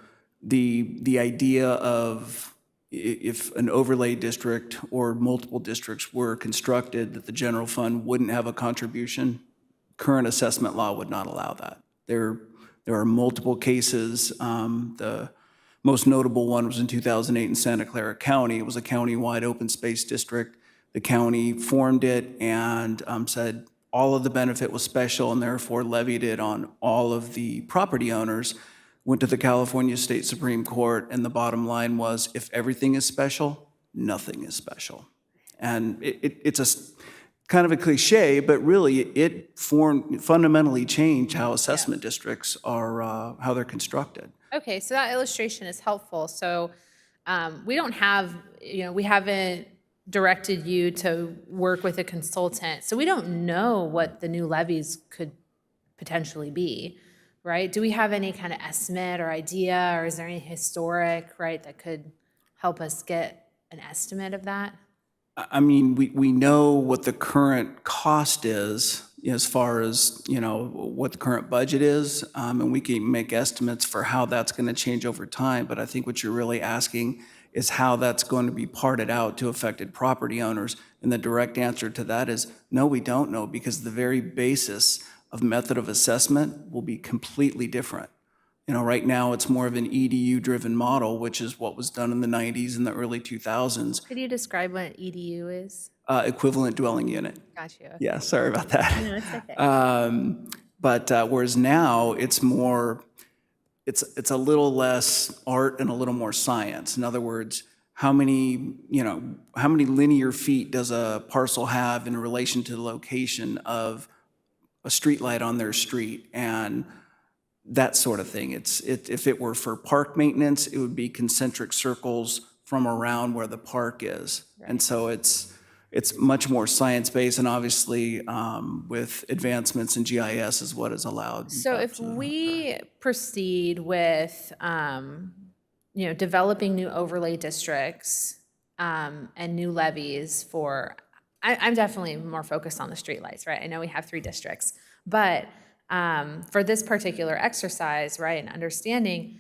the idea of if an overlay district or multiple districts were constructed that the general fund wouldn't have a contribution, current assessment law would not allow that. There are multiple cases. The most notable one was in 2008 in Santa Clara County. It was a county-wide open space district. The county formed it and said all of the benefit was special and therefore levied it on all of the property owners. Went to the California State Supreme Court, and the bottom line was, if everything is special, nothing is special. And it's a kind of a cliche, but really it fundamentally changed how assessment districts are, how they're constructed. Okay, so that illustration is helpful. So we don't have, we haven't directed you to work with a consultant. So we don't know what the new levies could potentially be, right? Do we have any kind of estimate or idea, or is there any historic, right, that could help us get an estimate of that? I mean, we know what the current cost is as far as, what the current budget is, and we can make estimates for how that's going to change over time. But I think what you're really asking is how that's going to be parted out to affected property owners. And the direct answer to that is, no, we don't know, because the very basis of method of assessment will be completely different. Right now it's more of an EDU-driven model, which is what was done in the 90s and the early 2000s. Could you describe what an EDU is? Equivalent dwelling unit. Got you. Yeah, sorry about that. No, it's okay. But whereas now it's more, it's a little less art and a little more science. In other words, how many linear feet does a parcel have in relation to the location of a street light on their street, and that sort of thing. If it were for park maintenance, it would be concentric circles from around where the park is. Right. And so it's much more science-based, and obviously with advancements in GIS is what is allowed. So if we proceed with, developing new overlay districts and new levies for, I'm definitely more focused on the streetlights, right? I know we have 3 districts, but for this particular exercise, right, and understanding,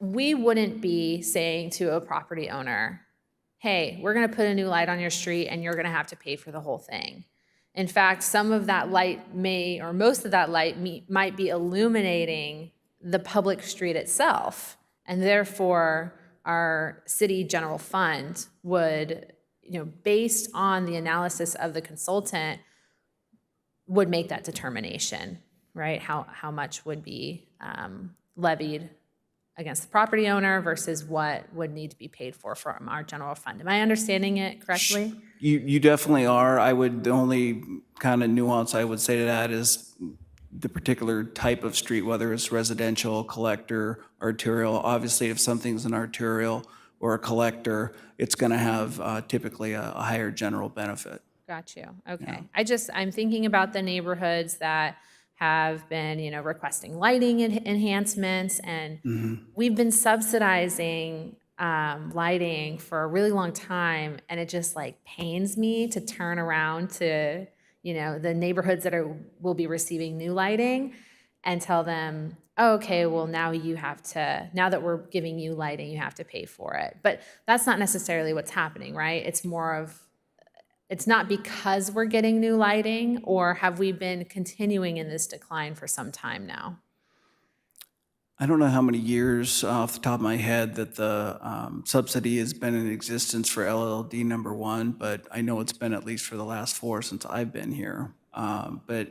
we wouldn't be saying to a property owner, hey, we're going to put a new light on your street and you're going to have to pay for the whole thing. In fact, some of that light most of that light might be illuminating the public street itself, and therefore our city general fund would, based on the analysis of the consultant, would make that determination, right? How much would be levied against the property owner versus what would need to be paid for from our general fund. Am I understanding it correctly? You definitely are. The only kind of nuance I would say to that is the particular type of street, whether it's residential, collector, arterial. Obviously, if something's an arterial or a collector, it's going to have typically a higher general benefit. Got you. Okay. Yeah. I'm thinking about the neighborhoods that have been, requesting lighting enhancements, and we've been subsidizing lighting for a really long time, and it just pains me to turn around to, the neighborhoods that will be receiving new lighting and tell them, oh, okay, well now that we're giving you lighting, you have to pay for it. But that's not necessarily what's happening, right? It's not because we're getting new lighting, or have we been continuing in this decline for some time now? I don't know how many years off the top of my head that the subsidy has been in existence for LLD number 1, but I know it's been at least for the last 4 since I've been here. But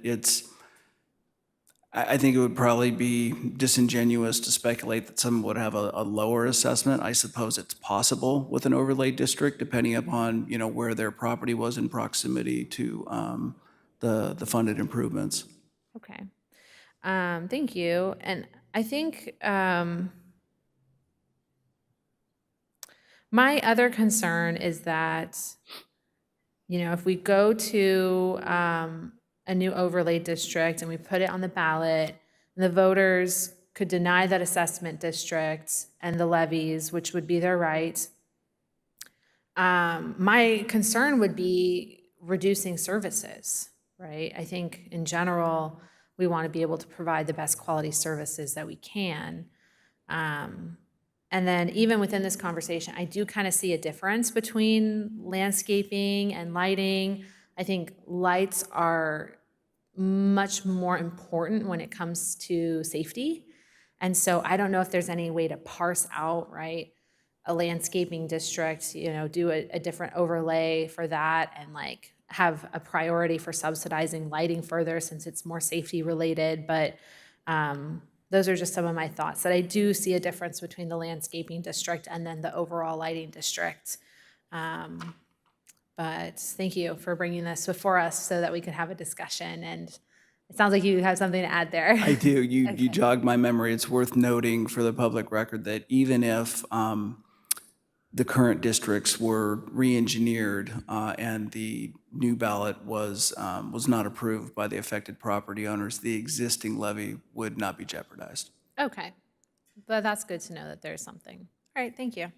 I think it would probably be disingenuous to speculate that someone would have a lower assessment. I suppose it's possible with an overlay district, depending upon where their property was in proximity to the funded improvements. Okay, thank you. And I think my other concern is that if we go to a new overlay district and we put it on the ballot, the voters could deny that assessment district and the levies, which would be their right. My concern would be reducing services, right? I think in general, we want to be able to provide the best quality services that we can. And then even within this conversation, I do kind of see a difference between landscaping and lighting. I think lights are much more important when it comes to safety. And so I don't know if there's any way to parse out, right, a landscaping district, do a different overlay for that, and have a priority for subsidizing lighting further since it's more safety related. But those are just some of my thoughts, that I do see a difference between the landscaping district and then the overall lighting district. but thank you for bringing this before us so that we could have a discussion. And it sounds like you have something to add there. I do. You jogged my memory. It's worth noting for the public record that even if the current districts were re-engineered and the new ballot was not approved by the affected property owners, the existing levy would not be jeopardized. Okay, but that's good to know that there's something. All right, thank you.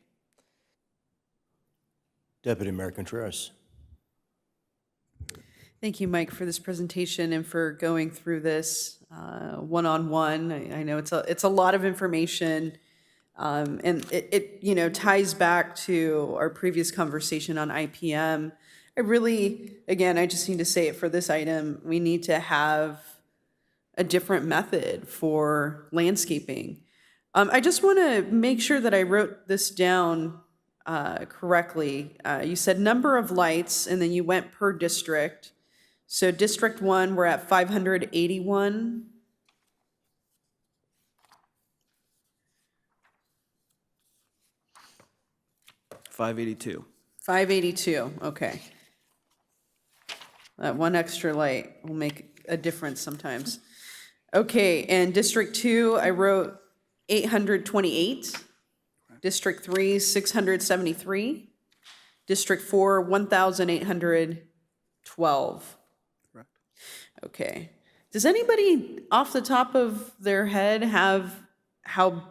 Deputy Mayor Contreras. Thank you, Mike, for this presentation and for going through this one-on-one. I know it's a lot of information, and it ties back to our previous conversation on IPM. I just need to say it for this item, we need to have a different method for landscaping. I just want to make sure that I wrote this down correctly. You said number of lights, and then you went per district. So District 1, we're at 581. $582. 582, okay. That one extra light will make a difference sometimes. Okay, and District 2, I wrote 828. District 3, 673. District 4, 1,812. Correct. Okay. Does anybody off the top of their head have how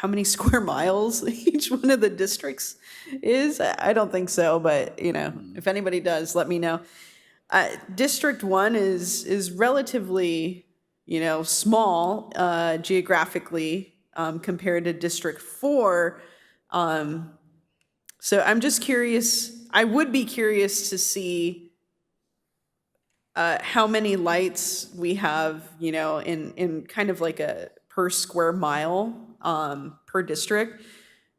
many square miles each one of the districts is? I don't think so, but if anybody does, let me know. District 1 is relatively, small geographically compared to District 4. So I'm just curious, I would be curious to see how many lights we have, in kind of like a per square mile per district,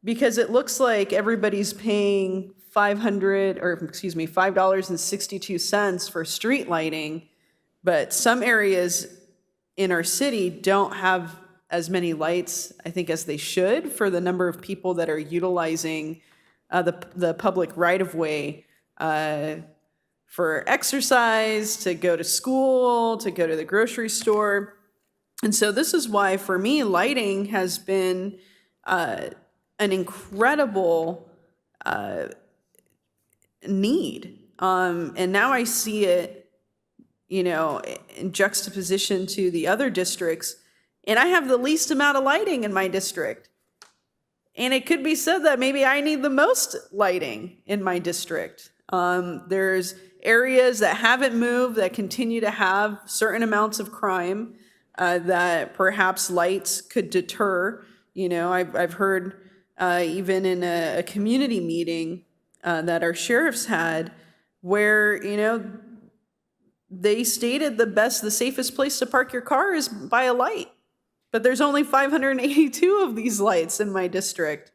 because it looks like everybody's paying $5.62 for street lighting, but some areas in our city don't have as many lights, I think, as they should for the number of people that are utilizing the public right-of-way for exercise, to go to school, to go to the grocery store. And so this is why, for me, lighting has been an incredible need. And now I see it, in juxtaposition to the other districts. And I have the least amount of lighting in my district. And it could be said that maybe I need the most lighting in my district. There's areas that haven't moved that continue to have certain amounts of crime that perhaps lights could deter. I've heard even in a community meeting that our sheriffs had where, they stated the safest place to park your car is by a light. But there's only 582 of these lights in my district.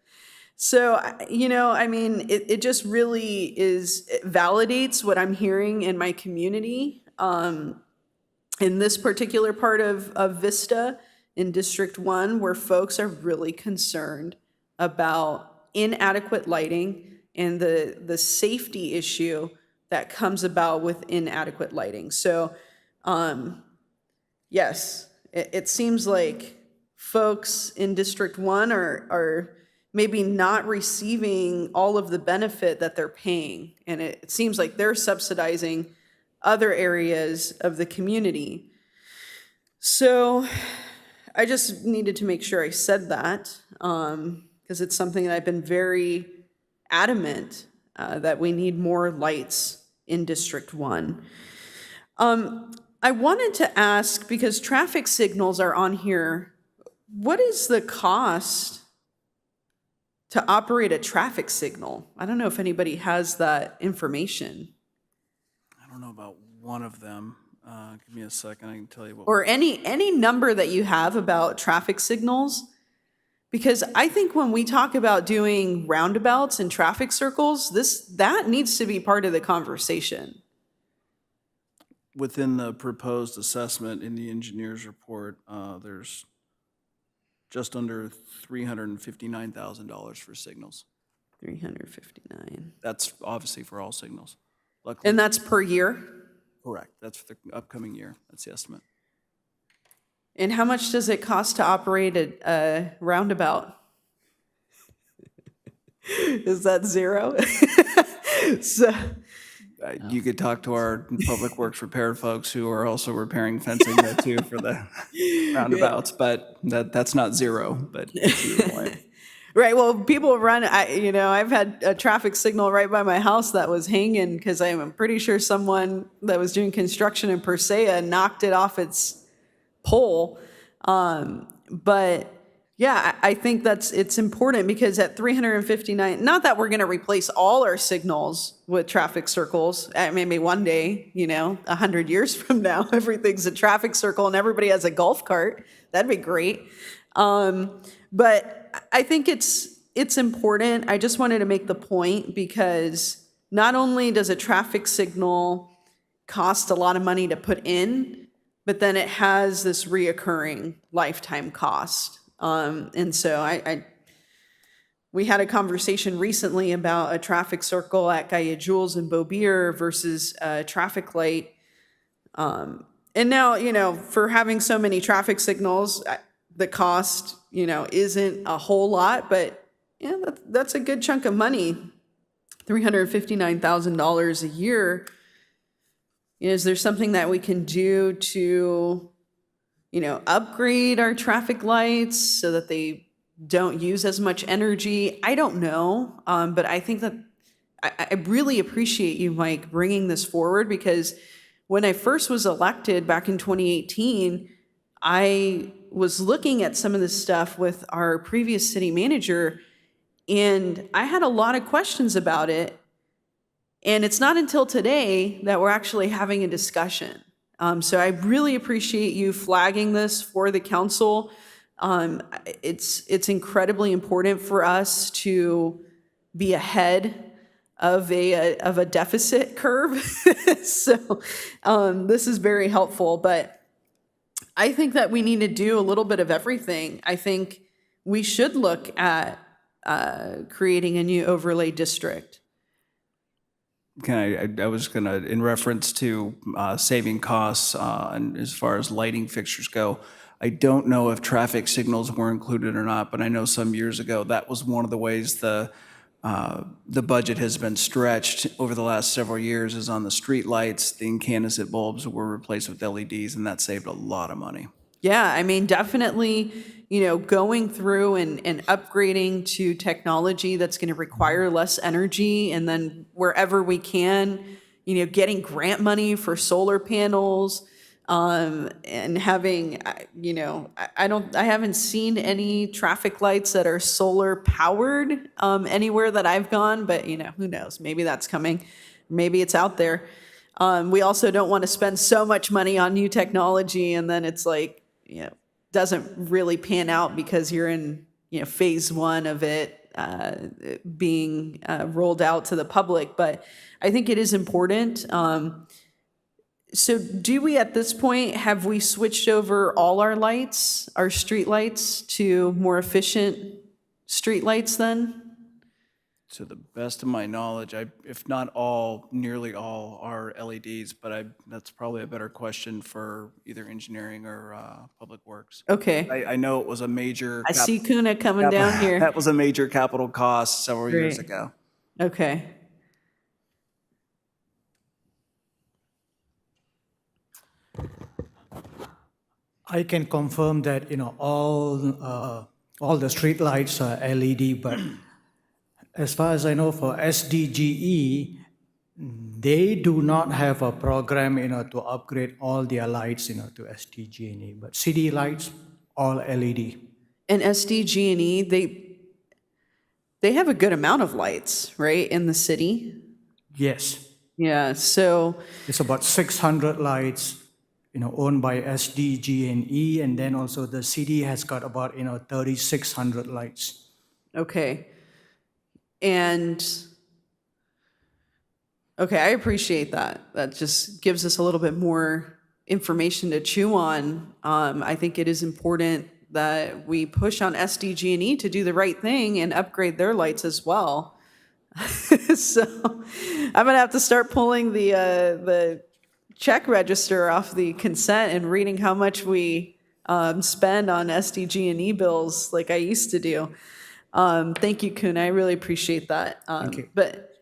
So, it just really it validates what I'm hearing in my community. In this particular part of Vista, in District 1, where folks are really concerned about inadequate lighting and the safety issue that comes about with inadequate lighting. So, yes, it seems like folks in District 1 are maybe not receiving all of the benefit that they're paying. And it seems like they're subsidizing other areas of the community. So I just needed to make sure I said that, because it's something that I've been very adamant that we need more lights in District 1. I wanted to ask, because traffic signals are on here, what is the cost to operate a traffic signal? I don't know if anybody has that information. I don't know about one of them. Give me a second, I can tell you what. Or any number that you have about traffic signals. Because I think when we talk about doing roundabouts and traffic circles, that needs to be part of the conversation. Within the proposed assessment in the engineer's report, there's just under $359,000 for signals. $359,000. That's obviously for all signals. And that's per year? Correct. That's for the upcoming year. That's the estimate. And how much does it cost to operate a roundabout? Is that zero? So, You could talk to our Public Works repair folks who are also repairing fencing there too for the roundabouts, but that's not zero, but to your point. right, well, people run, I've had a traffic signal right by my house that was hanging because I'm pretty sure someone that was doing construction in Persea knocked it off its pole. But yeah, I think it's important because at 359, not that we're going to replace all our signals with traffic circles. Maybe one day, 100 years from now, everything's a traffic circle and everybody has a golf cart. That'd be great. But I think it's important. I just wanted to make the point because not only does a traffic signal cost a lot of money to put in, but then it has this reoccurring lifetime cost. And so we had a conversation recently about a traffic circle at Gaia Jules and Beaubier versus a traffic light. And now, for having so many traffic signals, the cost, isn't a whole lot, but yeah, that's a good chunk of money. $359,000 a year. Is there something that we can do to upgrade our traffic lights so that they don't use as much energy? I don't know. But I think that I really appreciate you, Mike, bringing this forward because when I first was elected back in 2018, I was looking at some of this stuff with our previous city manager, and I had a lot of questions about it. And it's not until today that we're actually having a discussion. So I really appreciate you flagging this for the council. It's incredibly important for us to be ahead of a deficit curve. So this is very helpful, but I think that we need to do a little bit of everything. I think we should look at creating a new overlay district. I was going to, in reference to saving costs and as far as lighting fixtures go, I don't know if traffic signals were included or not, but I know some years ago that was one of the ways the budget has been stretched over the last several years is on the street lights. The incandescent bulbs were replaced with LEDs, and that saved a lot of money. Yeah, definitely, going through and upgrading to technology that's going to require less energy, and then wherever we can, getting grant money for solar panels, and having, I haven't seen any traffic lights that are solar powered anywhere that I've gone, but who knows? Maybe that's coming. Maybe it's out there. We also don't want to spend so much money on new technology and then it's like, doesn't really pan out because you're in, phase one of it being rolled out to the public. But I think it is important. So do we, at this point, have we switched over all our lights, our street lights, to more efficient street lights then? To the best of my knowledge, if not all, nearly all are LEDs, but that's probably a better question for either engineering or Public Works. Okay. I know it was a major. I see Kuna coming down here. That was a major capital cost several years Great. ago. Okay. I can confirm that, all the street lights are LED, but as far as I know, for SDGE, they do not have a program, to upgrade all their lights, to SDG&E. But city lights, all LED. And SDG&E, they have a good amount of lights, right, in the city? Yes. Yeah, so It's about 600 lights, owned by SDG&E, and then also the city has got about, 3,600 lights. okay. And okay, I appreciate that. That just gives us a little bit more information to chew on. I think it is important that we push on SDG&E to do the right thing and upgrade their lights as well. So I'm gonna have to start pulling the check register off the consent and reading how much we spend on SDG&E bills like I used to do. Thank you, Kun. I really appreciate that. But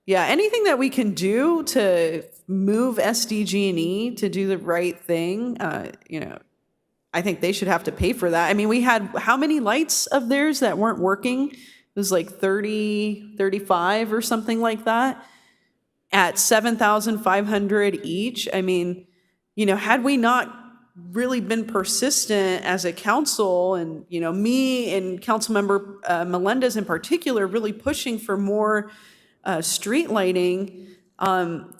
yeah, anything that we can do to move SDG&E to do the right thing, I think they should have to pay for that. I mean, we had how many lights of theirs that weren't working? It was like 30, 35 or something like that at $7,500 each. I mean, had we not really been persistent as a council, and me and Councilmember Melendez in particular really pushing for more street lighting,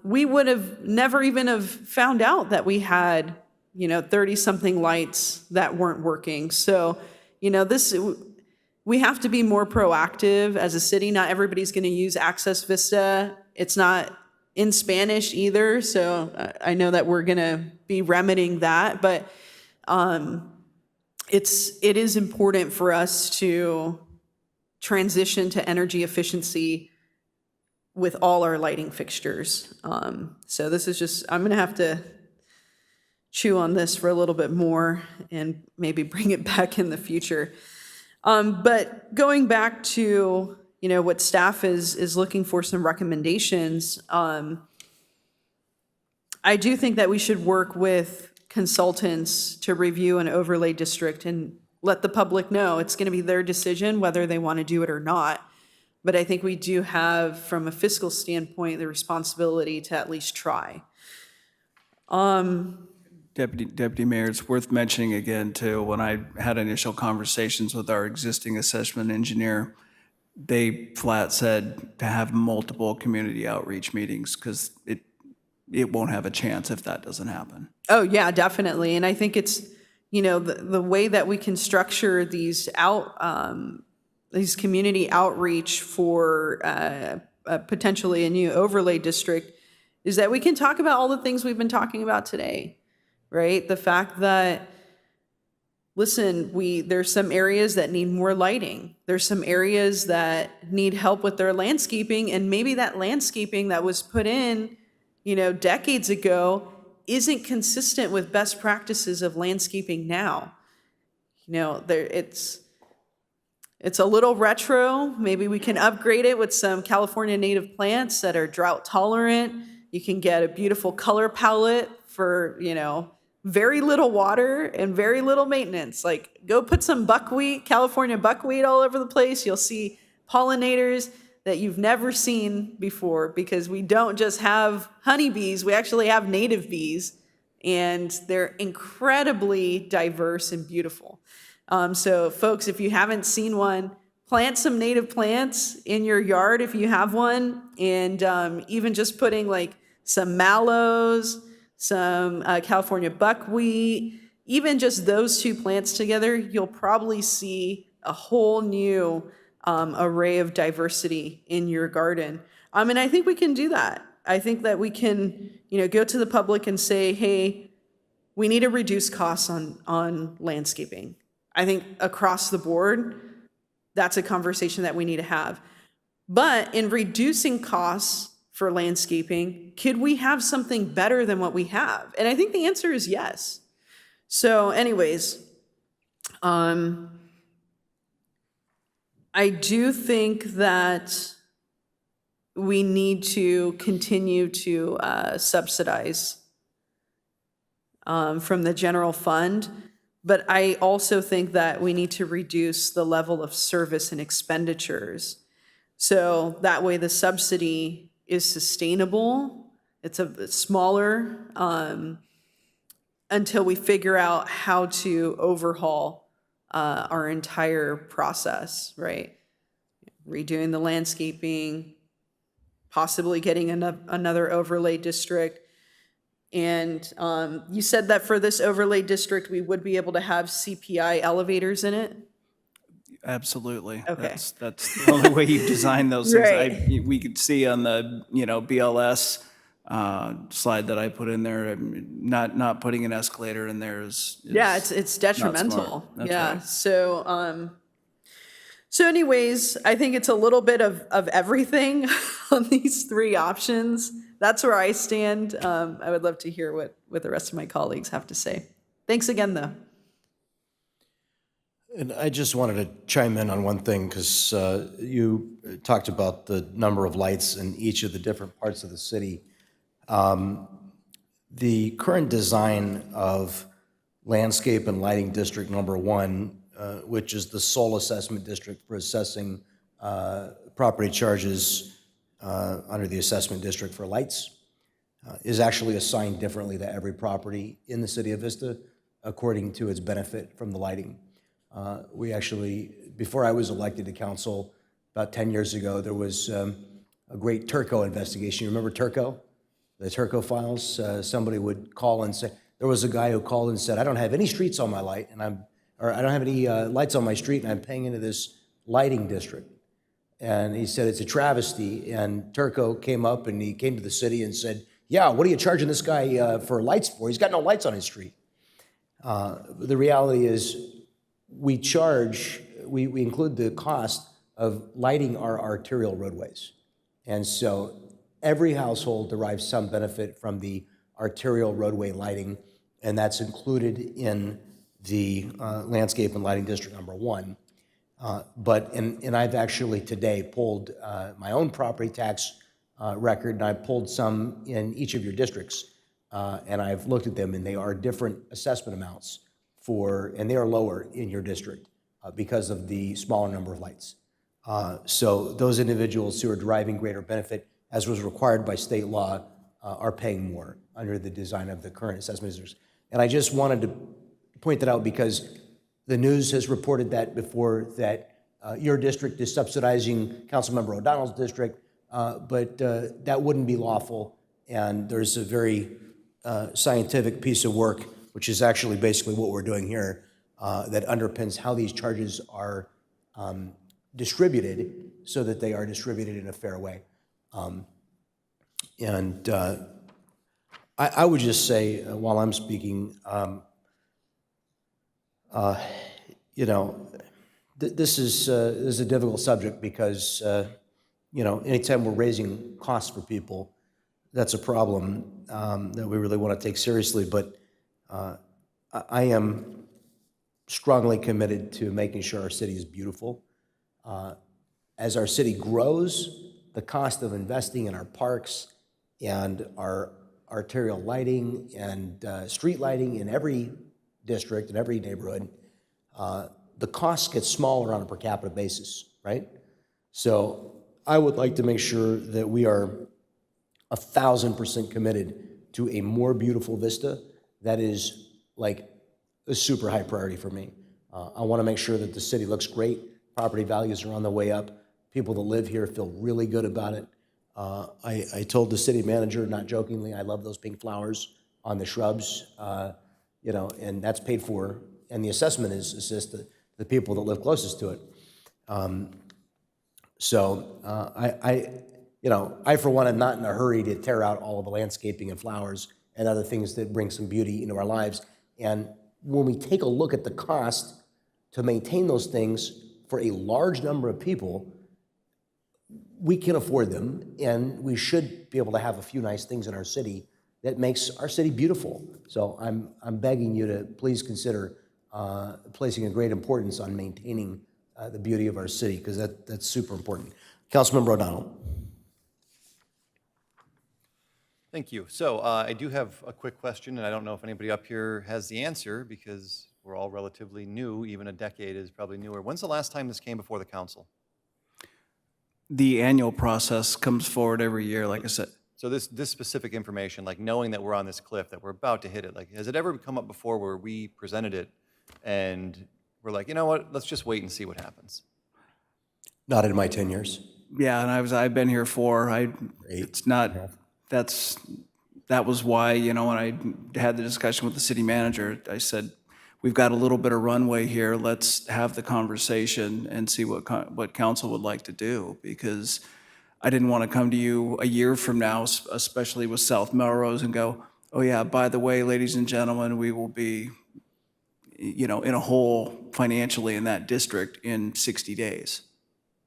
we would have never even have found out that we had 30 something lights that weren't working. So we have to be more proactive as a city. Not everybody's going to use Access Vista. It's not in Spanish either, so I know that we're going to be remedying that, but it is important for us to transition to energy efficiency with all our lighting fixtures. So this is just, I'm going to have to chew on this for a little bit more and maybe bring it back in the future. But going back to what staff is looking for, some recommendations. I do think that we should work with consultants to review an overlay district and let the public know it's going to be their decision whether they want to do it or not. But I think we do have, from a fiscal standpoint, the responsibility to at least try. Deputy Mayor, it's worth mentioning again, too, when I had initial conversations with our existing assessment engineer, they flat said to have multiple community outreach meetings because it won't have a chance if that doesn't happen. Oh, yeah, definitely. And I think it's, the way that we can structure these community outreach for potentially a new overlay district is that we can talk about all the things we've been talking about today, right? The fact that, listen, there's some areas that need more lighting. There's some areas that need help with their landscaping, and maybe that landscaping that was put in, decades ago isn't consistent with best practices of landscaping now. It's a little retro. Maybe we can upgrade it with some California native plants that are drought tolerant. You can get a beautiful color palette for, very little water and very little maintenance. Like, go put some buckwheat, California buckwheat all over the place. You'll see pollinators that you've never seen before, because we don't just have honeybees, we actually have native bees, and they're incredibly diverse and beautiful. So folks, if you haven't seen one, plant some native plants in your yard if you have one, and even just putting like some mallows, some California buckwheat, even just those two plants together, you'll probably see a whole new array of diversity in your garden. And I think we can do that. I think that we can, go to the public and say, hey, we need to reduce costs on landscaping. I think across the board, that's a conversation that we need to have. But in reducing costs for landscaping, could we have something better than what we have? And I think the answer is yes. So anyways, I do think that we need to continue to subsidize from the general fund, but I also think that we need to reduce the level of service and expenditures. So that way the subsidy is sustainable, it's smaller, until we figure out how to overhaul our entire process, right? Redoing the landscaping, possibly getting another overlay district. And you said that for this overlay district, we would be able to have CPI elevators in it? Absolutely. Okay. That's the only way you design those things. Right. We could see on the, BLS slide that I put in there, not putting an escalator in there is yeah, it's detrimental. That's yeah. right. So So anyways, I think it's a little bit of everything on these three options. That's where I stand. I would love to hear what the rest of my colleagues have to say. Thanks again, though. And I just wanted to chime in on one thing, because you talked about the number of lights in each of the different parts of the city. The current design of Landscape and Lighting District Number 1, which is the sole assessment district for assessing property charges under the assessment district for lights, is actually assigned differently to every property in the city of Vista according to its benefit from the lighting. We actually, before I was elected to council about 10 years ago, there was a great Turco investigation. You remember Turco? The Turco files? Somebody would call and say, there was a guy who called and said, I don't have any streets on my light, and I don't have any lights on my street, and I'm paying into this lighting district. And he said, it's a travesty. And Turco came up and he came to the city and said, yeah, what are you charging this guy for lights for? He's got no lights on his street. The reality is, we include the cost of lighting our arterial roadways. And so every household derives some benefit from the arterial roadway lighting, and that's included in the Landscape and Lighting District Number 1. And I've actually today pulled my own property tax record, and I pulled some in each of your districts, and I've looked at them, and they are different assessment amounts and they are lower in your district because of the smaller number of lights. So those individuals who are deriving greater benefit, as was required by state law, are paying more under the design of the current assessment districts. And I just wanted to point that out because the news has reported that before, that your district is subsidizing Councilmember O'Donnell's district, but that wouldn't be lawful. And there's a very scientific piece of work, which is actually basically what we're doing here, that underpins how these charges are distributed so that they are distributed in a fair way. I would just say, while I'm speaking, this is a difficult subject because, anytime we're raising costs for people, that's a problem that we really want to take seriously. But I am strongly committed to making sure our city is beautiful. As our city grows, the cost of investing in our parks and our arterial lighting and street lighting in every district, in every neighborhood, the costs get smaller on a per capita basis, right? So I would like to make sure that we are 1,000% committed to a more beautiful Vista. That is like a super high priority for me. I want to make sure that the city looks great. Property values are on the way up. People that live here feel really good about it. I told the city manager, not jokingly, I love those pink flowers on the shrubs, and that's paid for. And the assessment is assist the people that live closest to it. I for one am not in a hurry to tear out all of the landscaping and flowers and other things that bring some beauty into our lives. And when we take a look at the cost to maintain those things for a large number of people, we can afford them, and we should be able to have a few nice things in our city that makes our city beautiful. So I'm begging you to please consider placing a great importance on maintaining the beauty of our city, because that's super important. Councilmember O'Donnell. Thank you. So I do have a quick question, and I don't know if anybody up here has the answer because we're all relatively new. Even a decade is probably newer. When's the last time this came before the council? The annual process comes forward every year, like I said. So this specific information, like knowing that we're on this cliff, that we're about to hit it, like has it ever come up before where we presented it and we're like, you know what, let's just wait and see what happens? Not in my 10 years. Yeah, and I've been here it's not, that was why, when I had the discussion with the city manager, I said, we've got a little bit of runway here, let's have the conversation and see what council would like to do, because I didn't want to come to you a year from now, especially with South Melrose, and go, oh yeah, by the way, ladies and gentlemen, we will be, in a hole financially in that district in 60 days.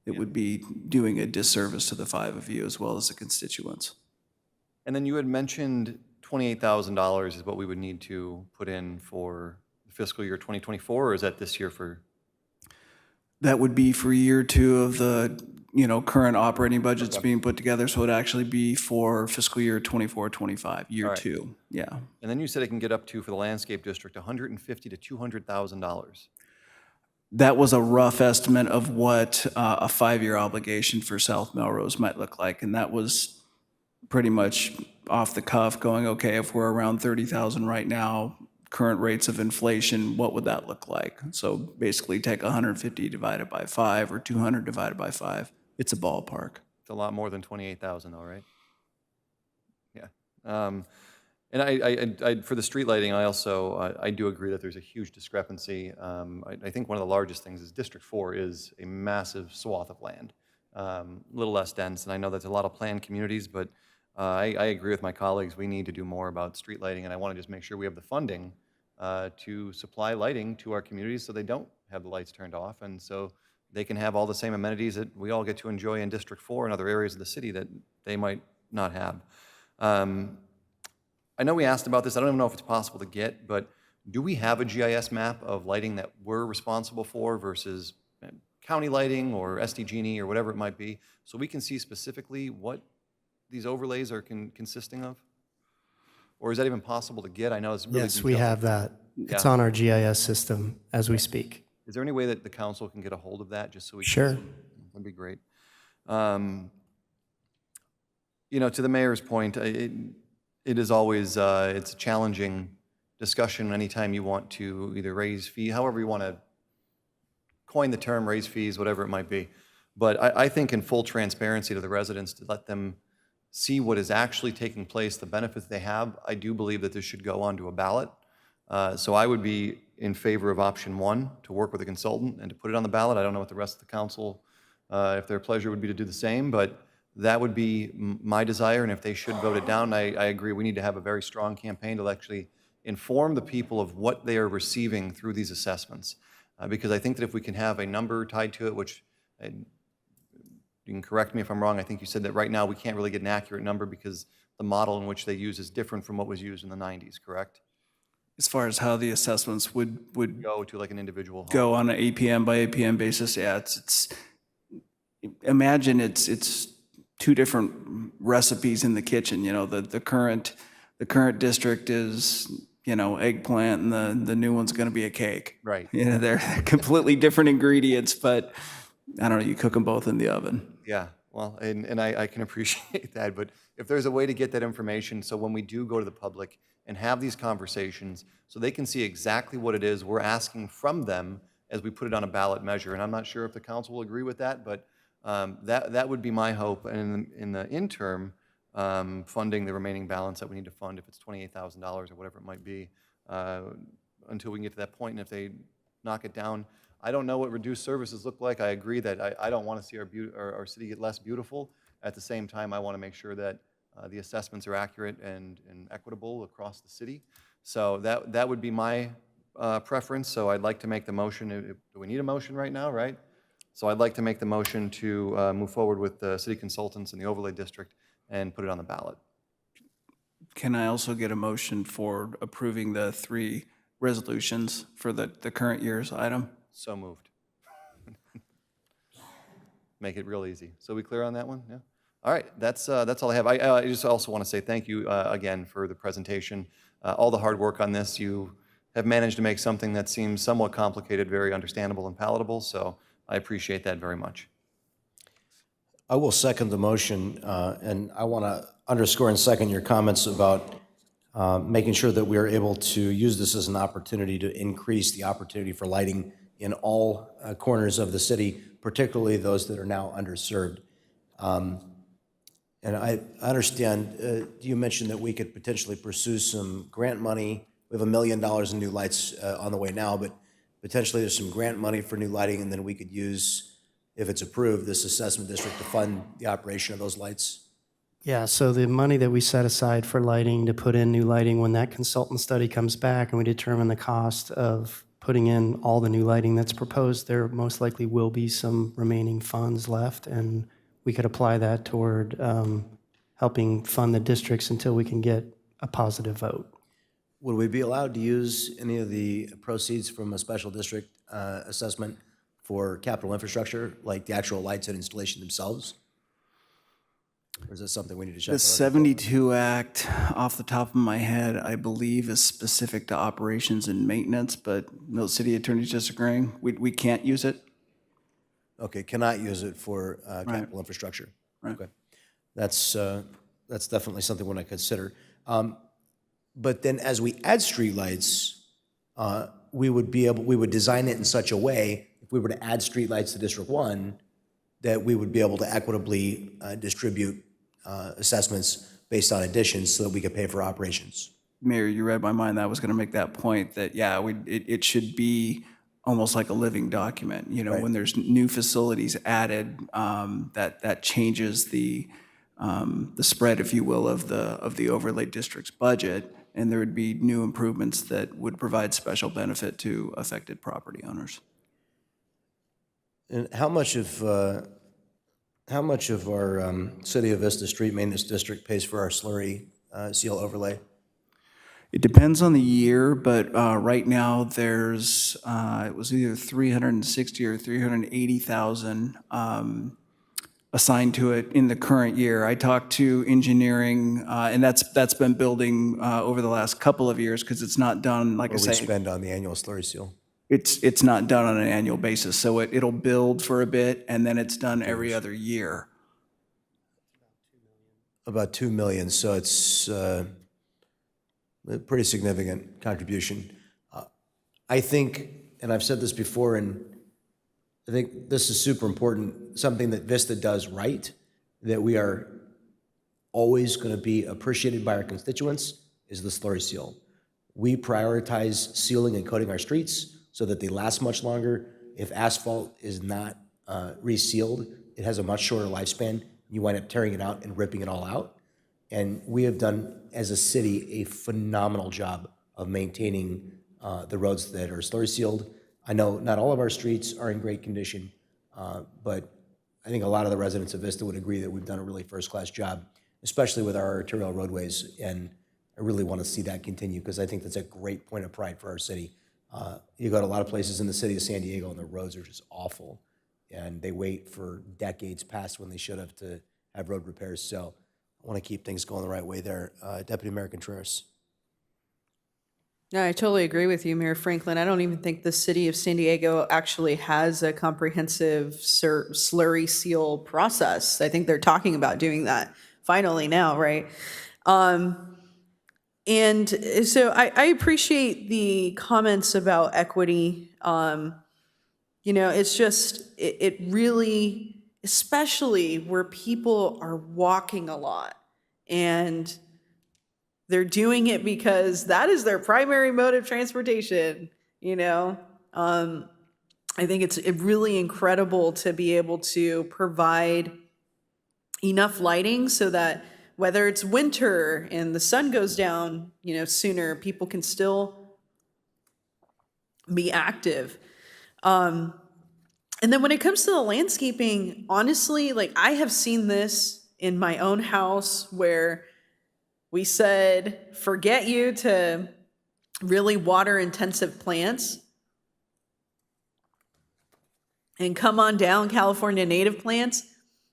It would be doing a disservice to the 5 of you as well as the constituents. And then you had mentioned $28,000 is what we would need to put in for fiscal year 2024, or is that this year for? That would be for year 2 of the, current operating budgets being put together, so it'd actually be for fiscal year 24-25, year All right. 2, yeah. And then you said it can get up to, for the landscape district, $150,000 to $200,000. That was a rough estimate of what a 5-year obligation for South Melrose might look like, and that was pretty much off the cuff, going, okay, if we're around 30,000 right now, current rates of inflation, what would that look like? So basically take 150 divided by 5 or 200 divided by 5. It's a ballpark. It's a lot more than 28,000 though, right? Yeah. And I for the street lighting, I also, I do agree that there's a huge discrepancy. I think one of the largest things is District 4 is a massive swath of land, a little less dense, and I know there's a lot of planned communities, but I agree with my colleagues. We need to do more about street lighting, and I want to just make sure we have the funding to supply lighting to our communities so they don't have the lights turned off, and so they can have all the same amenities that we all get to enjoy in District 4 and other areas of the city that they might not have. I know we asked about this. I don't even know if it's possible to get, but do we have a GIS map of lighting that we're responsible for versus county lighting or SDG&E or whatever it might be, so we can see specifically what these overlays are consisting of? Or is that even possible to get? I know it's really Yes, we detailed. have that. It's Yeah. on our GIS system as we speak. Is there any way that the council can get a hold of that, just so we Sure. can? That'd be great. To the mayor's point, it is always, it's a challenging discussion anytime you want to either raise fee, however you want to coin the term, raise fees, whatever it might be. But I think in full transparency to the residents, to let them see what is actually taking place, the benefits they have, I do believe that this should go onto a ballot. So I would be in favor of option 1, to work with a consultant and to put it on the ballot. I don't know what the rest of the council, if their pleasure would be to do the same, but that would be my desire, and if they should vote it down, I agree. We need to have a very strong campaign to actually inform the people of what they are receiving through these assessments. Because I think that if we can have a number tied to it, which you can correct me if I'm wrong, I think you said that right now we can't really get an accurate number because the model in which they use is different from what was used in the 90s, correct? As far as how the assessments would Go to like an individual home. go on an APM by APM basis, yeah, imagine it's 2 different recipes in the kitchen. The current district is, eggplant, and the new one's going to be a cake. Right. They're completely different ingredients, but I don't know, you cook them both in the oven. Yeah, well, and I can appreciate that, but if there's a way to get that information, so when we do go to the public and have these conversations, so they can see exactly what it is we're asking from them as we put it on a ballot measure, and I'm not sure if the council will agree with that, but that would be my hope, and in the interim, funding the remaining balance that we need to fund, if it's $28,000 or whatever it might be, until we can get to that point, and if they knock it down. I don't know what reduced services look like. I agree that I don't want to see our city get less beautiful. At the same time, I want to make sure that the assessments are accurate and equitable across the city. So that would be my preference. So I'd like to make the motion. Do we need a motion right now, right? So I'd like to make the motion to move forward with the city consultants in the overlay district and put it on the ballot. Can I also get a motion for approving the 3 resolutions for the current year's item? So moved. Make it real easy. So we clear on that one? Yeah. All right. That's all I have. I just also want to say thank you again for the presentation. All the hard work on this. You have managed to make something that seems somewhat complicated very understandable and palatable. So I appreciate that very much. I will second the motion, and I want to underscore and second your comments about making sure that we are able to use this as an opportunity to increase the opportunity for lighting in all corners of the city, particularly those that are now underserved. And I understand you mentioned that we could potentially pursue some grant money. We have $1 million in new lights on the way now, but potentially there's some grant money for new lighting, and then we could use, if it's approved, this assessment district to fund the operation of those lights. Yeah, so the money that we set aside for lighting to put in new lighting, when that consultant study comes back and we determine the cost of putting in all the new lighting that's proposed, there most likely will be some remaining funds left, and we could apply that toward helping fund the districts until we can get a positive vote. Would we be allowed to use any of the proceeds from a special district assessment for capital infrastructure, like the actual lights and installation themselves? Or is this something we need to check? The 72 Act, off the top of my head, I believe is specific to operations and maintenance, but no city attorney's disagreeing. We can't use it. Okay, cannot use it for capital infrastructure. Right. Okay, that's definitely something we want to consider. But then as we add streetlights, we would design it in such a way, if we were to add streetlights to District 1, that we would be able to equitably distribute assessments based on additions so that we could pay for operations. Mayor, you read my mind. I was going to make that point that, yeah, it should be almost like a living document. You know, Right. when there's new facilities added, that changes the spread, if you will, of the overlay district's budget, and there would be new improvements that would provide special benefit to affected property owners. And how much of our City of Vista Street Maintenance District pays for our slurry seal overlay? It depends on the year, but right now there's, it was either 360 or 380,000 assigned to it in the current year. I talked to engineering, and that's been building over the last couple of years because it's not done, like I What do we say, spend on the annual slurry seal? it's not done on an annual basis. So it'll build for a bit, and then it's done every other year. About 2 million, so it's a pretty significant contribution. I think, and I've said this before, and I think this is super important, something that Vista does right, that we are always going to be appreciated by our constituents, is the slurry seal. We prioritize sealing and coating our streets so that they last much longer. If asphalt is not resealed, it has a much shorter lifespan. You wind up tearing it out and ripping it all out. And we have done, as a city, a phenomenal job of maintaining the roads that are slurry sealed. I know not all of our streets are in great condition, but I think a lot of the residents of Vista would agree that we've done a really first-class job, especially with our arterial roadways. And I really want to see that continue because I think that's a great point of pride for our city. You go to a lot of places in the city of San Diego and the roads are just awful. And they wait for decades past when they should have to have road repairs. So I want to keep things going the right way there. Deputy Mayor Contreras. No, I totally agree with you, Mayor Franklin. I don't even think the city of San Diego actually has a comprehensive slurry seal process. I think they're talking about doing that finally now, right? And so I appreciate the comments about equity. It's just, it really, especially where people are walking a lot and they're doing it because that is their primary mode of transportation, I think it's really incredible to be able to provide enough lighting so that whether it's winter and the sun goes down, sooner, people can still be active. And then when it comes to the landscaping, honestly, I have seen this in my own house where we said, forget you to really water intensive plants and come on down California native plants.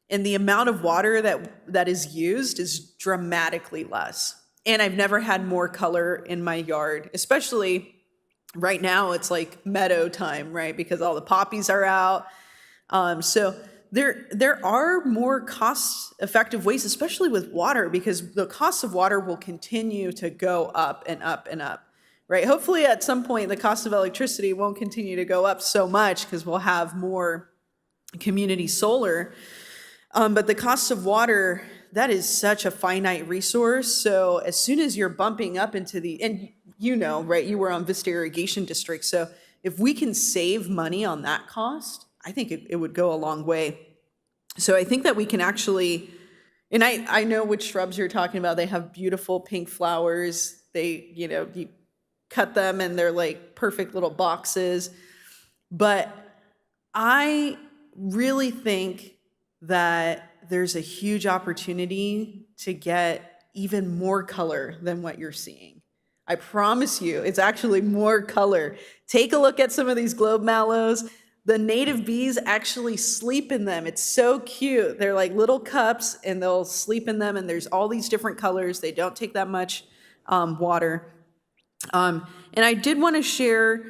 And the amount of water that is used is dramatically less. And I've never had more color in my yard, especially right now. It's like meadow time, right? Because all the poppies are out. So there are more cost-effective ways, especially with water, because the cost of water will continue to go up and up and up, right? Hopefully at some point the cost of electricity won't continue to go up so much because we'll have more community solar. But the cost of water, that is such a finite resource. So as soon as you're bumping up into and right, you were on Vista Irrigation District. So if we can save money on that cost, I think it would go a long way. So I think that we can actually, and I know which shrubs you're talking about. They have beautiful pink flowers. They, cut them and they're like perfect little boxes. But I really think that there's a huge opportunity to get even more color than what you're seeing. I promise you, it's actually more color. Take a look at some of these globe mallows. The native bees actually sleep in them. It's so cute. They're like little cups and they'll sleep in them, and there's all these different colors. They don't take that much water. And I did want to share,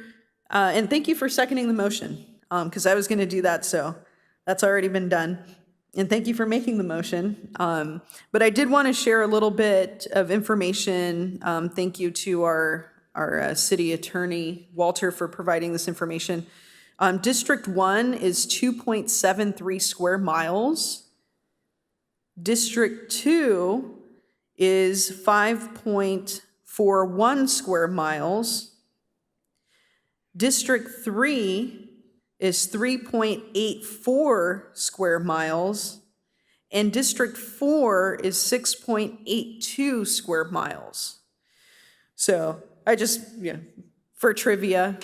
and thank you for seconding the motion, because I was going to do that, so that's already been done. And thank you for making the motion. But I did want to share a little bit of information. Thank you to our city attorney, Walter, for providing this information. District 1 is 2.73 square miles. District 2 is 5.41 square miles. District 3 is 3.84 square miles, and District 4 is 6.82 square miles. So I just, for trivia,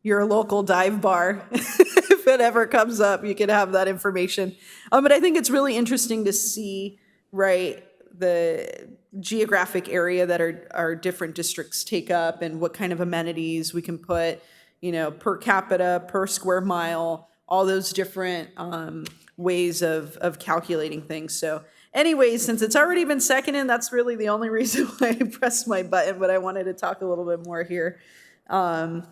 your local dive bar, if it ever comes up, you can have that information. But I think it's really interesting to see, right, the geographic area that our different districts take up and what kind of amenities we can put, per capita, per square mile, all those different ways of calculating things. So anyways, since it's already been seconded, that's really the only reason why I pressed my button, but I wanted to talk a little bit more here. And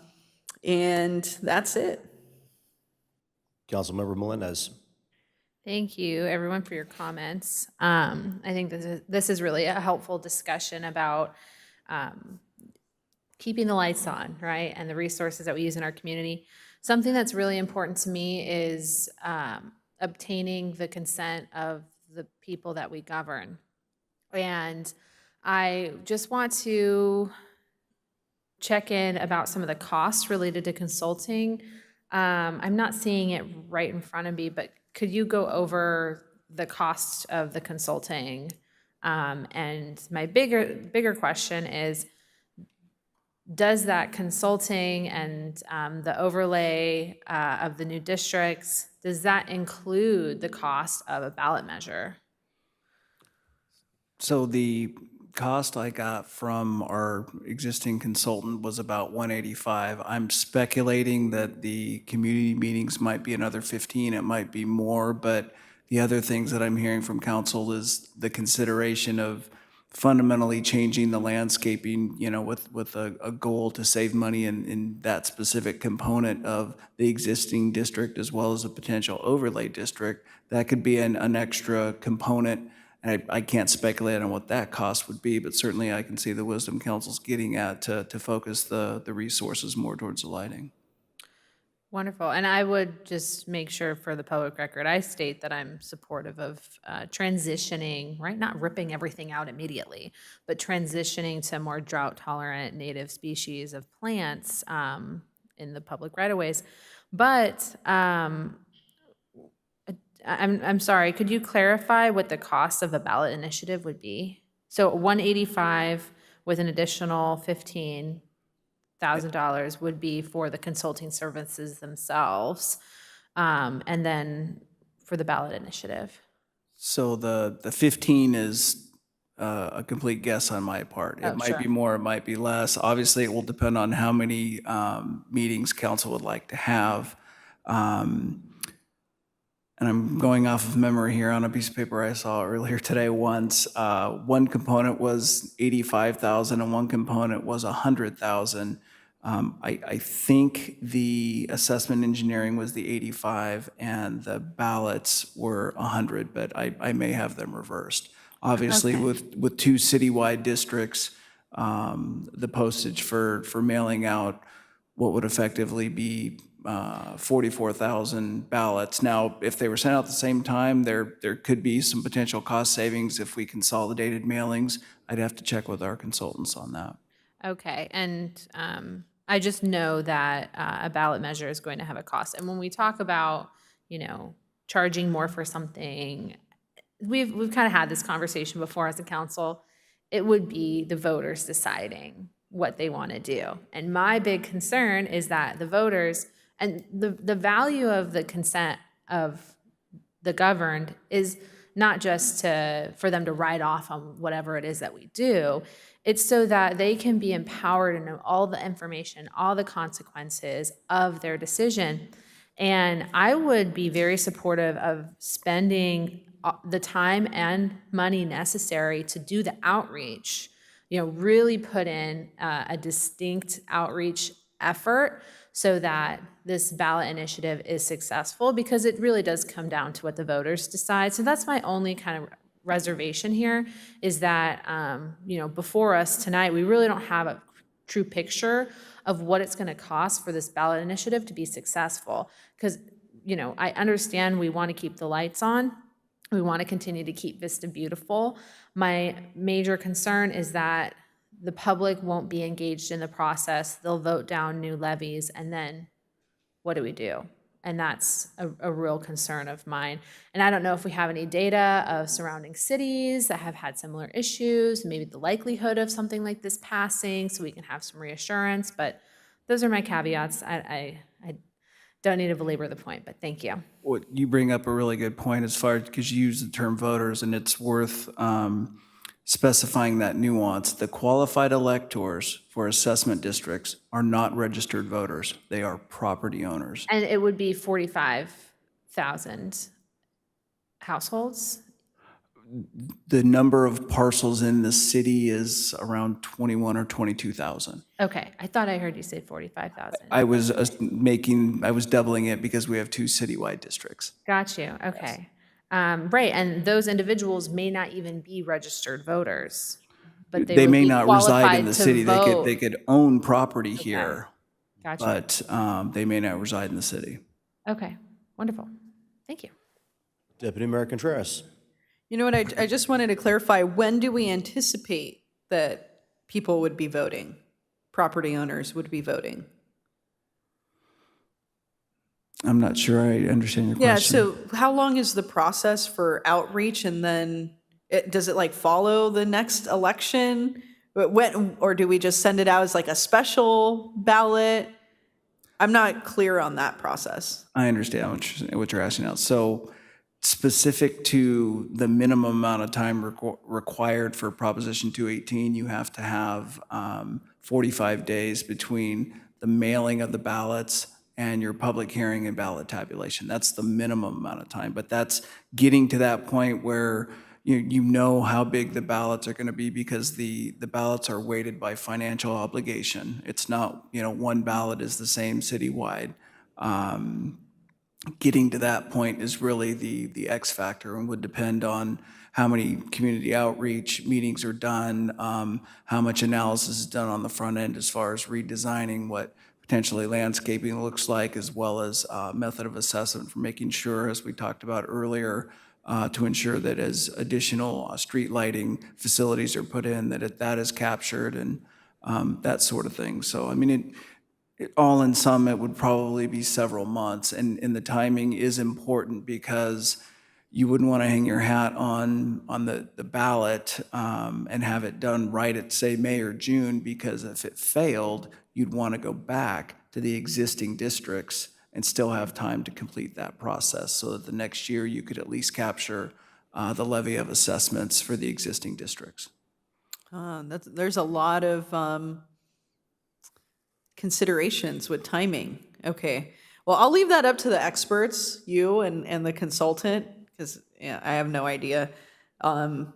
that's it. Councilmember Melendez. Thank you, everyone, for your comments. I think this is really a helpful discussion about keeping the lights on, right, and the resources that we use in our community. Something that's really important to me is obtaining the consent of the people that we govern. And I just want to check in about some of the costs related to consulting. I'm not seeing it right in front of me, but could you go over the cost of the consulting? And my bigger question is, does that consulting and the overlay of the new districts, does that include the cost of a ballot measure? So the cost I got from our existing consultant was about $185. I'm speculating that the community meetings might be another $15. It might be more, but the other things that I'm hearing from council is the consideration of fundamentally changing the landscaping, with a goal to save money in that specific component of the existing district as well as a potential overlay district. That could be an extra component. And I can't speculate on what that cost would be, but certainly I can see the wisdom council's getting at to focus the resources more towards the lighting. Wonderful. And I would just make sure for the public record, I state that I'm supportive of transitioning, right? Not ripping everything out immediately, but transitioning to more drought-tolerant native species of plants in the public right-of-ways. But I'm sorry, could you clarify what the cost of a ballot initiative would be? So $185 with an additional $15,000 would be for the consulting services themselves, and then for the ballot initiative. So the 15 is a complete guess on my part. It might be more, it might be less. Obviously, it will depend on how many meetings council would like to have. And I'm going off of memory here on a piece of paper I saw earlier today once. One component was $85,000 and one component was $100,000. I think the assessment engineering was the 85 and the ballots were 100, but I may have them reversed. Obviously, with two citywide districts, the postage for mailing out what would effectively be 44,000 ballots. Now, if they were sent out at the same time, there could be some potential cost savings if we consolidated mailings. I'd have to check with our consultants on that. Okay, and I just know that a ballot measure is going to have a cost. And when we talk about, charging more for something, we've kind of had this conversation before as a council. It would be the voters deciding, what they want to do. And my big concern is that the voters, and the value of the consent of the governed is not just for them to write off on whatever it is that we do. It's so that they can be empowered and know all the information, all the consequences of their decision. And I would be very supportive of spending the time and money necessary to do the outreach, really put in a distinct outreach effort so that this ballot initiative is successful, because it really does come down to what the voters decide. So that's my only kind of reservation here, is that, before us tonight, we really don't have a true picture of what it's going to cost for this ballot initiative to be successful. Because, I understand we want to keep the lights on. We want to continue to keep Vista beautiful. My major concern is that the public won't be engaged in the process. They'll vote down new levies, and then what do we do? And that's a real concern of mine. And I don't know if we have any data of surrounding cities that have had similar issues, maybe the likelihood of something like this passing, so we can have some reassurance. But those are my caveats. I don't need to belabor the point, but thank you. What you bring up a really good point as far as, because you use the term voters, and it's worth specifying that nuance. The qualified electors for assessment districts are not registered voters. They are property owners. And it would be 45,000 households? The number of parcels in the city is around 21 or 22,000. Okay, I thought I heard you say 45,000. I was doubling it because we have 2 citywide districts. Got you, okay. Right, and those individuals may not even be registered voters, but They would may be not reside in the qualified to city. vote. They could own property here, Gotcha. but they may not reside in the city. Okay, wonderful. Thank you. Deputy Mayor Contreras. You know what, I just wanted to clarify, when do we anticipate that people would be voting? Property owners would be voting? I'm not sure I understand your Yeah, question. so how long is the process for outreach, and then does it like follow the next election? Or do we just send it out as like a special ballot? I'm not clear on that process. I understand what you're asking now. So specific to the minimum amount of time required for Proposition 218, you have to have 45 days between the mailing of the ballots and your public hearing and ballot tabulation. That's the minimum amount of time. But that's getting to that point where you know how big the ballots are going to be, because the ballots are weighted by financial obligation. It's not, one ballot is the same citywide. Getting to that point is really the X factor, and would depend on how many community outreach meetings are done, how much analysis is done on the front end as far as redesigning what potentially landscaping looks like, as well as method of assessment for making sure, as we talked about earlier, to ensure that as additional street lighting facilities are put in, that is captured, and that sort of thing. So, I mean, all in sum, it would probably be several months, and the timing is important, because you wouldn't want to hang your hat on the ballot and have it done right at, say, May or June, because if it failed, you'd want to go back to the existing districts and still have time to complete that process, so that the next year you could at least capture the levy of assessments for the existing districts. There's a lot of considerations with timing. Okay. Well, I'll leave that up to the experts, you and the consultant, because I have no idea. So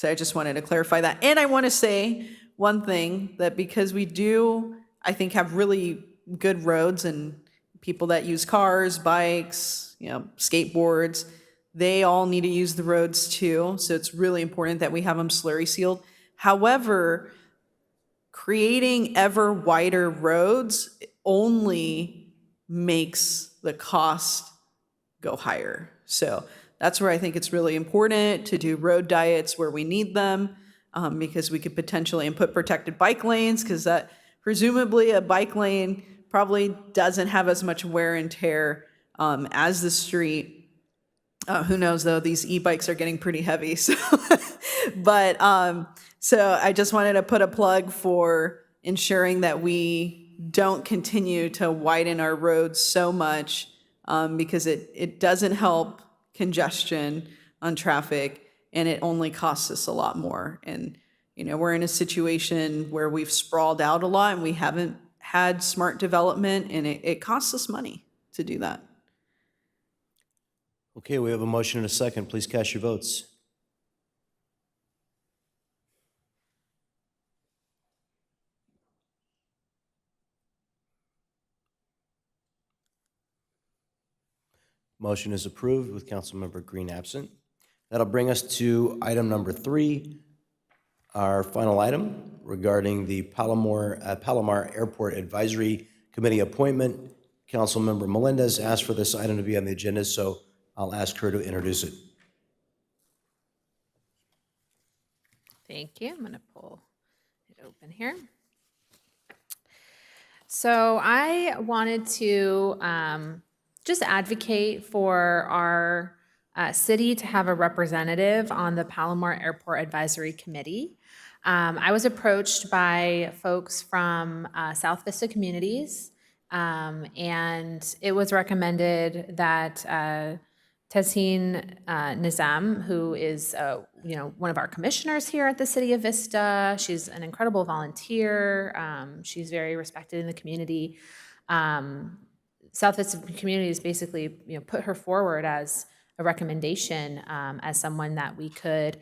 I just wanted to clarify that. And I want to say one thing, that because we do, I think, have really good roads, and people that use cars, bikes, skateboards, they all need to use the roads too. So it's really important that we have them slurry sealed. However, creating ever wider roads only makes the cost go higher. So that's where I think it's really important to do road diets where we need them, because we could potentially put protected bike lanes, because that presumably a bike lane probably doesn't have as much wear and tear as the street. Who knows, though, these e-bikes are getting pretty heavy. So, but so I just wanted to put a plug for ensuring that we don't continue to widen our roads so much because it doesn't help congestion on traffic, and it only costs us a lot more. And, we're in a situation where we've sprawled out a lot and we haven't had smart development, and it costs us money to do that. Okay, we have a motion and a second. Please cast your votes. Motion is approved with Councilmember Green absent. That'll bring us to item number 3, our final item regarding the Palomar Airport Advisory Committee appointment. Councilmember Melendez asked for this item to be on the agenda, so I'll ask her to introduce it. Thank you. I'm going to pull it open here. So I wanted to just advocate for our city to have a representative on the Palomar Airport Advisory Committee. I was approached by folks from South Vista Communities, and it was recommended that Tahseen Nizam, who is one of our commissioners here at the City of Vista, she's an incredible volunteer. She's very respected in the community. South Vista Communities basically put her forward as a recommendation as someone that we could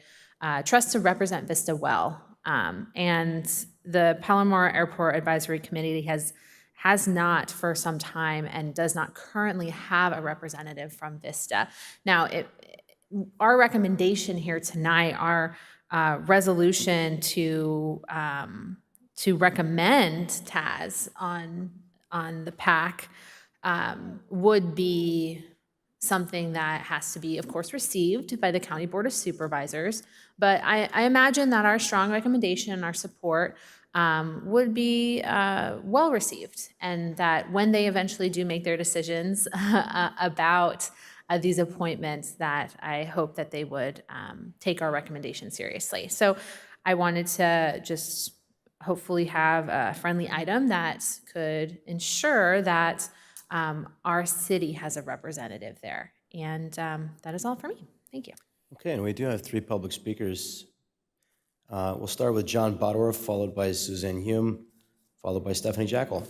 trust to represent Vista well. And the Palomar Airport Advisory Committee has not for some time and does not currently have a representative from Vista. Now, our recommendation here tonight, our resolution to recommend Taz on the PAC would be something that has to be, of course, received by the County Board of Supervisors. But I imagine that our strong recommendation and our support would be well received, and that when they eventually do make their decisions about these appointments, that I hope that they would take our recommendation seriously. So I wanted to just hopefully have a friendly item that could ensure that our city has a representative there. And that is all for me. Thank you. Okay, and we do have 3 public speakers. We'll start with John Bodorf, followed by Suzanne Hume, followed by Stephanie Jackal.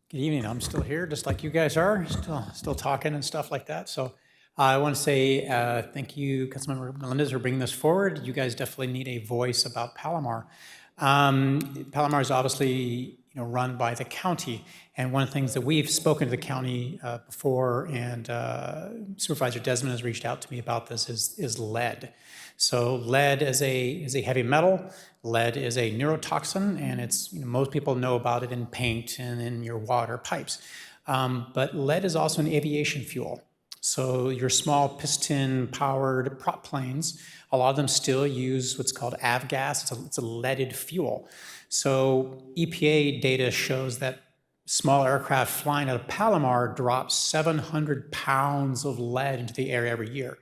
Good evening. I'm still here, just like you guys are, still talking and stuff like that. So I want to say thank you, Councilmember Melendez, for bringing this forward. You guys definitely need a voice about Palomar. Palomar is obviously run by the county, and one of the things that we've spoken to the county before, and Supervisor Desmond has reached out to me about this, is lead. So lead is a heavy metal. Lead is a neurotoxin, and it's most people know about it in paint and in your water pipes. But lead is also an aviation fuel. So your small piston-powered prop planes, a lot of them still use what's called avgas. It's a leaded fuel. So EPA data shows that small aircraft flying out of Palomar drop 700 pounds of lead into the air every year.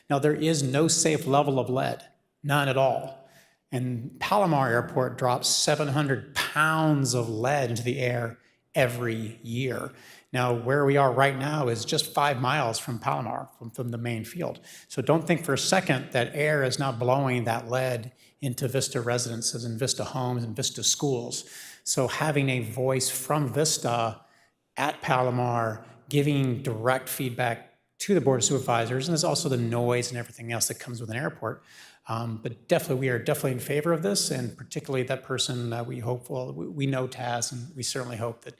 Now, there is no safe level of lead, none at all. And Palomar Airport drops 700 pounds of lead into the air every year. Now, where we are right now is just 5 miles from Palomar, from the main field. So don't think for a second that air is not blowing that lead into Vista residences and Vista homes and Vista schools. So having a voice from Vista at Palomar, giving direct feedback to the Board of Supervisors, and there's also the noise and everything else that comes with an airport. But definitely, we are definitely in favor of this, and particularly that person that we hope will, we know Taz, and we certainly hope that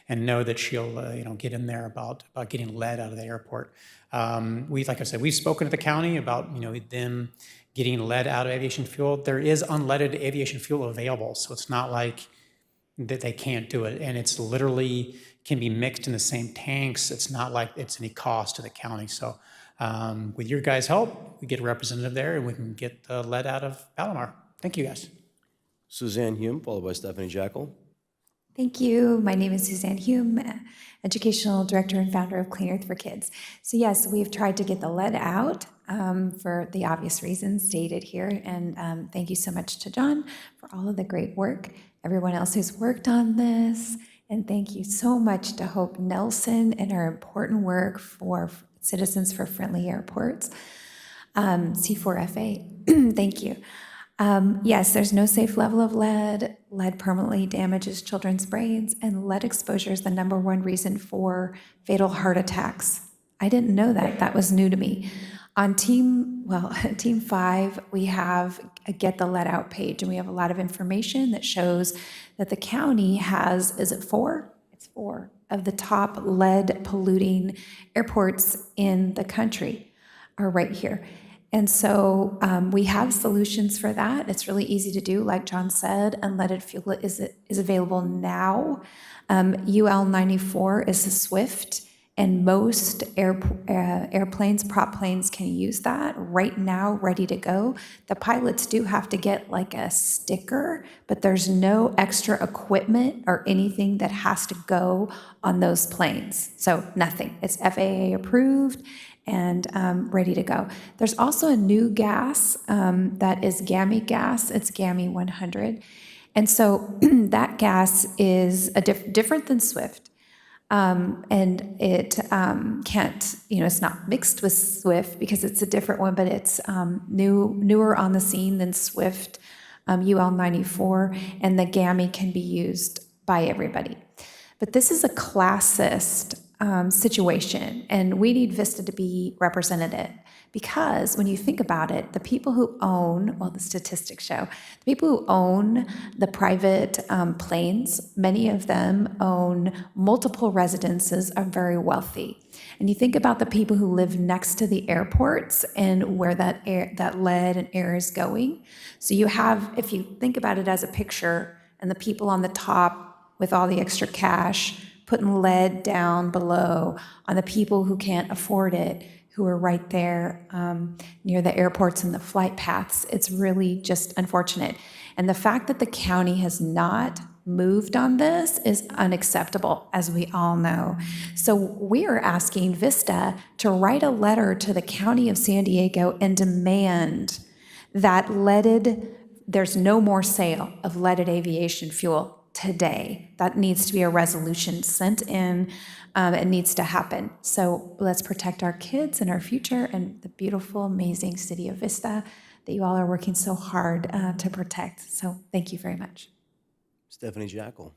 and know that she'll get in there about getting lead out of the airport. Like I said, we've spoken to the county about them getting lead out of aviation fuel. There is unleaded aviation fuel available, so it's not like that they can't do it, and it's literally can be mixed in the same tanks. It's not like it's any cost to the county. So with your guys' help, we get a representative there, and we can get the lead out of Palomar. Thank you, guys. Suzanne Hume, followed by Stephanie Jackal. Thank you. My name is Suzanne Hume, Educational Director and founder of Clean Earth for Kids. So yes, we've tried to get the lead out for the obvious reasons stated here. And thank you so much to John for all of the great work, everyone else who's worked on this. And thank you so much to Hope Nelson and her important work for Citizens for Friendly Airports, C4FA. Thank you. Yes, there's no safe level of lead. Lead permanently damages children's brains, and lead exposure is the #1 reason for fatal heart attacks. I didn't know that. That was new to me. On Team 5, we have a Get the Lead Out page, and we have a lot of information that shows that the county has, is it 4? It's 4 of the top lead polluting airports in the country are right here. And so we have solutions for that. It's really easy to do. Like John said, unleaded fuel is available now. UL 94 is a SWIFT, and most airplanes, prop planes can use that right now, ready to go. The pilots do have to get like a sticker, but there's no extra equipment or anything that has to go on those planes. So nothing. It's FAA approved and ready to go. There's also a new gas that is GAMI gas. It's GAMI 100. And so that gas is different than SWIFT. And it can't, it's not mixed with SWIFT because it's a different one, but it's newer on the scene than SWIFT, UL 94, and the GAMI can be used by everybody. But this is a classist situation, and we need Vista to be represented because when you think about it, the people who own, well, the statistics show, the people who own the private planes, many of them own multiple residences, are very wealthy. And you think about the people who live next to the airports and where that lead and air is going. So you have, if you think about it as a picture, and the people on the top with all the extra cash putting lead down below on the people who can't afford it, who are right there near the airports and the flight paths. It's really just unfortunate. And the fact that the county has not moved on this is unacceptable, as we all know. So we are asking Vista to write a letter to the County of San Diego and demand that there's no more sale of leaded aviation fuel today. That needs to be a resolution sent in. It needs to happen. So let's protect our kids and our future and the beautiful, amazing city of Vista that you all are working so hard to protect. So thank you very much. Stephanie Jackal.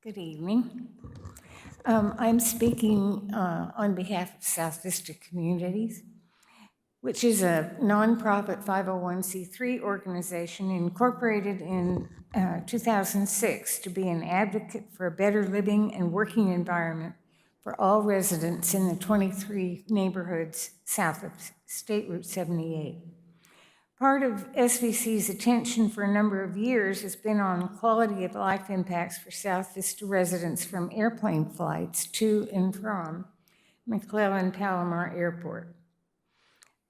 Good evening. I'm speaking on behalf of South Vista Communities, which is a nonprofit 501c3 organization incorporated in 2006 to be an advocate for a better living and working environment for all residents in the 23 neighborhoods south of State Route 78. Part of SVC's attention for a number of years has been on quality of life impacts for South Vista residents from airplane flights to and from McClellan-Palomar Airport.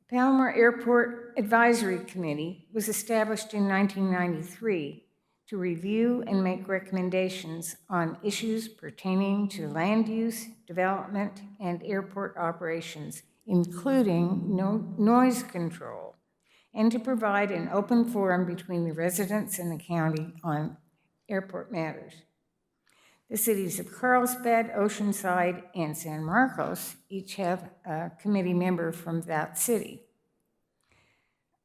Palomar Airport Advisory Committee was established in 1993 to review and make recommendations on issues pertaining to land use, development, and airport operations, including noise control, and to provide an open forum between the residents and the county on airport matters. The cities of Carlsbad, Oceanside, and San Marcos each have a committee member from that city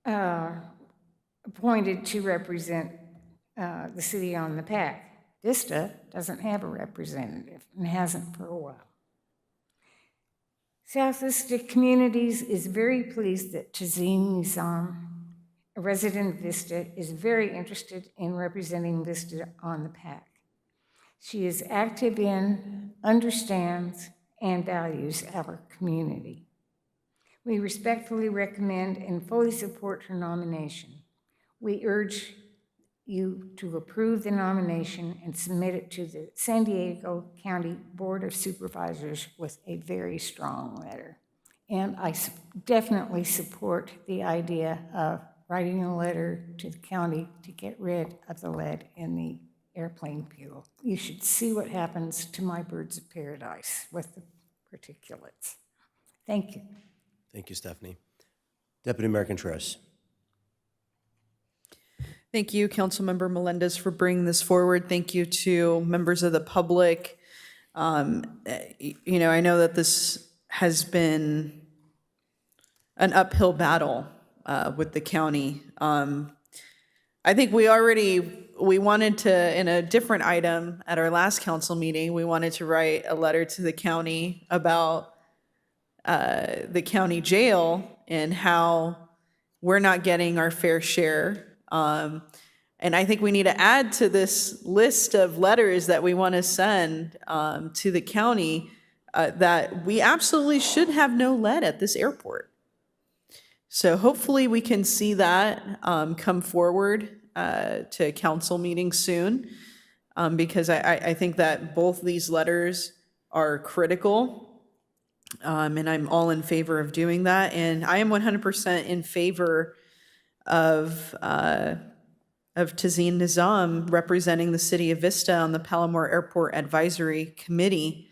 appointed to represent the city on the PAC. Vista doesn't have a representative and hasn't for a while. South Vista Communities is very pleased that Tazeen Nizam, a resident of Vista, is very interested in representing Vista on the PAC. She is active in, understands, and values our community. We respectfully recommend and fully support her nomination. We urge you to approve the nomination and submit it to the San Diego County Board of Supervisors with a very strong letter. And I definitely support the idea of writing a letter to the county to get rid of the lead in the airplane fuel. You should see what happens to my birds of paradise with the particulates. Thank you. Thank you, Stephanie. Deputy Mayor Contreras. Thank you, Councilmember Melendez, for bringing this forward. Thank you to members of the public. You know, I know that this has been an uphill battle with the county. I think we wanted to, in a different item at our last council meeting, we wanted to write a letter to the county about the county jail and how we're not getting our fair share. And I think we need to add to this list of letters that we want to send to the county that we absolutely should have no lead at this airport. So hopefully we can see that come forward to council meeting soon, because I think that both these letters are critical, and I'm all in favor of doing that. And I am 100% in favor of Tazeen Nizam representing the city of Vista on the Palomar Airport Advisory Committee.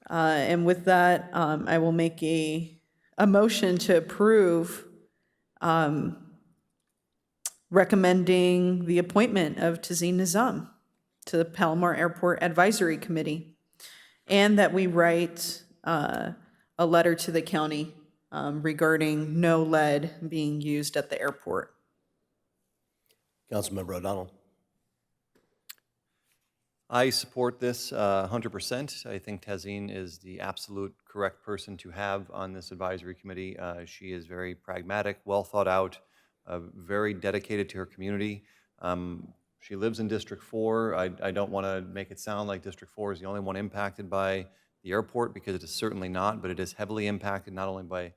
And with that, I will make a motion to approve recommending the appointment of Tazeen Nizam to the Palomar Airport Advisory Committee, and that we write a letter to the county regarding no lead being used at the airport. Councilmember O'Donnell. I support this 100%. I think Tazeen is the absolute correct person to have on this advisory committee. She is very pragmatic, well thought out, very dedicated to her community. She lives in District 4. I don't want to make it sound like District 4 is the only one impacted by the airport, because it is certainly not, but it is heavily impacted not only by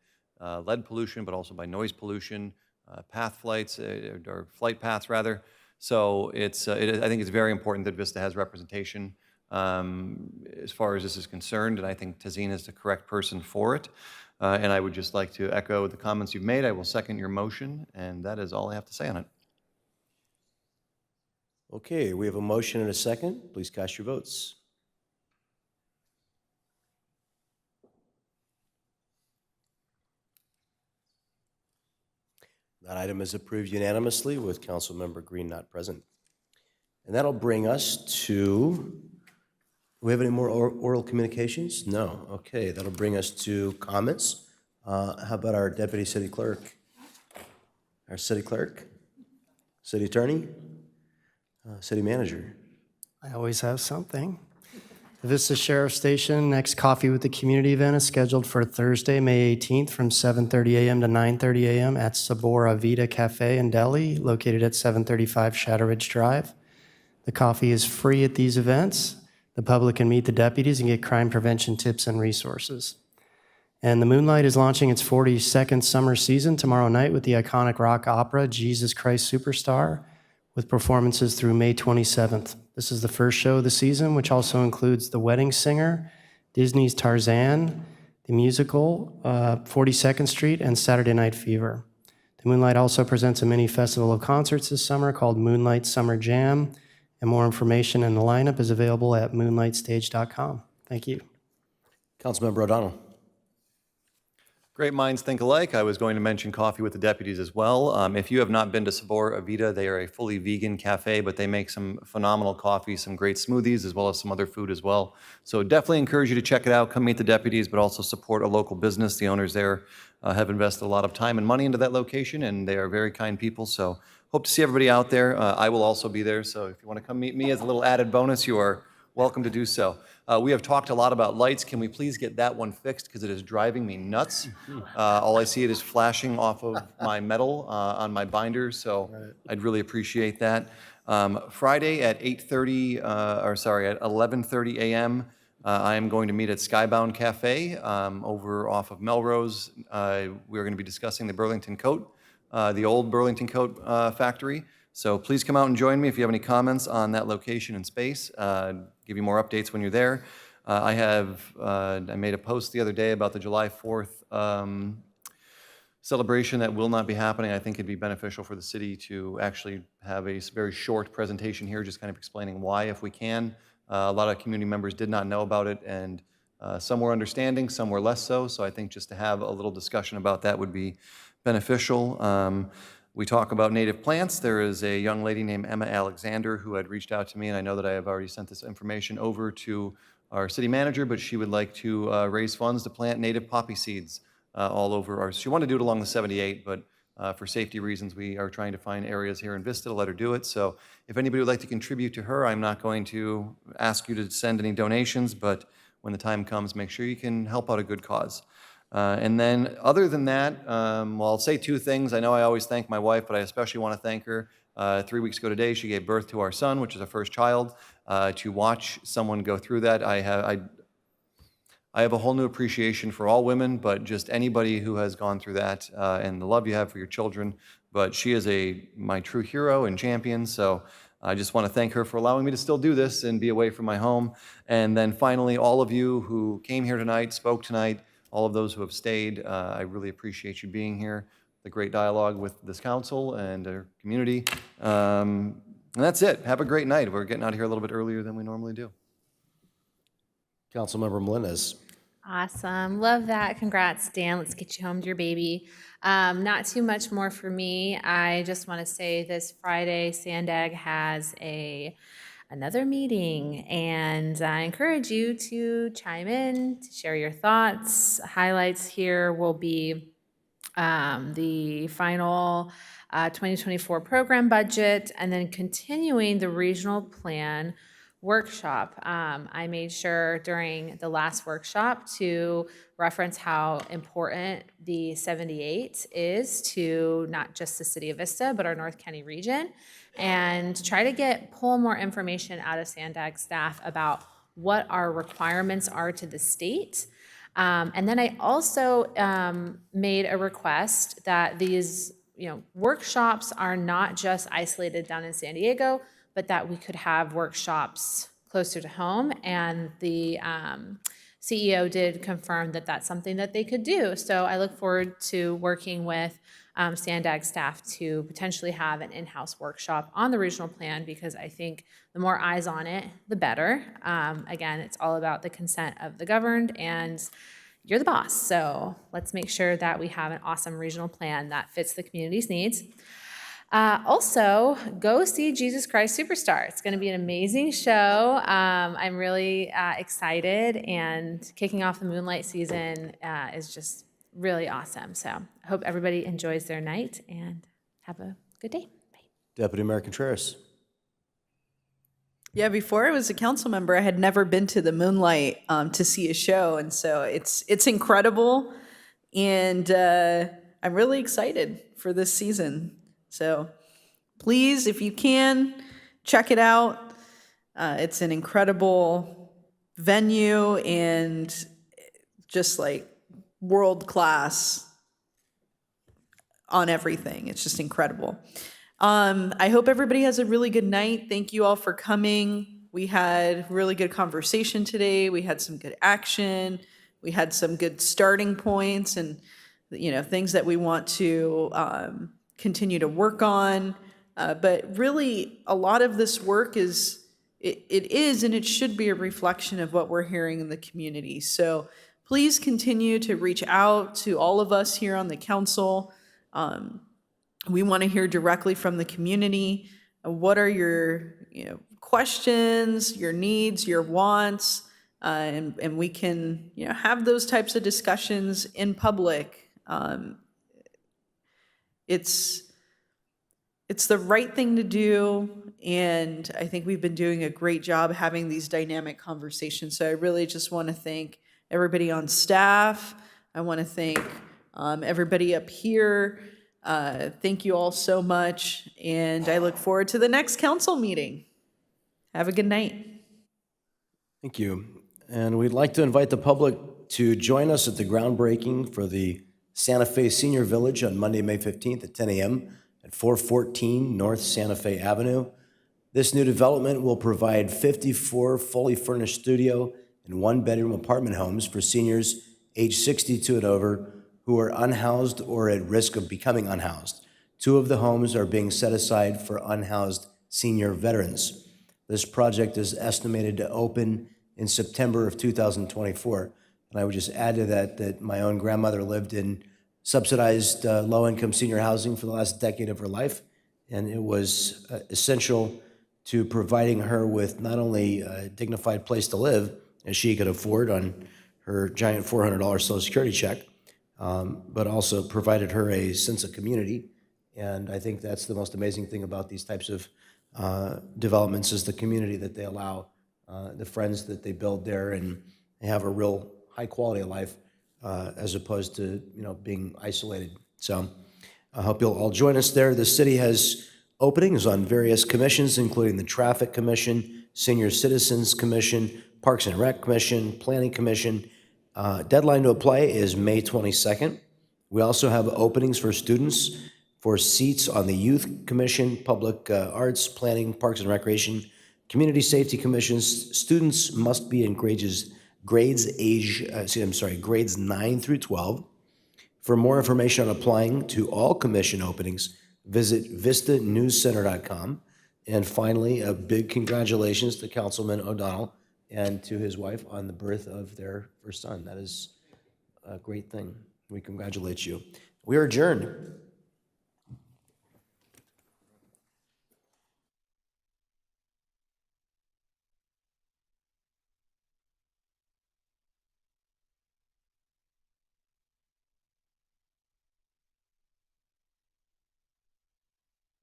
lead pollution, but also by noise pollution, path flights, or flight paths rather. So I think it's very important that Vista has representation as far as this is concerned, and I think Tazeen is the correct person for it. And I would just like to echo the comments you've made. I will second your motion, and that is all I have to say on it. Okay, we have a motion and a second. Please cast your votes. That item is approved unanimously with Councilmember Green not present. And that'll bring us to, do we have any more oral communications? No. Okay, that'll bring us to comments. How about our Deputy City Clerk? Our City Clerk? City Attorney? City Manager? I always have something. The Vista Sheriff Station next Coffee with the Community event is scheduled for Thursday, May 18th from 7:30 a.m. to 9:30 a.m. at Sabora Vita Cafe and Deli, located at 735 Shadow Ridge Drive. The coffee is free at these events. The public can meet the deputies and get crime prevention tips and resources. And the Moonlight is launching its 42nd summer season tomorrow night with the iconic rock opera Jesus Christ Superstar, with performances through May 27th. This is the first show of the season, which also includes The Wedding Singer, Disney's Tarzan, the musical, 42nd Street, and Saturday Night Fever. The Moonlight also presents a mini festival of concerts this summer called Moonlight Summer Jam, and more information and the lineup is available at moonlightstage.com. Thank you. Councilmember O'Donnell. Great minds think alike. I was going to mention Coffee with the Deputies as well. If you have not been to Sabor Avita, they are a fully vegan cafe, but they make some phenomenal coffee, some great smoothies, as well as some other food as well. So definitely encourage you to check it out. Come meet the deputies, but also support a local business. The owners there have invested a lot of time and money into that location, and they are very kind people. So hope to see everybody out there. I will also be there, so if you want to come meet me as a little added bonus, you are welcome to do so. We have talked a lot about lights. Can we please get that one fixed, because it is driving me nuts. All I see it is flashing off of my metal on my binder, so I'd really appreciate that. Friday at 11:30 a.m., I am going to meet at Skybound Cafe over off of Melrose. We're going to be discussing the Burlington Coat, the old Burlington Coat factory. So please come out and join me if you have any comments on that location and space. Give you more updates when you're there. I made a post the other day about the July 4th celebration that will not be happening. I think it'd be beneficial for the city to actually have a very short presentation here, just kind of explaining why, if we can. A lot of community members did not know about it, and some were understanding, some were less so. So I think just to have a little discussion about that would be beneficial. We talk about native plants. There is a young lady named Emma Alexander who had reached out to me, and I know that I have already sent this information over to our city manager, but she would like to raise funds to plant native poppy seeds all over she wanted to do it along the 78, but for safety reasons, we are trying to find areas here in Vista to let her do it. So if anybody would like to contribute to her, I'm not going to ask you to send any donations, but when the time comes, make sure you can help out a good cause. And then other than that, well, I'll say two things. I know I always thank my wife, but I especially want to thank her. 3 weeks ago today, she gave birth to our son, which is our first child. To watch someone go through that, I have a whole new appreciation for all women, but just anybody who has gone through that and the love you have for your children. But she is my true hero and champion, so I just want to thank her for allowing me to still do this and be away from my home. And then finally, all of you who came here tonight, spoke tonight, all of those who have stayed, I really appreciate you being here, the great dialogue with this council and our community. And that's it. Have a great night. We're getting out of here a little bit earlier than we normally do. Councilmember Melendez. Awesome. Love that. Congrats, Dan. Let's get you home to your baby. Not too much more for me. I just want to say this Friday, Sandag has another meeting, and I encourage you to chime in, to share your thoughts. Highlights here will be the final 2024 program budget, and then continuing the regional plan workshop. I made sure during the last workshop to reference how important the 78 is to not just the city of Vista, but our North County region, and try to pull more information out of Sandag staff about what our requirements are to the state. And then I also made a request that these workshops are not just isolated down in San Diego, but that we could have workshops closer to home. And the CEO did confirm that that's something that they could do. So I look forward to working with Sandag staff to potentially have an in-house workshop on the regional plan, because I think the more eyes on it, the better. Again, it's all about the consent of the governed, and you're the boss. So let's make sure that we have an awesome regional plan that fits the community's needs. Also, go see Jesus Christ Superstar. It's going to be an amazing show. I'm really excited, and kicking off the Moonlight season is just really awesome. So I hope everybody enjoys their night and have a good day. Bye. Deputy Mayor Contreras. Yeah, before I was a council member, I had never been to the Moonlight to see a show, and so it's incredible, and I'm really excited for this season. So please, if you can, check it out. It's an incredible venue and just like world class on everything. It's just incredible. I hope everybody has a really good night. Thank you all for coming. We had really good conversation today. We had some good action. We had some good starting points and things that we want to continue to work on, but really a lot of this work is and it should be a reflection of what we're hearing in the community. So please continue to reach out to all of us here on the council. We want to hear directly from the community. What are your questions, your needs, your wants, and we can have those types of discussions in public. It's the right thing to do, and I think we've been doing a great job having these dynamic conversations. So I really just want to thank everybody on staff. I want to thank everybody up here. Thank you all so much, and I look forward to the next council meeting. Have a good night. Thank you. And we'd like to invite the public to join us at the groundbreaking for the Santa Fe Senior Village on Monday, May 15th at 10 a.m. at 414 North Santa Fe Avenue. This new development will provide 54 fully furnished studio and one-bedroom apartment homes for seniors age 62 and over who are unhoused or at risk of becoming unhoused. 2 of the homes are being set aside for unhoused senior veterans. This project is estimated to open in September of 2024. And I would just add to that that my own grandmother lived in subsidized low-income senior housing for the last decade of her life, and it was essential to providing her with not only a dignified place to live, as she could afford on her giant $400 Social Security check, but also provided her a sense of community. And I think that's the most amazing thing about these types of developments is the community that they allow, the friends that they build there, and they have a real high quality of life as opposed to being isolated. So I hope you'll all join us there. The city has openings on various commissions, including the Traffic Commission, Senior Citizens Commission, Parks and Rec Commission, Planning Commission. Deadline to apply is May 22nd. We also have openings for students for seats on the Youth Commission, Public Arts, Planning, Parks and Recreation, Community Safety Commissions. Students must be in grades 9 through 12. For more information on applying to all commission openings, visit vistanewscenter.com. And finally, a big congratulations to Councilman O'Donnell and to his wife on the birth of their first son. That is a great thing. We congratulate you. We are adjourned.